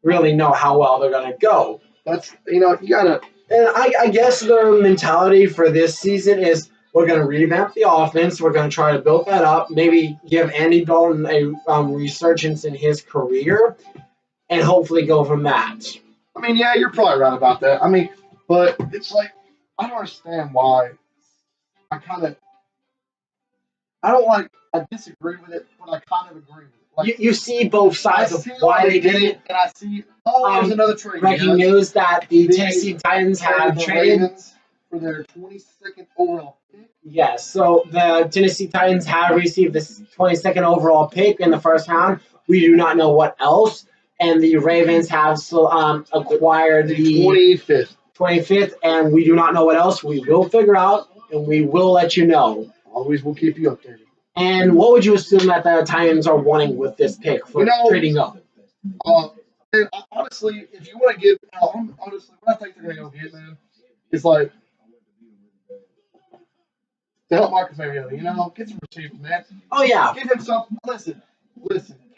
really know how well they're going to go. That's, you gotta. And I guess their mentality for this season is we're going to revamp the offense. We're going to try to build that up. Maybe give Andy Dalton a resurgence in his career, and hopefully go from that. Yeah, you're probably right about that. But it's like I don't understand why. I disagree with it, but I kind of agree with it. Like, You see both sides of why they did it. and I see. There's another trade. Breaking news that the Tennessee Titans have the traded. Ravens for their 22nd overall pick. Yes, so the Tennessee Titans have received this 22nd overall pick in the first round. We do not know what else. And the Ravens have acquired the 25th, and we do not know what else. We will figure out, and we will let you know. Always will keep you updated. And what would you assume that the Titans are wanting with this pick for trading up? And honestly, if you want to give, honestly, what I think they're going to go get, man, is like to help Marcus Mariota. Get some receivers, man. Oh yeah, Give him something. Listen.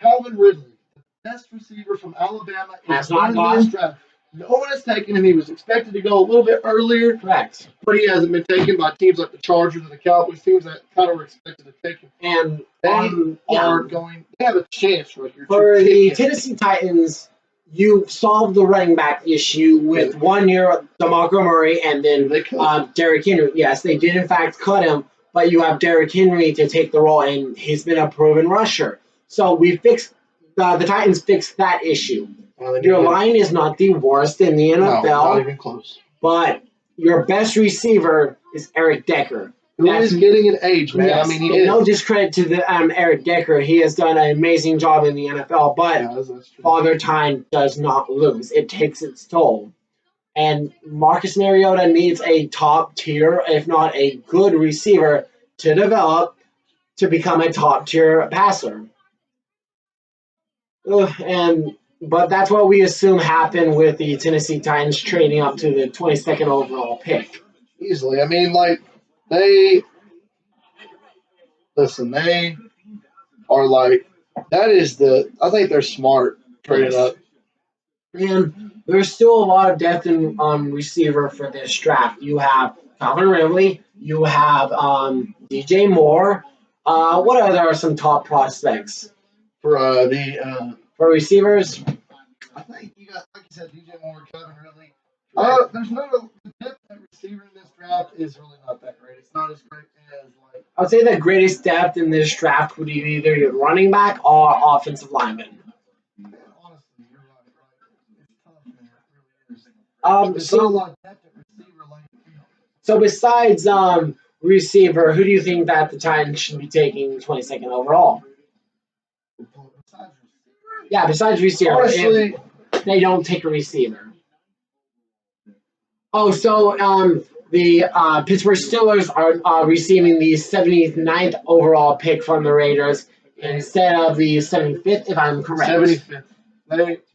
Calvin Ridley, the best receiver from Alabama, has not gone. Draft. No one has taken him. He was expected to go a little bit earlier. Correct. But he hasn't been taken by teams like the Chargers and the Cowboys, teams that kind of were expected to take him. And they have a chance right here. For the Tennessee Titans, you solved the running back issue with 1 year of DeMarco Murray and then Derrick Henry. Yes, they did in fact cut him, but you have Derrick Henry to take the role, and he's been a proven rusher. So we fixed the Titans fixed that issue. Your line is not the worst in the NFL. No, not even close. But your best receiver is Eric Decker. Who is getting an age, man. Yes, he is. No discredit to the Eric Decker. He has done an amazing job in the NFL, but Father Time does not lose. It takes its toll. And Marcus Mariota needs a top tier, if not a good receiver, to develop to become a top tier passer. But that's what we assume happened with the Tennessee Titans trading up to the 22nd overall pick. Easily. They are like, I think they're smart trading up. And there's still a lot of depth in receiver for this draft. You have Calvin Ridley, you have DJ Moore. What other are some top prospects? For receivers? I think you got, like you said, DJ Moore, Calvin Ridley. There's the depth at receiver in this draft is really not that great. It's not as great as I'd say the greatest depth in this draft would be either your running back or offensive lineman. Honestly, you're right. It's tough, man. It really is. So a lot of depth at receiver. So besides receiver, who do you think that the Titans should be taking 22nd overall? Yeah, besides receiver. Honestly, they don't take a receiver. Oh, so the Pittsburgh Steelers are receiving the 79th overall pick from the Raiders instead of the 75th, if I'm correct. 75th.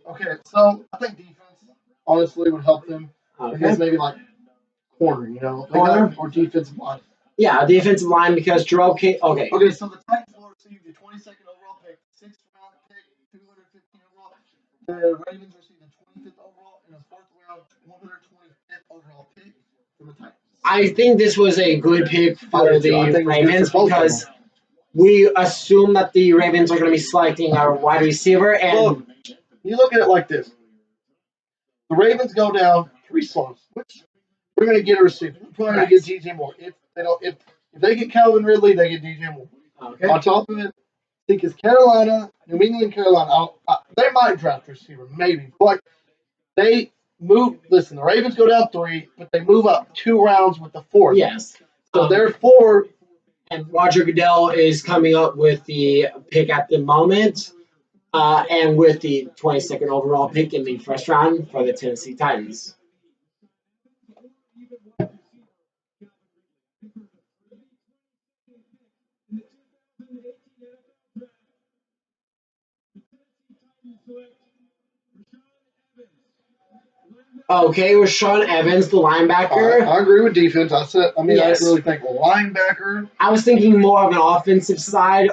Okay, so I think defense honestly would help them. Okay. I guess maybe like corner, Corner? or defensive line. Yeah, defensive line because Jerome King. Okay. Okay, so the Titans will receive the 22nd overall pick, 6th round pick, 215 overall. The Ravens receive the 25th overall and the 4th round, 125th overall pick from the Titans. I think this was a good pick for the Ravens because we assume that the Ravens are going to be selecting our wide receiver. And look, you look at it like this. The Ravens go down 3 slots, which we're going to get a receiver. We're probably going to get DJ Moore. If They don't. If they get Calvin Ridley, they get DJ Moore. Okay. On top of it, I think it's Carolina, New England, Carolina. They might draft a receiver, maybe, but they move. Listen, the Ravens go down 3, but they move up 2 rounds with the 4th. Yes. So therefore, and Roger Goodell is coming up with the pick at the moment, and with the 22nd overall pick in the first round for the Tennessee Titans. Okay, Rashawn Evans, the linebacker. I agree with defense. Yes. I really think linebacker. I was thinking more of an offensive side,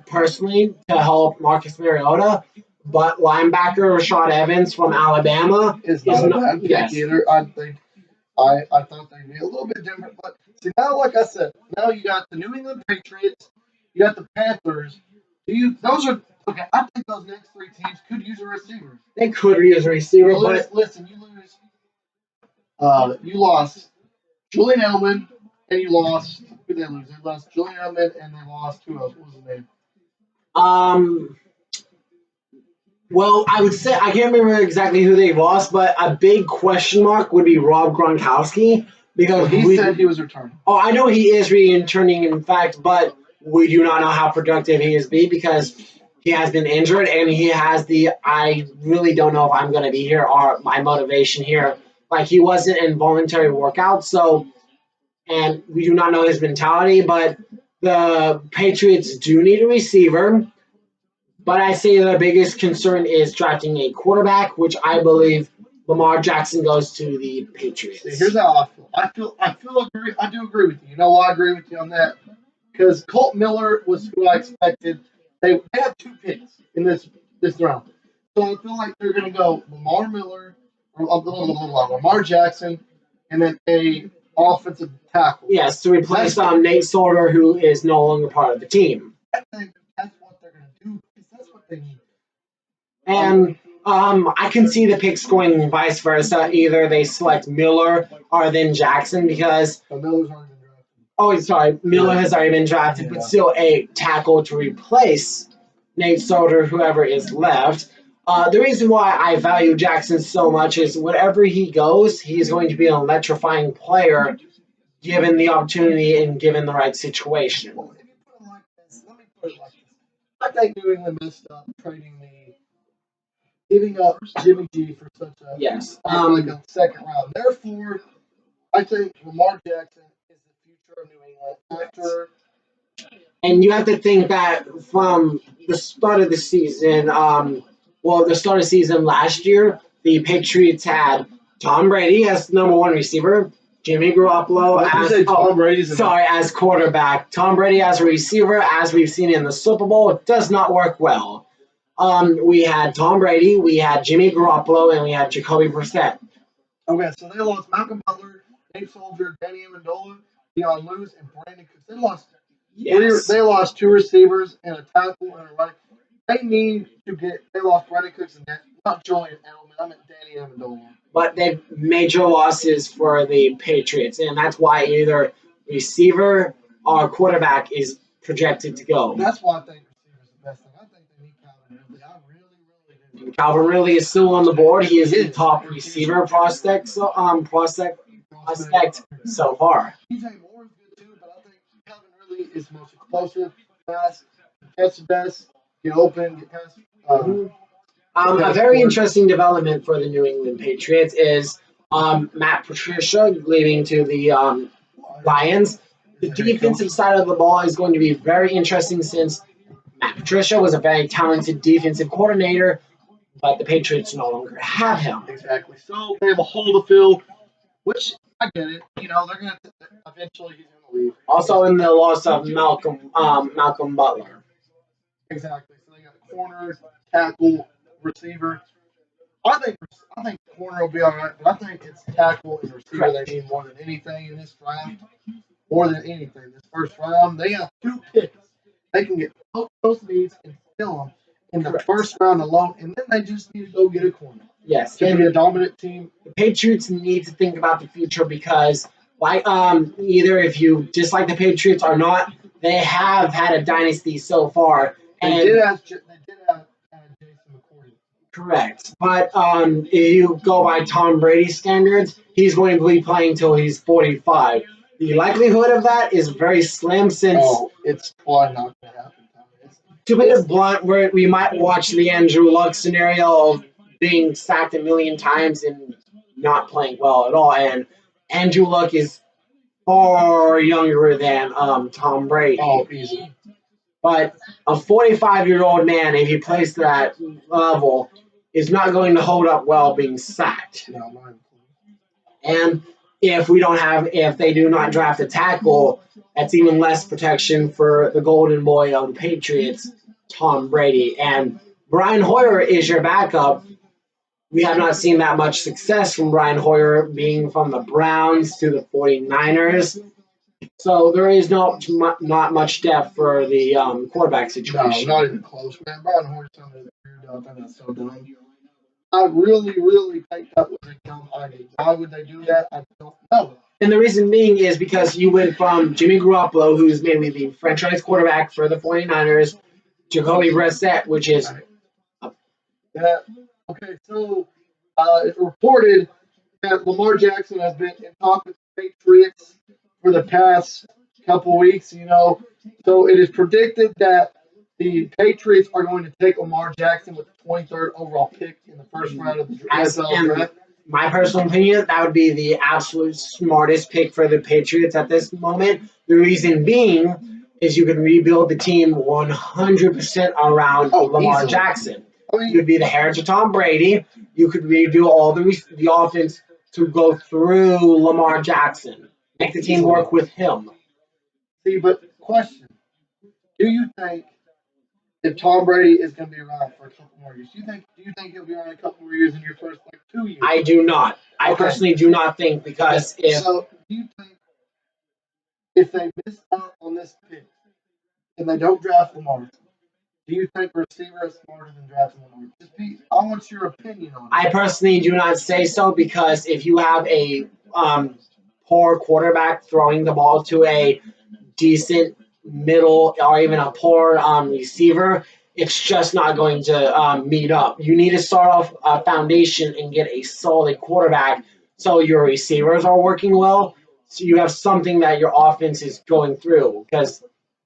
personally, to help Marcus Mariota. But linebacker Rashawn Evans from Alabama is not a bad pick either. I thought they'd be a little bit different. But see, now, like I said, now you got the New England Patriots, you got the Panthers. Those are okay. I think those next 3 teams could use a receiver. They could use a receiver, but listen, you lose. You lost Julian Edelman, and you lost. Who did they lose? They lost Julian Edelman, and they lost who else? What was his name? Well, I would say I can't remember exactly who they lost, but a big question mark would be Rob Gronkowski because he said he was returning. Oh, I know he is returning, in fact, but we do not know how productive he is because he has been injured and he has I really don't know if I'm going to be here or my motivation here. Like, he wasn't in voluntary workout, and we do not know his mentality, but the Patriots do need a receiver. But I say the biggest concern is drafting a quarterback, which I believe Lamar Jackson goes to the Patriots. See, here's how I feel. I do agree with you. You know why I agree with you on that? Because Colt Miller was who I expected. They have 2 picks in this round, so I feel like they're going to go Lamar Jackson, and then a offensive tackle. Yes, to replace Nate Solder, who is no longer part of the team. I think that's what they're going to do because that's what they need. And I can see the picks going vice versa. Either they select Miller or then Jackson because Miller's already been drafted. Oh, sorry, Miller has already been drafted, but still a tackle to replace Nate Solder, whoever is left. The reason why I value Jackson so much is wherever he goes, he's going to be an electrifying player given the opportunity and given the right situation. Well, if you put it like this, let me put it like this. I think New England messed up giving up Jimmy G for such a like a second round. Therefore, I think Lamar Jackson is the future of New England. And you have to think that from the start of the season, the start of the season last year, the Patriots had Tom Brady as the number 1 receiver, Jimmy Garoppolo as quarterback. Tom Brady as a receiver, as we've seen in the Super Bowl, it does not work well. We had Tom Brady, we had Jimmy Garoppolo, and we had Jacoby Brissett. Okay, so they lost Malcolm Butler, Nate Soldier, Danny Amendola, Deion Lewis, and Brandon Cooks. They lost 2 receivers and a tackle and a running. They lost Brandon Cooks and not Julian Edelman. I meant Danny Amendola. But they major losses for the Patriots, and that's why either receiver or quarterback is projected to go. That's why I think receiver is the best thing. I think they need Calvin Ridley. I really do. Calvin Ridley is still on the board. He is the top receiver prospect so far. DJ Moore is good too, but I think Calvin Ridley is most explosive, fast, catch the best, get open, get past. A very interesting development for the New England Patriots is Matt Patricia leaving to the Lions. The defensive side of the ball is going to be very interesting since Matt Patricia was a very talented defensive coordinator, but the Patriots no longer have him. Exactly. So they have a hole to fill, which I get it. You know, they're going to eventually he's going to leave. Also in the loss of Malcolm Butler. Exactly. So they got corner, tackle, receiver. I think corner will be all right, but I think it's tackle and receiver they need more than anything in this draft. More than anything, this first round, they have 2 picks. They can get both those needs and fill them in the first round alone, and then they just need to go get a corner. Yes, to be a dominant team. The Patriots need to think about the future because Like either if you dislike the Patriots or not, they have had a dynasty so far. And They did have Jason McCourty. correct. But if you go by Tom Brady standards, he's going to be playing till he's 45. The likelihood of that is very slim since, It's probably not going to happen. to put it blunt, we might watch the Andrew Luck scenario of being sacked a million times and not playing well at all. And Andrew Luck is far younger than Tom Brady. Oh, easy. But a 45-year-old man, if he plays to that level, is not going to hold up well being sacked. No, not And if they do not draft a tackle, that's even less protection for the golden boy of the Patriots, Tom Brady. And Brian Hoyer is your backup. We have not seen that much success from Brian Hoyer being from the Browns to the 49ers. So there is not much depth for the quarterback situation. No, not even close, man. Brian Hoyer sounded weird. I think that's so dumb. I really think that was a dumb idea. Why would they do that? I don't know. And the reason being is because you went from Jimmy Garoppolo, who's maybe the franchise quarterback for the 49ers, Jacoby Brissett, which is Yeah. Okay, so it's reported that Lamar Jackson has been in talk with the Patriots for the past couple weeks, So it is predicted that the Patriots are going to take Lamar Jackson with the 23rd overall pick in the first round of the NFL draft. My personal opinion, that would be the absolute smartest pick for the Patriots at this moment. The reason being is you can rebuild the team 100% around Lamar easily. Jackson. You would be the heir to Tom Brady. You could redo all the offense to go through Lamar Jackson. Make the team work with him. See, but question: do you think if Tom Brady is going to be around for a couple more years, do you think he'll be around a couple more years in your first 2 years? I do not. I personally do not think because so do you think if they miss out on this pick and they don't draft Lamar, do you think receiver is smarter than drafting Lamar? I want your opinion on it. I personally do not say so because if you have a poor quarterback throwing the ball to a decent middle or even a poor receiver, it's just not going to meet up. You need to start off a foundation and get a solid quarterback so your receivers are working well. So you have something that your offense is going through. Because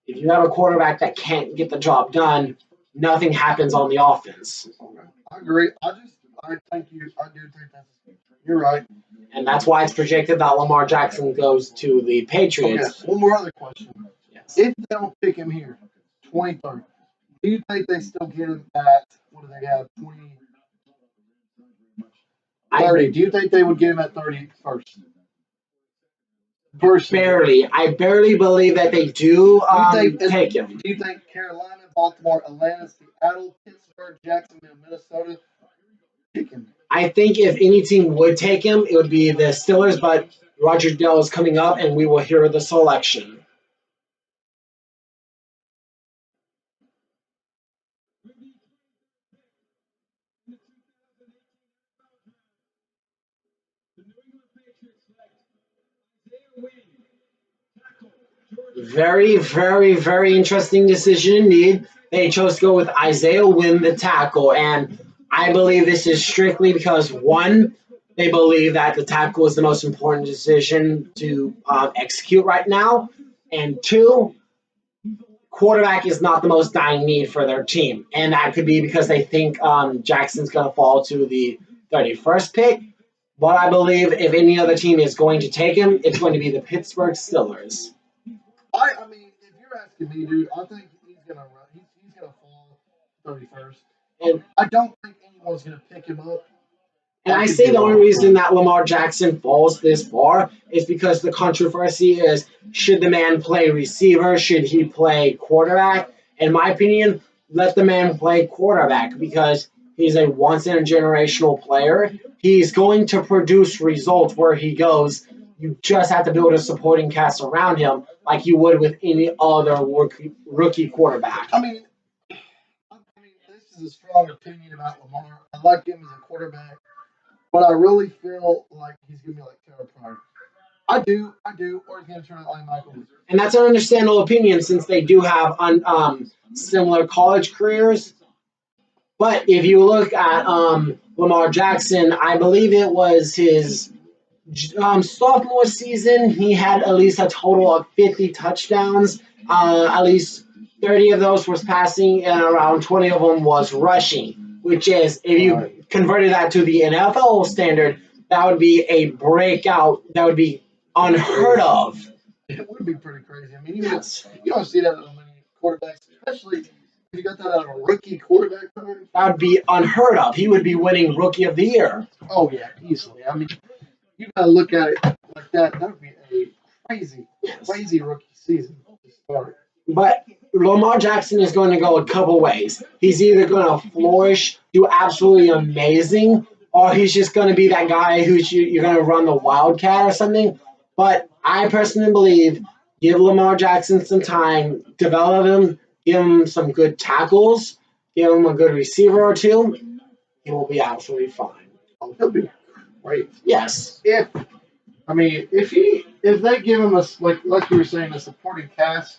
if you have a quarterback that can't get the job done, nothing happens on the offense. I agree. I do think you're right. And that's why it's projected that Lamar Jackson goes to the Patriots. Okay, one more other question. Yes. If they don't pick him here, 23rd, do you think they still get him at, what do they have, 30? Do you think they would get him at 30 first? Barely. I barely believe that they do take him. Do you think Carolina, Baltimore, Atlanta, Seattle, Pittsburgh, Jacksonville, Minnesota pick him? I think if any team would take him, it would be the Steelers, but Roger Goodell is coming up, and we will hear the selection. Very, very, very interesting decision indeed. They chose to go with Isaiah Wynn, the tackle, and I believe this is strictly because, one, they believe that the tackle is the most important decision to execute right now, and two, quarterback is not the most dying need for their team, and that could be because they think Jackson's going to fall to the 31st pick, but I believe if any other team is going to take him, it's going to be the Pittsburgh Steelers. I mean, if you're asking me, dude, I think he's gonna run. He's gonna fall 31st. And I don't think anyone's gonna pick him up. And I say the only reason that Lamar Jackson falls this far is because the controversy is, should the man play receiver? Should he play quarterback? In my opinion, let the man play quarterback because he's a once-in-a-generational player. He's going to produce results where he goes. You just have to build a supporting cast around him like you would with any other rookie quarterback. I mean, this is a strong opinion about Lamar. I like him as a quarterback. But I really feel like he's going to be like Terrell Pryor. I do. Or he's going to turn out like Michael. And that's an understandable opinion since they do have similar college careers. But if you look at Lamar Jackson, I believe it was his sophomore season, he had at least a total of 50 touchdowns. At least 30 of those was passing, and around 20 of them was rushing, which is, if you converted that to the NFL standard, that would be a breakout. That would be unheard of. It would be pretty crazy. I mean, you don't see that out of many quarterbacks, especially if you got that out of a rookie quarterback. That would be unheard of. He would be winning Rookie of the Year. Oh, yeah, easily. I mean, you got to look at it like that. That would be a crazy rookie season to start. But Lamar Jackson is going to go a couple ways. He's either going to flourish, do absolutely amazing, or he's just going to be that guy you're going to run the Wildcat or something. But I personally believe give Lamar Jackson some time, develop him, give him some good tackles, give him a good receiver or two. He will be absolutely fine. Oh, he'll be great. Yes. If they give him like you were saying, a supporting cast,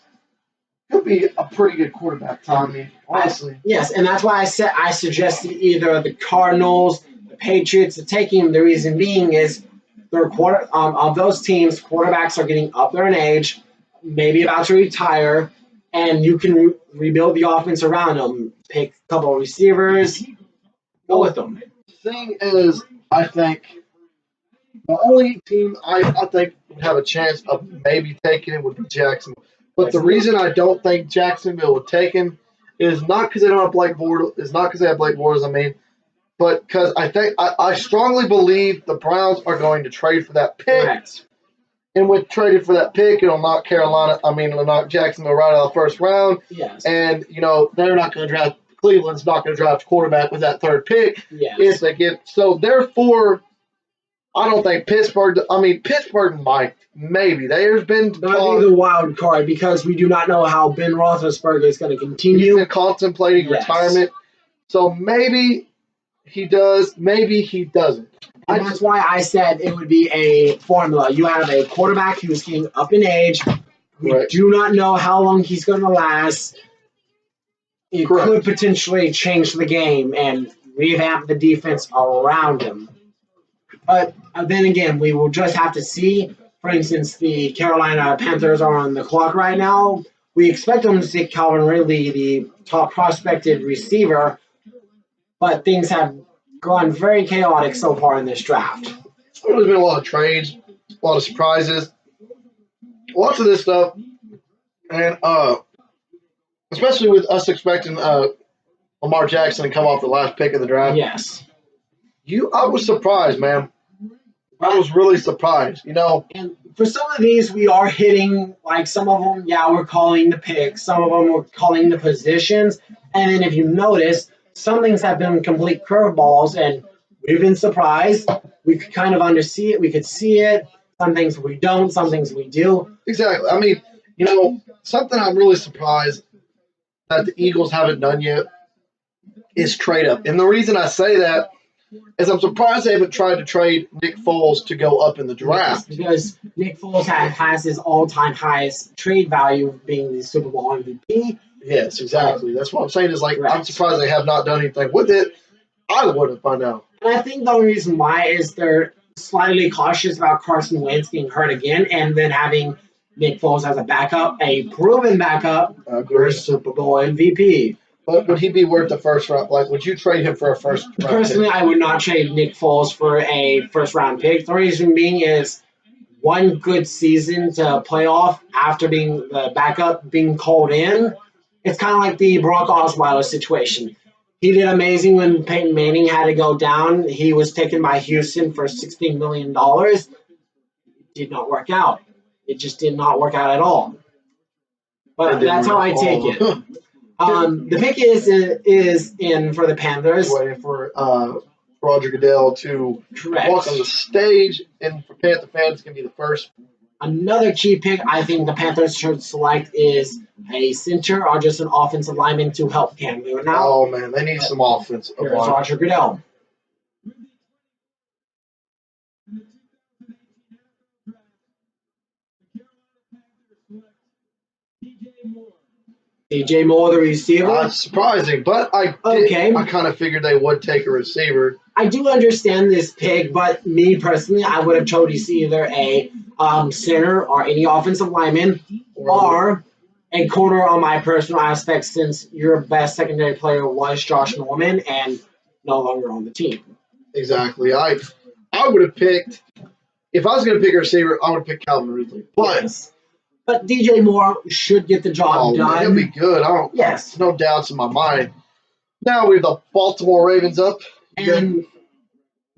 he'll be a pretty good quarterback, Tommy. Honestly. Yes, and that's why I suggested either the Cardinals, the Patriots, to take him. The reason being is of those teams, quarterbacks are getting up there in age, maybe about to retire, and you can rebuild the offense around them. Pick a couple of receivers, go with them. The thing is, I think the only team I think would have a chance of maybe taking him would be Jacksonville. But the reason I don't think Jacksonville would take him is not because they don't have Blake Bortles. It's not because they have Blake Bortles. I mean, but because I strongly believe the Browns are going to trade for that pick. Correct. And with trading for that pick, it'll knock it'll knock Jacksonville right out of the first round. Yes. And they're not going to draft. Cleveland's not going to draft quarterback with that third pick. Yes. If they get so, therefore, I don't think Pittsburgh. I mean, Pittsburgh might. Maybe there's been not the wild card because we do not know how Ben Roethlisberger is going to continue. He's been contemplating retirement, so maybe he does, maybe he doesn't. And that's why I said it would be a formula. You have a quarterback who's getting up in age. We do not know how long he's going to last. It could potentially change the game and revamp the defense around him. But then again, we will just have to see. For instance, the Carolina Panthers are on the clock right now. We expect them to take Calvin Ridley, the top prospected receiver, but things have gone very chaotic so far in this draft. There's been a lot of trades, a lot of surprises, lots of this stuff, and especially with us expecting Lamar Jackson to come off the last pick of the draft. Yes. I was surprised, man. I was really surprised, And for some of these, we are hitting, like some of them, we're calling the picks. Some of them we're calling the positions. And then if you notice, some things have been complete curveballs, and we've been surprised. We could kind of undersee it. We could see it. Some things we don't. Some things we do. Exactly. I mean, something I'm really surprised that the Eagles haven't done yet is trade up. And the reason I say that is I'm surprised they haven't tried to trade Nick Foles to go up in the draft. Yes, because Nick Foles has his all-time highest trade value being the Super Bowl MVP. Yes, exactly. That's what I'm saying is I'm surprised they have not done anything with it. I would have by now. And I think the only reason why is they're slightly cautious about Carson Wentz getting hurt again and then having Nick Foles as a backup, a proven backup for Super Bowl MVP. But would he be worth the first round? Would you trade him for a first round Personally, pick? I would not trade Nick Foles for a first-round pick. The reason being is one good season to play off after being the backup, being called in. It's kind of like the Brock Osweiler situation. He did amazing when Peyton Manning had to go down. He was taken by Houston for $16 million. It did not work out. It just did not work out at all. But that's how I take it. The pick is in for the Panthers. Waiting for Roger Goodell to walk on the stage, and for Panther fans, can be the first. Another key pick I think the Panthers should select is a center or just an offensive lineman to help Cam Newton out. Oh, man, they need some offensive line. Here's Roger Goodell. DJ Moore, the receiver. Surprising, but I kind of figured they would take a receiver. I do understand this pick, but me personally, I would have chosen either a center or any offensive lineman or a corner on my personal aspect, since your best secondary player was Josh Norman and no longer on the team. Exactly. I would have picked, if I was going to pick a receiver, I would have picked Calvin Ridley. But DJ Moore should get the job done. He'll be good. No doubts in my mind. Now we have the Baltimore Ravens up. And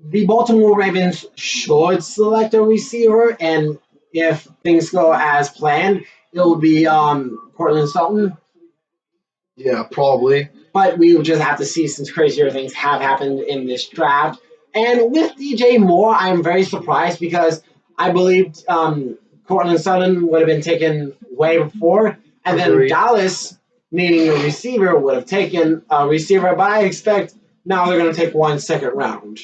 the Baltimore Ravens should select a receiver, and if things go as planned, it will be Cortland Sutton. Yeah, probably. But we will just have to see, since crazier things have happened in this draft. And with DJ Moore, I'm very surprised because I believed Cortland Sutton would have been taken way before, and then Dallas, needing a receiver, would have taken a receiver. But I expect now they're going to take 1 second round.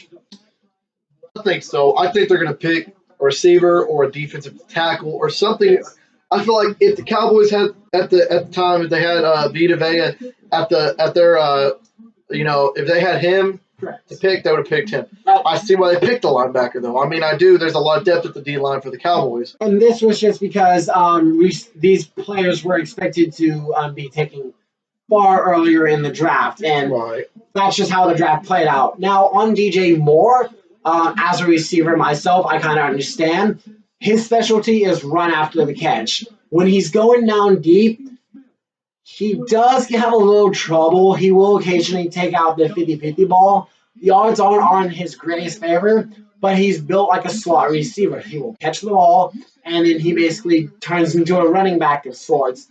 I think so. I think they're going to pick a receiver or a defensive tackle or something. I feel like if the Cowboys had at the time, if they had Vita Vea if they had him to pick, they would have picked him. I see why they picked a linebacker, though. I mean, I do. There's a lot of depth at the D line for the Cowboys. And this was just because these players were expected to be taken far earlier in the draft, and that's just how the draft played out. Now, on DJ Moore, as a receiver myself, I kind of understand. His specialty is run after the catch. When he's going down deep, he does have a little trouble. He will occasionally take out the 50-50 ball. The odds aren't in his greatest favor, but he's built like a slot receiver. He will catch the ball, and then he basically turns into a running back of sorts.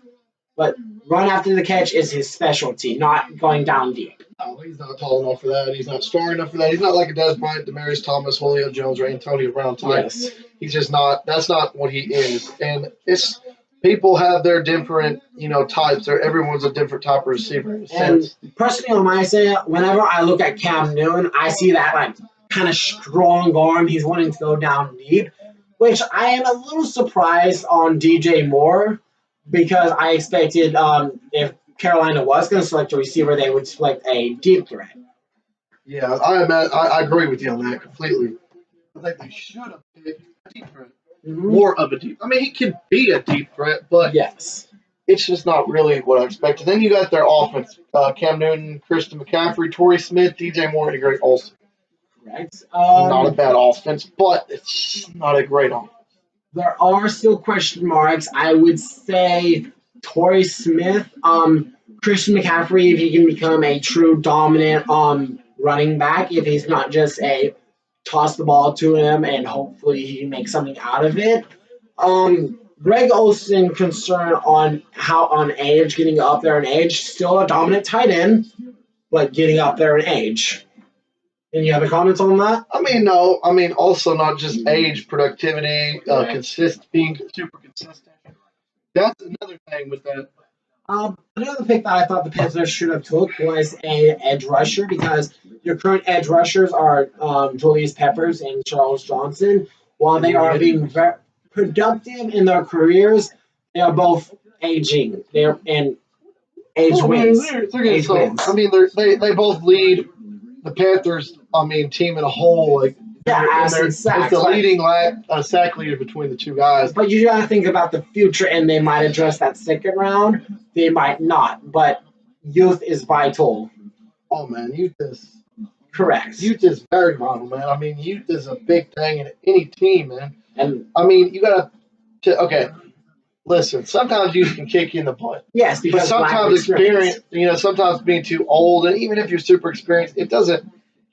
But run after the catch is his specialty, not going down deep. No, he's not tall enough for that. He's not strong enough for that. He's not like a Des Bryant, Demaryius Thomas, Julio Jones, or Antonio Brown type. Yes. He's just not. That's not what he is. And it's people have their different, types. Everyone's a different type of receiver. And personally, on my side, whenever I look at Cam Newton, I see that kind of strong arm. He's wanting to go down deep, which I am a little surprised on DJ Moore, because I expected if Carolina was going to select a receiver, they would select a deep threat. Yeah, I agree with you on that completely. I think they should have picked a deep threat. Mm-hmm. More of a deep. I mean, he could be a deep threat, but yes, it's just not really what I expected. Then you got their offense: Cam Newton, Christian McCaffrey, Torrey Smith, DJ Moore, and Greg Olsen. Correct. Not a bad offense, but it's not a great offense. There are still question marks. I would say Torrey Smith, Christian McCaffrey, if he can become a true dominant running back, if he's not just a toss the ball to him and hopefully he can make something out of it. Greg Olsen, concern on age, getting up there in age, still a dominant tight end, but getting up there in age. Any other comments on that? I mean, no. I mean, also not just age, productivity, being super consistent. That's another thing with that. Another pick that I thought the Panthers should have took was an edge rusher, because your current edge rushers are Julius Peppers and Charles Johnson. While they are being very productive in their careers, they are both aging. They're in age wins. I mean, they both lead the Panthers. I mean, team in a whole. It's the leading sack leader between the two guys. But you got to think about the future, and they might address that second round. They might not, but youth is vital. Oh, man, youth is correct. Youth is very vital, man. I mean, youth is a big thing in any team, man. And I mean, you got to okay. Listen, sometimes youth can kick you in the butt. Yes, because but sometimes experience, sometimes being too old, and even if you're super experienced, it doesn't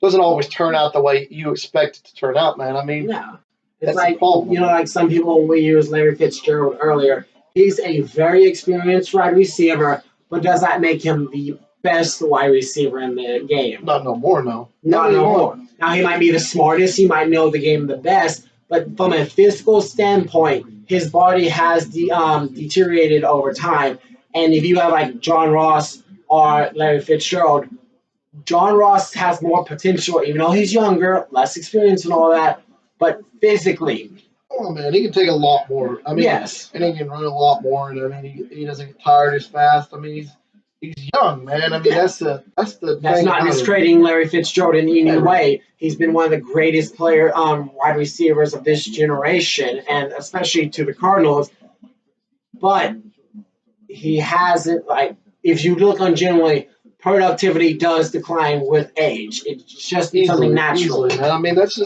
always turn out the way you expect it to turn out, man. I mean, no. It's like, like some people, we use Larry Fitzgerald earlier. He's a very experienced wide receiver, but does that make him the best wide receiver in the game? Not no more, no. Not no more. Now, he might be the smartest, he might know the game the best, but from a physical standpoint, his body has deteriorated over time. And if you have like John Ross or Larry Fitzgerald, John Ross has more potential, even though he's younger, less experience and all that, but physically, Oh man, he can take a lot more. I mean, Yes. and he can run a lot more. And I mean, he doesn't get tired as fast. I mean, he's young, man. I mean, that's the That's thing not about him. mistreating Larry Fitzgerald in any way. He's been one of the greatest wide receivers of this generation, and especially to the Cardinals. But he hasn't, like, if you look on generally, productivity does decline with age. It's just something natural. Easily, man. I mean, that's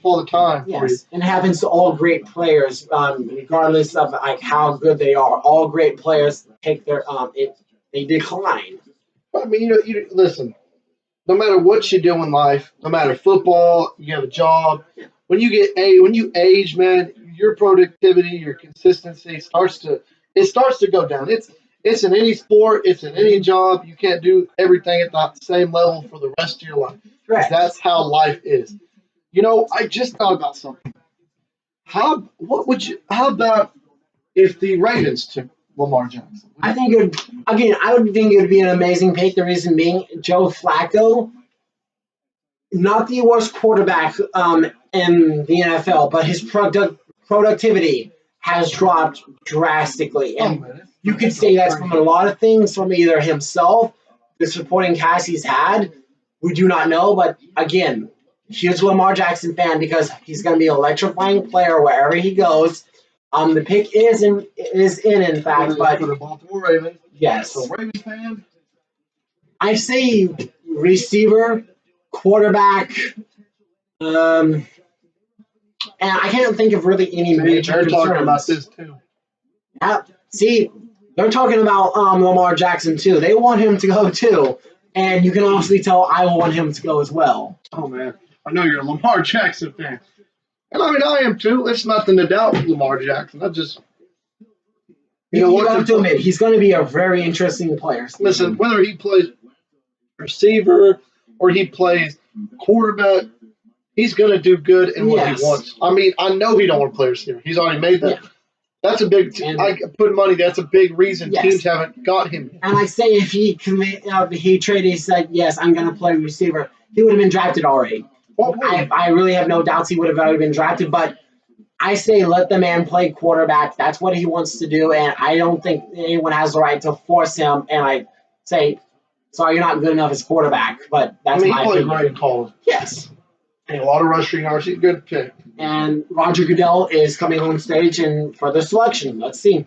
all the time for you. Yes, and it happens to all great players, regardless of like how good they are. All great players take their they decline. I mean, you listen. No matter what you do in life, no matter football, you have a job. When you age, man, your productivity, your consistency starts to go down. It's in any sport, it's in any job. You can't do everything at the same level for the rest of your life. Correct. That's how life is. You know, I just thought about something. How about if the Ravens took Lamar Jackson? I think I would think it would be an amazing pick. The reason being, Joe Flacco, not the worst quarterback in the NFL, but his productivity has dropped drastically. And you could say that's from a lot of things, from either himself, the supporting cast he's had. We do not know, but again, huge Lamar Jackson fan because he's going to be an electrifying player wherever he goes. The pick is in fact, but for the Baltimore Ravens. Yes. So Ravens fan. I say receiver, quarterback, and I can't think of really any major They're concerns. talking about this too. See, they're talking about Lamar Jackson too. They want him to go too, and you can honestly tell I want him to go as well. Oh man, I know you're a Lamar Jackson fan, and I mean I am too. It's nothing to doubt with Lamar Jackson. I just You have to admit, he's going to be a very interesting player. Listen, whether he plays receiver or he plays quarterback, he's going to do good in what he wants. I mean, I know he don't want to play receiver. He's already made that. Yeah. That's a big. I put money. That's a big reason teams haven't got him. And I say if he traded, he said, yes, I'm going to play receiver, he would have been drafted already. I really have no doubts he would have already been drafted, but I say let the man play quarterback. That's what he wants to do, and I don't think anyone has the right to force him. And I say, sorry, you're not good enough as quarterback, but that's my opinion. He played great in college. Yes. And a lot of rushing yards. He's a good pick. And Roger Goodell is coming on stage and for the selection. Let's see.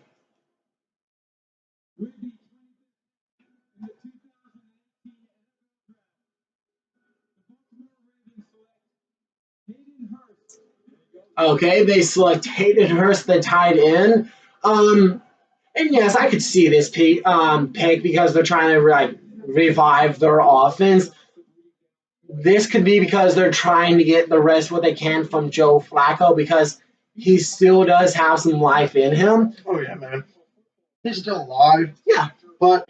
Okay, they select Hayden Hurst, the tight end. And yes, I could see this pick because they're trying to revive their offense. This could be because they're trying to get the rest what they can from Joe Flacco because he still does have some life in him. Oh yeah, man. He's still alive. Yeah, but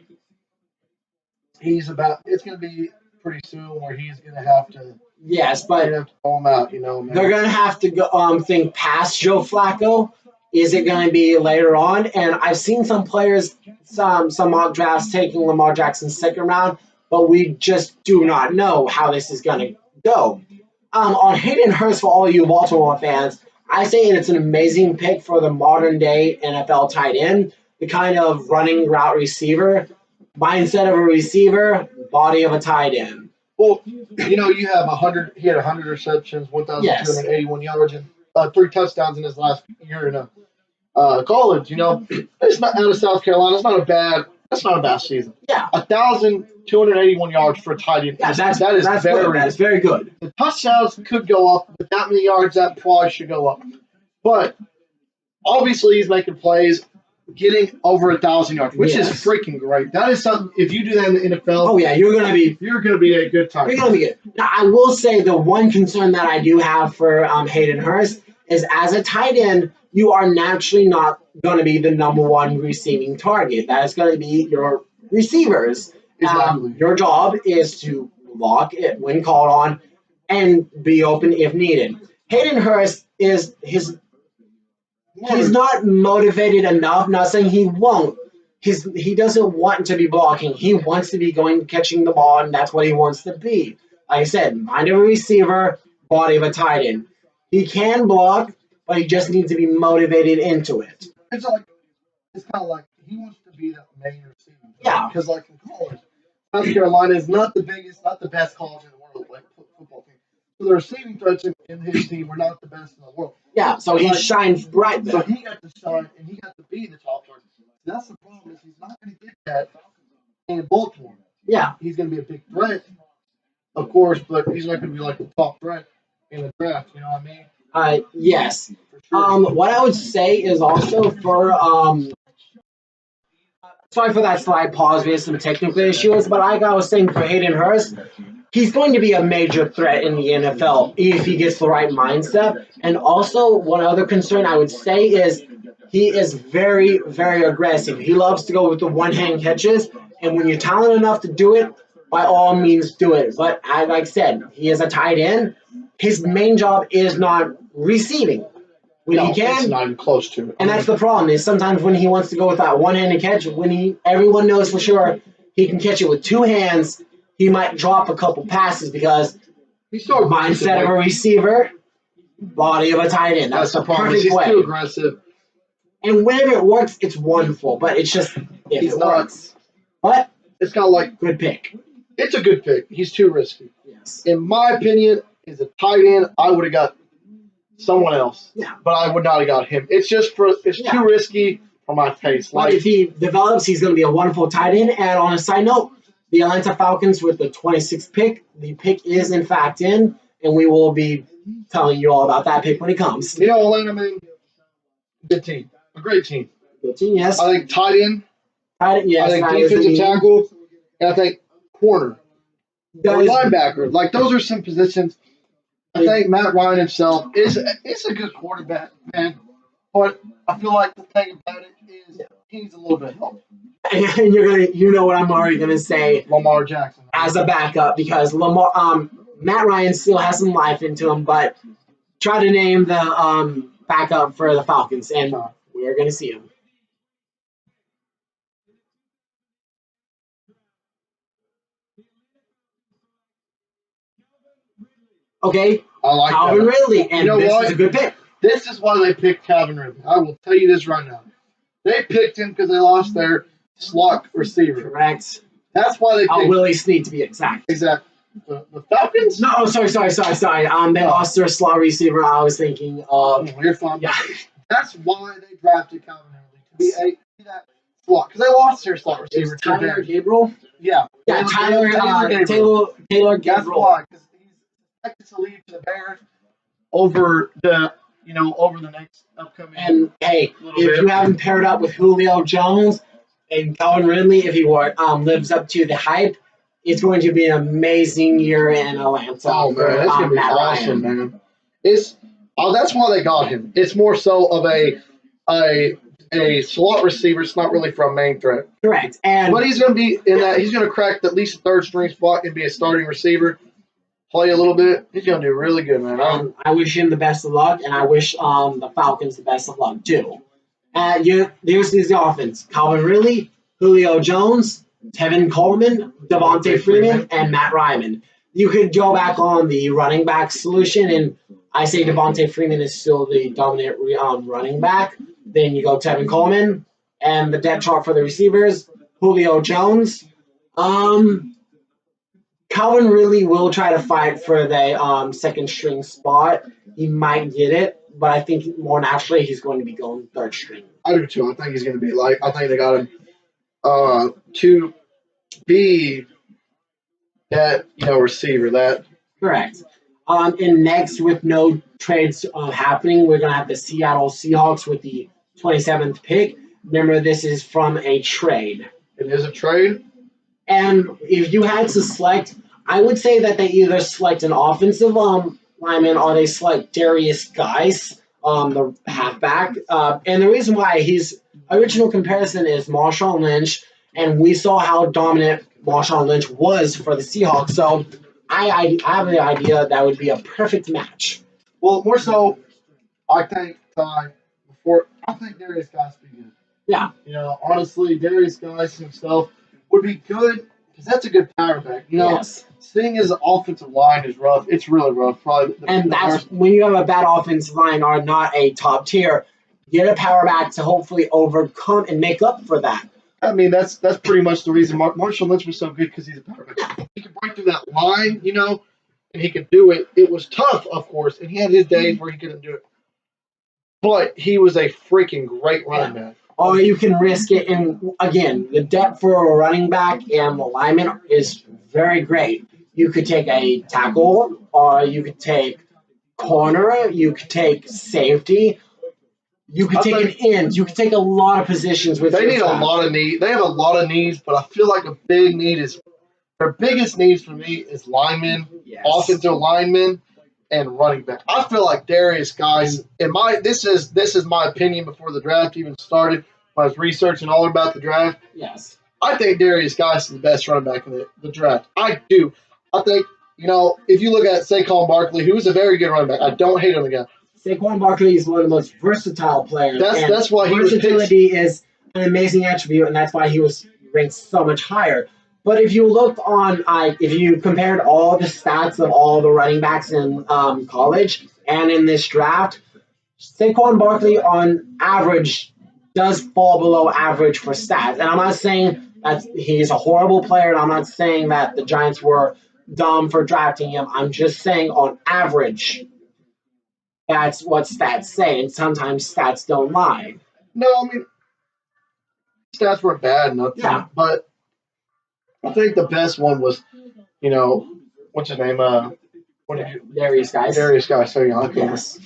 it's going to be pretty soon where he's going to have to. Yes, but have to throw him out, man. They're going to have to go think past Joe Flacco. Is it going to be later on? And I've seen some players, some mock drafts taking Lamar Jackson's second round, but we just do not know how this is going to go. On Hayden Hurst, for all you Baltimore fans, I say it's an amazing pick for the modern day NFL tight end, the kind of running route receiver, mindset of a receiver, body of a tight end. Well, you have 100. He had 100 receptions, 1,281 yards, and 3 touchdowns in his last year in college. It's not out of South Carolina. That's not a bad season. Yeah, 1,281 yards for a tight end. Yeah, that's very good. The touchdowns could go up, but that many yards, that probably should go up. But obviously, he's making plays. Getting over 1,000 yards, which is freaking great. That is something. If you do that in the NFL, oh yeah, you're gonna be a good time. You're gonna be good. Now, I will say the one concern that I do have for Hayden Hurst is as a tight end, you are naturally not going to be the number one receiving target. That is going to be your receivers. Exactly. Your job is to block it when called on and be open if needed. Hayden Hurst he's not motivated enough. Not saying he won't. He doesn't want to be blocking. He wants to be catching the ball, and that's what he wants to be. Like I said, mind of a receiver, body of a tight end. He can block. but he just needs to be motivated into it. It's like it's kind of like he wants to be the main receiver. Yeah. Because like in college, South Carolina is not the biggest, not the best college in the world, like football team. So the receiving threats in his team were not the best in the world. Yeah, so he shines bright So there. he got to shine and he got to be the top target. That's the problem is he's not going to get that in Baltimore. Yeah. He's going to be a big threat, of course, but he's not going to be like the top threat in the draft. You know what I mean? Yes. For sure. What I would say is also for sorry for that slight pause with some technical issues, but like I was saying for Hayden Hurst, he's going to be a major threat in the NFL if he gets the right mindset. And also, one other concern I would say is he is very, very aggressive. He loves to go with the one-hand catches, and when you're talented enough to do it, by all means do it. But like I said, he is a tight end. His main job is not receiving. When he It's can, not even close to it. and that's the problem, is sometimes when he wants to go with that one-handed catch, when everyone knows for sure he can catch it with two hands, he might drop a couple passes because He's so aggressive. mindset of a receiver, body of a tight end. That's the problem. perfect He's way. too aggressive. And whenever it works, it's wonderful. But it's just if He's it not. works. But It's kind of like good pick. it's a good pick. He's too risky. Yes. In my opinion, as a tight end, I would have got someone else. Yeah. But I would not have got him. It's just too risky for my taste. But if he develops, he's going to be a wonderful tight end. And on a side note, the Atlanta Falcons with the 26th pick, the pick is in fact in, and we will be telling you all about that pick when it comes. You know, Atlanta, man, good team. A great team. Good team, yes. I think tight end. Tight end, yes. I think that is defensive the- tackle. And I think corner. that Or is- linebacker. Like, those are some positions. I think Matt Ryan himself is a good quarterback, man. But I feel like the thing about it is he needs a little bit of help. and you know what I'm already gonna say Lamar Jackson. as a backup because Matt Ryan still has some life into him, but try to name the backup for the Falcons, and we're gonna see him. Okay, I like Calvin that. Ridley, and You know this what? is a good pick. This is why they picked Calvin Ridley. I will tell you this right now. They picked him because they lost their slot receiver. Correct. That's why they picked Willie Snead to be exact. Exactly. The Falcons? No, oh, sorry. They lost their slot receiver. I was thinking of. You're fine. Yeah. That's why they drafted Calvin Ridley to be that slot because they lost their slot receiver. Tyler Gabriel. Yeah. Taylor Gabriel. Taylor That's Gabriel. why because he's expected to leave to the Bears over the next upcoming. And hey, little if bit. you haven't paired up with Julio Jones and Calvin Ridley, if he lives up to the hype, it's going to be an amazing year in Atlanta. Oh man, it's gonna be Matt awesome, Ryan. man. That's why they got him. It's more so of a slot receiver. It's not really for a main threat. Correct. And But he's gonna be in that. He's gonna crack at least a third string spot and be a starting receiver. Play a little bit. He's gonna do really good, man. I wish him the best of luck, and I wish the Falcons the best of luck too. Here's the offense: Calvin Ridley, Julio Jones, Tevin Coleman, Devontae Freeman, and Matt Ryman. You could go back on the running back solution, and I say Devontae Freeman is still the dominant running back. Then you go Tevin Coleman, and the depth chart for the receivers: Julio Jones. Calvin Ridley will try to fight for the second string spot. He might get it, but I think more naturally he's going to be going third string. I do too. I think he's gonna be I think they got him to be that receiver. That Correct. And next, with no trades happening, we're going to have the Seattle Seahawks with the 27th pick. Remember, this is from a trade. it is a trade. And if you had to select, I would say that they either select an offensive lineman or they select Darius Geis, the halfback. And the reason why his original comparison is Marshawn Lynch, and we saw how dominant Marshawn Lynch was for the Seahawks. So I have the idea that would be a perfect match. Well, more so, I think I think Darius Geis would be good. Yeah. Honestly, Darius Geis himself would be good because that's a good power back. You know, Yes. seeing as the offensive line is rough, it's really rough. Probably, And that's when you have a bad offensive line or not a top tier, get a power back to hopefully overcome and make up for that. I mean, that's pretty much the reason Marshall Lynch was so good because he's a power back. He could break through that line, you know, and he could do it. It was tough, of course, and he had his days where he couldn't do it. But he was a freaking great running back. Or you can risk it. And again, the depth for a running back and alignment is very great. You could take a tackle, or you could take corner, you could take safety, you could take an end, you could take a lot of positions with. They need a lot of need. They have a lot of needs, but I feel like a big need is their biggest needs for me is linemen, offensive linemen, and running back. I feel like Darius Guice, this is my opinion before the draft even started. When I was researching all about the draft. Yes. I think Darius Guice is the best running back in the draft. I do. I think, you know, if you look at Saquon Barkley, who's a very good running back, I don't hate on the guy. Saquon Barkley is one of the most versatile players. That's why he was picked. Versatility is an amazing attribute, and that's why he was ranked so much higher. But if you look on, if you compared all the stats of all the running backs in college and in this draft, Saquon Barkley on average does fall below average for stats. And I'm not saying that he's a horrible player, and I'm not saying that the Giants were dumb for drafting him. I'm just saying on average, that's what stats say, and sometimes stats don't lie. No, I mean, stats weren't bad, nothing. Yeah. But I think the best one was, you know, what's his name? Darius Guice. Darius Guice. So young. Yes.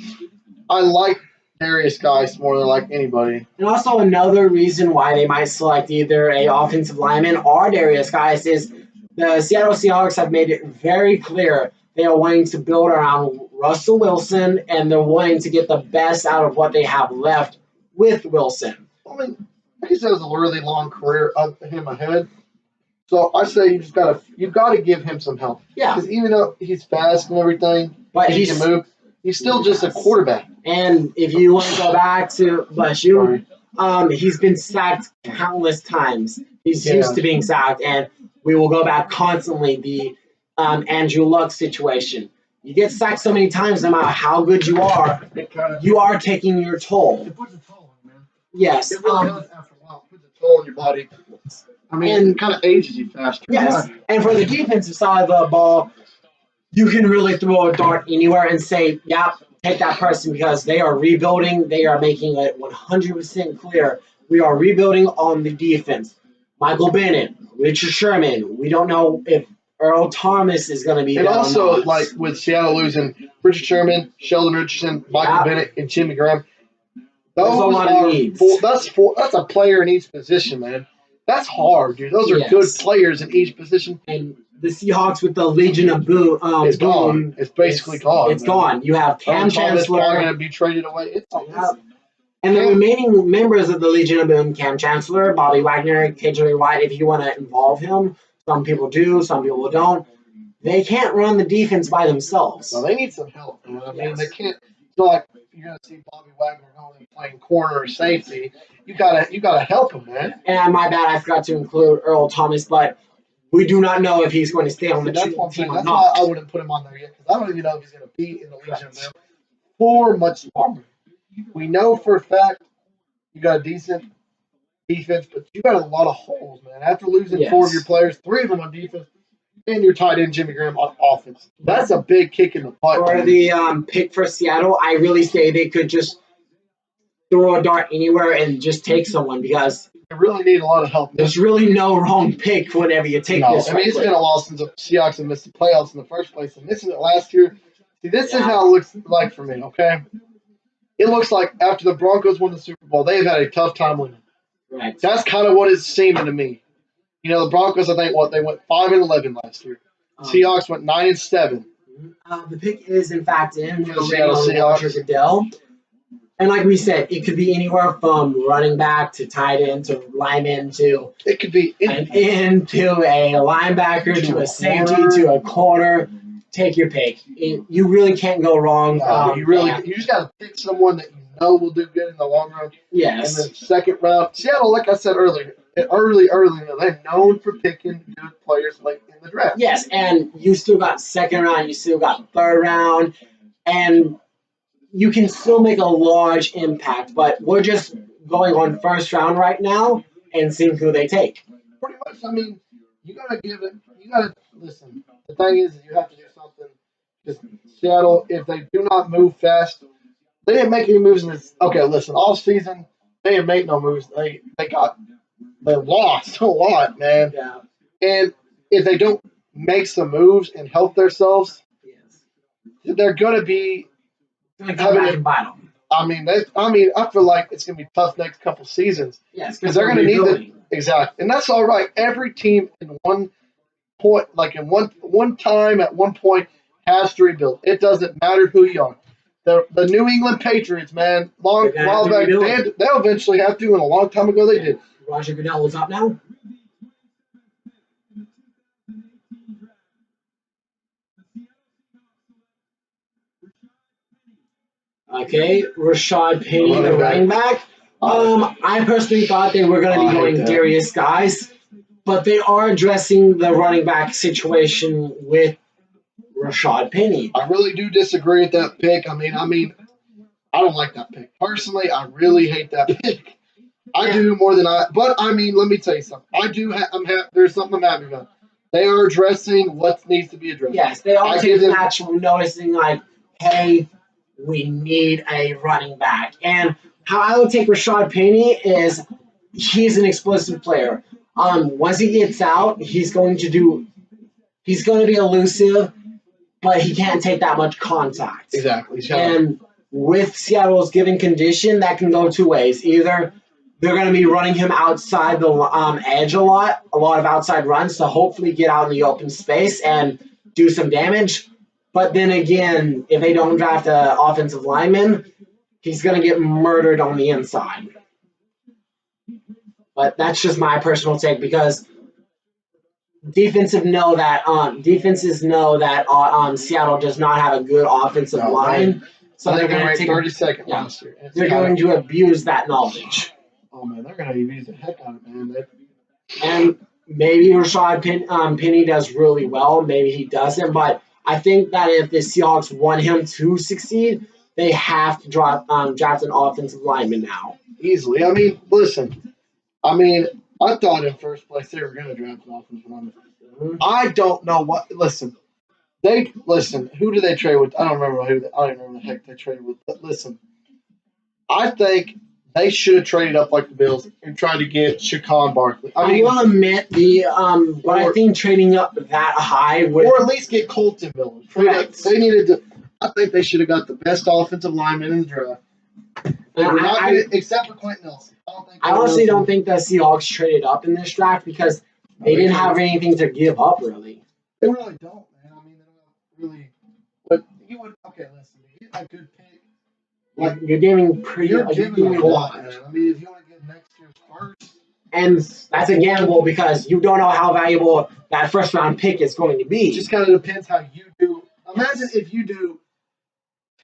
I like Darius Guice more than like anybody. And also another reason why they might select either a offensive lineman or Darius Guice is the Seattle Seahawks have made it very clear they are wanting to build around Russell Wilson, and they're wanting to get the best out of what they have left with Wilson. I mean, like I said, it was a really long career of him ahead. So I say you got to give him some help. Yeah. Because even though he's fast and everything, but he can move. He's still just a quarterback. And if you want to go back to he's been sacked countless times. He's used to being sacked, and we will go back constantly. The Andrew Luck situation. You get sacked so many times, no matter how good you are taking your toll. It puts a toll on, man. Yes. It really does after a while. It puts a toll on your body. I mean, it kind of ages you faster. Yes. And for the defensive side of the ball, you can really throw a dart anywhere and say, yeah, take that person, because they are rebuilding. They are making it 100% clear. We are rebuilding on the defense. Michael Bennett, Richard Sherman. We don't know if Earl Thomas is going to be there. And also, like with Seattle losing Richard Sherman, Sheldon Richardson, Michael Bennett, and Jimmy Graham, those a lot of needs. That's a player in each position, man. That's hard, dude. Those are good players in each position. And the Seahawks with the Legion of Boom, it's gone. It's basically gone. It's gone. You have Cam Chancellor going to be traded away. And the remaining members of the Legion of Boom: Cam Chancellor, Bobby Wagner, KJ Wright. If you want to involve him, some people do, some people don't. They can't run the defense by themselves. No, they need some help, man. I mean, they can't. It's not like you're going to see Bobby Wagner going and playing corner or safety. You gotta help him, man. And my bad, I forgot to include Earl Thomas, but we do not know if he's going to stay on the team or not. That's why I wouldn't put him on there yet, because I don't even know if he's going to be in the Legion of Boom for much longer. We know for a fact you got a decent defense, but you got a lot of holes, man. After losing 4 of your players, 3 of them on defense, and your tight end Jimmy Graham on offense, that's a big kick in the butt. For the pick for Seattle, I really say they could just throw a dart anywhere and just take someone, because they really need a lot of help. There's really no wrong pick whenever you take this. I mean, it's been a while since the Seahawks have missed the playoffs in the first place, and missing it last year. See, this is how it looks like for me, okay? It looks like after the Broncos won the Super Bowl, they've had a tough time winning. Right. That's kind of what it's seeming to me. You know, the Broncos, I think, they went 5-11 last year. Seahawks went 9-7. The pick is, in fact, in the Seattle Seahawks. Goodell. And like we said, it could be anywhere from running back to tight end to lineman to it could be an end to a linebacker to a safety to a corner. take your pick. You really can't go wrong. You just got to pick someone that you know will do good in the long run. Yes. And then second round, Seattle, like I said earlier, early, they're known for picking good players late in the draft. Yes, and you still got second round, you still got third round, and you can still make a large impact. But we're just going on first round right now and seeing who they take. Pretty much, I mean, you got to give it, you got to, listen, the thing is you have to do something. Because Seattle, if they do not move fast, they didn't make any moves in this. Okay, listen, all season, they didn't make no moves. They lost a lot, man. Yeah. And if they don't make some moves and help themselves, Yes. they're going to be Gonna come back and bite them. I feel like it's going to be tough next couple seasons. Yes, because they're going to need the exact, and that's all right. Every team in one point, like in one time at one point, has to rebuild. It doesn't matter who you are. The New England Patriots, man, while back, they'll eventually have to, and a long time ago they did. Roger Goodell is up now. Okay, Rashad Penny, the running back. I personally thought they were going to be going Darius Guys, but they are addressing the running back situation with Rashad Penny. I really do disagree with that pick. I mean, I don't like that pick. Personally, I really hate that pick. I do more than but I mean, let me tell you something. I do. There's something I'm happy about. They are addressing what needs to be addressed. Yes, they are taking actual noticing, like, hey, we need a running back. And how I would take Rashad Penny is he's an explosive player. Once he gets out, he's going to be elusive, but he can't take that much contact. Exactly. And with Seattle's given condition, that can go two ways. Either they're going to be running him outside the edge a lot of outside runs to hopefully get out in the open space and do some damage. But then again, if they don't draft an offensive lineman, he's going to get murdered on the inside. But that's just my personal take because defenses know that Seattle does not have a good offensive line. So they're going to take 32nd last year. They're going to abuse that knowledge. Oh man, they're going to abuse the heck out of it, man. And maybe Rashad Penny does really well. Maybe he doesn't. But I think that if the Seahawks want him to succeed, they have to draft an offensive lineman now. Easily. I mean, listen. I thought in first place they were going to draft an offensive lineman. Mm-hmm. I don't know what. Listen. Who did they trade with? I don't remember I don't remember the heck they traded with. But listen, I think they should have traded up like the Bills and tried to get Shaquan Barkley. I will admit I think trading up that high or at least get Colton Miller. They needed to. I think they should have got the best offensive lineman in the draft. Except for Quentin Nelson. I honestly don't think the Seahawks traded up in this draft because they didn't have anything to give up, really. They really don't, man. I mean, they don't really. But you would. Okay, listen. You get a good pick. Like you're giving a lot, man. I mean, if you want to get next year's first. And that's a gamble because you don't know how valuable that first round pick is going to be. It just kind of depends how you do. Imagine if you do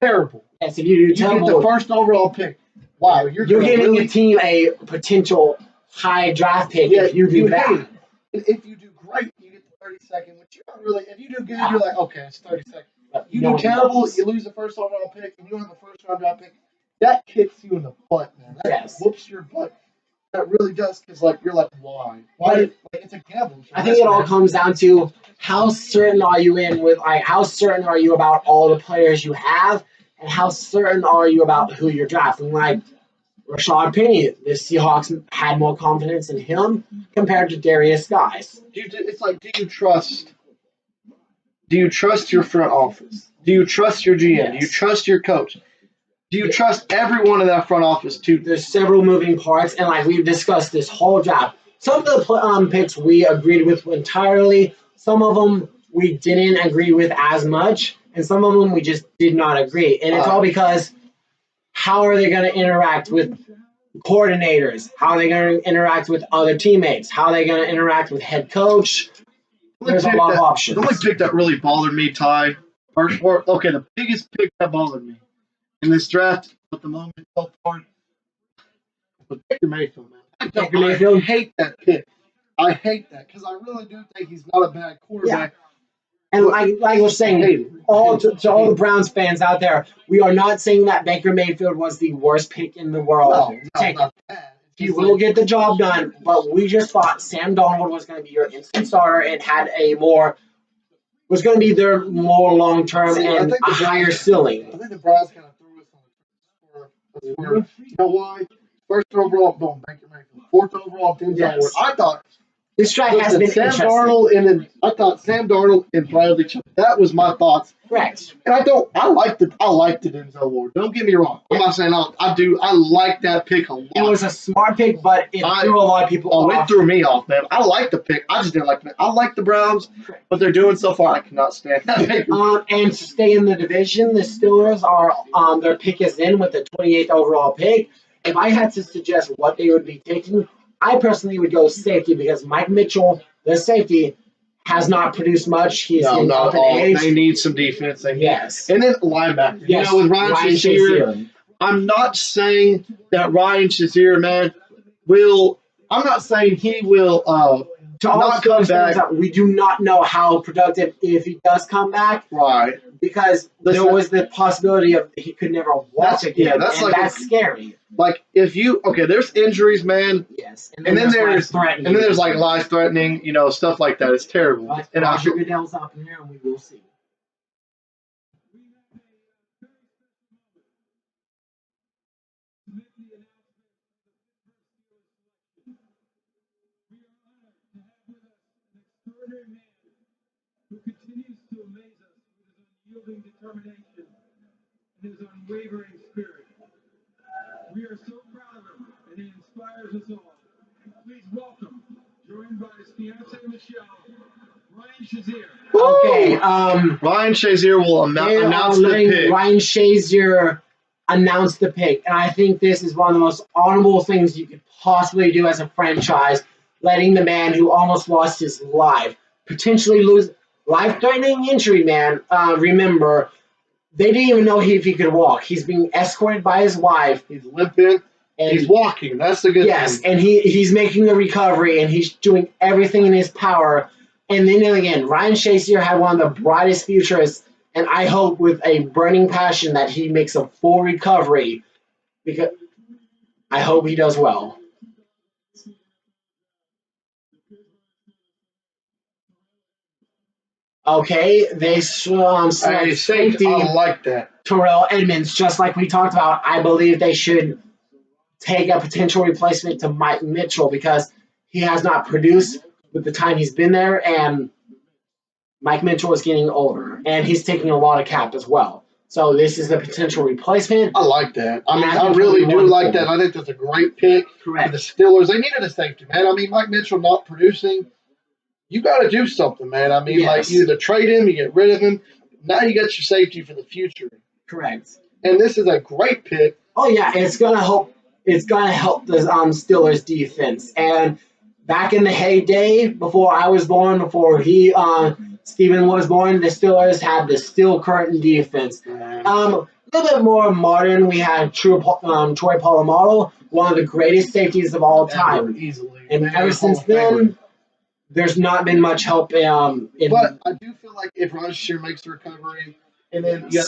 terrible. Yes, if you do terrible. You get the first overall pick. Wow, you're giving a team a potential high draft pick if you do bad. If you do great, you get the 32nd, which you're not really. If you do good, you're like, okay, it's 32nd. You do terrible, you lose the first overall pick, and you don't have the first round draft pick. That kicks you in the butt, man. That whoops your butt. That really does, because you're like, why? It's a gamble. I think it all comes down to how certain are you how certain are you about all the players you have, and how certain are you about who you're drafting. Like Rashad Penny, the Seahawks had more confidence in him compared to Darius Guys. It's like, do you trust your front office? Do you trust your GM? Yes. Do you trust your coach? Do you trust everyone in that front office too? There's several moving parts, and we've discussed this whole draft. Some of the picks we agreed with entirely. Some of them we didn't agree with as much, and some of them we just did not agree. And it's all because how are they going to interact with coordinators? How are they going to interact with other teammates? How are they going to interact with head coach? There's a lot of options. The only pick that really bothered me, Ty, okay, the biggest pick that bothered me in this draft at the moment so far was Baker Mayfield, man. I hate that pick. I hate that because I really do think he's not a bad quarterback. Yeah. And like we're saying, to all the Browns fans out there, we are not saying that Baker Mayfield was the worst pick in the world. No, he will get the job done, but we just thought Sam Darnold was going to be your instant starter and had was going to be their more long term and a higher ceiling. I think the Browns kind of threw us on for you know why? First overall, boom, Baker Mayfield. Fourth overall, Denzel Ward. I thought this draft has been Sam interesting. Darnold, and then I thought Sam Darnold and Bradley Chubb. That was my thoughts. Correct. And I like the Denzel Ward. Don't get me wrong. I'm not saying I do. I like that pick a lot. It was a smart pick, but it threw a lot of people off. It threw me off, man. I like the pick. I just didn't like the pick. I like the Browns. What they're doing so far, I cannot stand that pick. And to stay in the division, the Steelers are their pick is in with the 28th overall pick. If I had to suggest what they would be taking, I personally would go safety because Mike Mitchell, the safety, has not produced much. He's in up in age. They need some defense. Yes. And then linebacker. Yes. With Ryan Shazier, I'm not saying that Ryan Shazier, man, I'm not saying he will not come back. We do not know how productive if he does come back. Right. Because there was the possibility of he could never walk again. Yeah, that's scary. Like there's injuries, man. Yes. And then there's like life threatening, stuff like that. It's terrible. And Goodell's up in here, and we will see. Who continues to amaze us with his unyielding determination and his unwavering spirit. We are so proud of him, and he inspires us all. Please welcome, joined by his fiancée Michelle, Ryan Shazier. Okay, Ryan Shazier will announce the pick. Ryan Shazier announced the pick, and I think this is one of the most honorable things you could possibly do as a franchise, letting the man who almost lost his life potentially lose life-threatening injury, man. Remember, they didn't even know if he could walk. He's being escorted by his wife. He's limping. And he's walking. That's the good thing. Yes, and he's making a recovery, and he's doing everything in his power. And then again, Ryan Shazier had one of the brightest futures, and I hope with a burning passion that he makes a full recovery, because I hope he does well. Okay, they select safety. I like that. Terrell Edmonds, just like we talked about, I believe they should take a potential replacement to Mike Mitchell because he has not produced with the time he's been there, and Mike Mitchell is getting older, and he's taking a lot of cap as well. So this is a potential replacement. I like that. I really do like that. I think that's a great pick. Correct. For the Steelers, they needed a safety, man. Mike Mitchell not producing. You got to do something, man. Like you either trade him, you get rid of him. Now you got your safety for the future. Correct. And this is a great pick. Oh yeah, it's gonna help. It's gonna help the Steelers defense. And back in the heyday, before I was born, before Steven was born, the Steelers had the steel curtain defense. A little bit more modern. We had Troy Polamalu, one of the greatest safeties of all time. Easily. And ever since then, there's not been much help. But I do feel like if Ryan Shazier makes the recovery, and then you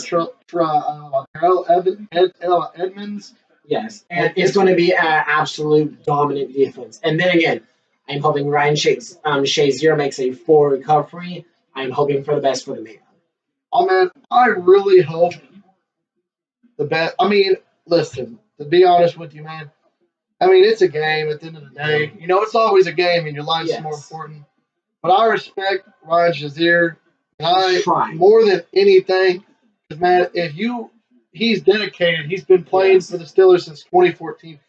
got Edmonds. Yes, and it's going to be an absolute dominant defense. And then again, I'm hoping Ryan Shazier makes a full recovery. I'm hoping for the best for the man. Oh, man, I really hope the best. Listen, to be honest with you, man, it's a game at the end of the day. It's always a game, and your life's more important. But I respect Ryan Shazier more than anything. Because, man, he's dedicated. He's been playing for the Steelers since 2014.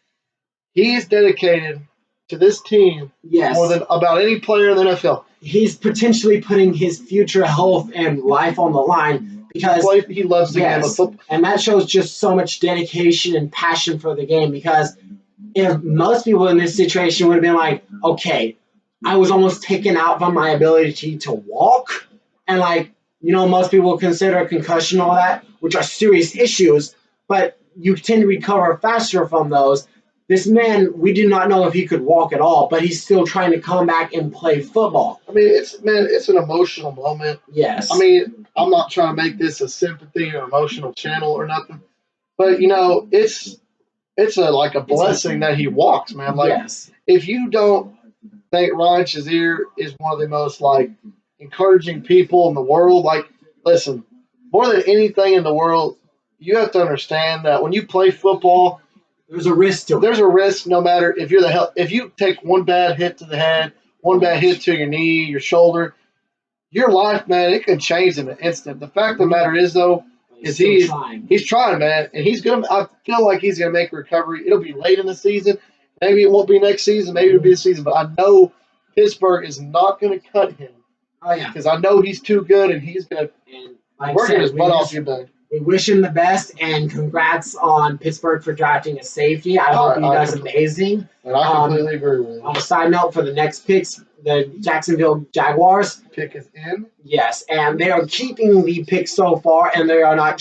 He's dedicated to this team more than about any player in the NFL. He's potentially putting his future health and life on the line because he loves the game of football. And that shows just so much dedication and passion for the game because if most people in this situation would have been like, okay, I was almost taken out from my ability to walk. And like, most people consider concussion all that, which are serious issues, but you tend to recover faster from those. This man, we do not know if he could walk at all, but he's still trying to come back and play football. I mean, it's an emotional moment. Yes. I mean, I'm not trying to make this a sympathy or emotional channel or nothing, but it's like a blessing that he walks, man. Like, yes. If you don't think Ryan Shazier is one of the most like encouraging people in the world, like, listen, more than anything in the world, you have to understand that when you play football, there's a risk to it. There's a risk no matter if you're if you take one bad hit to the head, one bad hit to your knee, your shoulder, your life, man, it can change in an instant. The fact of the matter is, though, is he's trying, man, and I feel like he's gonna make a recovery. It'll be late in the season. Maybe it won't be next season. Maybe it'll be the season. But I know Pittsburgh is not going to cut him. Oh, yeah. Because I know he's too good, and he's going to work his butt off your back. We wish him the best, and congrats on Pittsburgh for drafting a safety. I hope he does amazing. And I completely agree with you. On a side note, for the next picks, the Jacksonville Jaguars. Pick is in. Yes, and they are keeping the pick so far, and they are not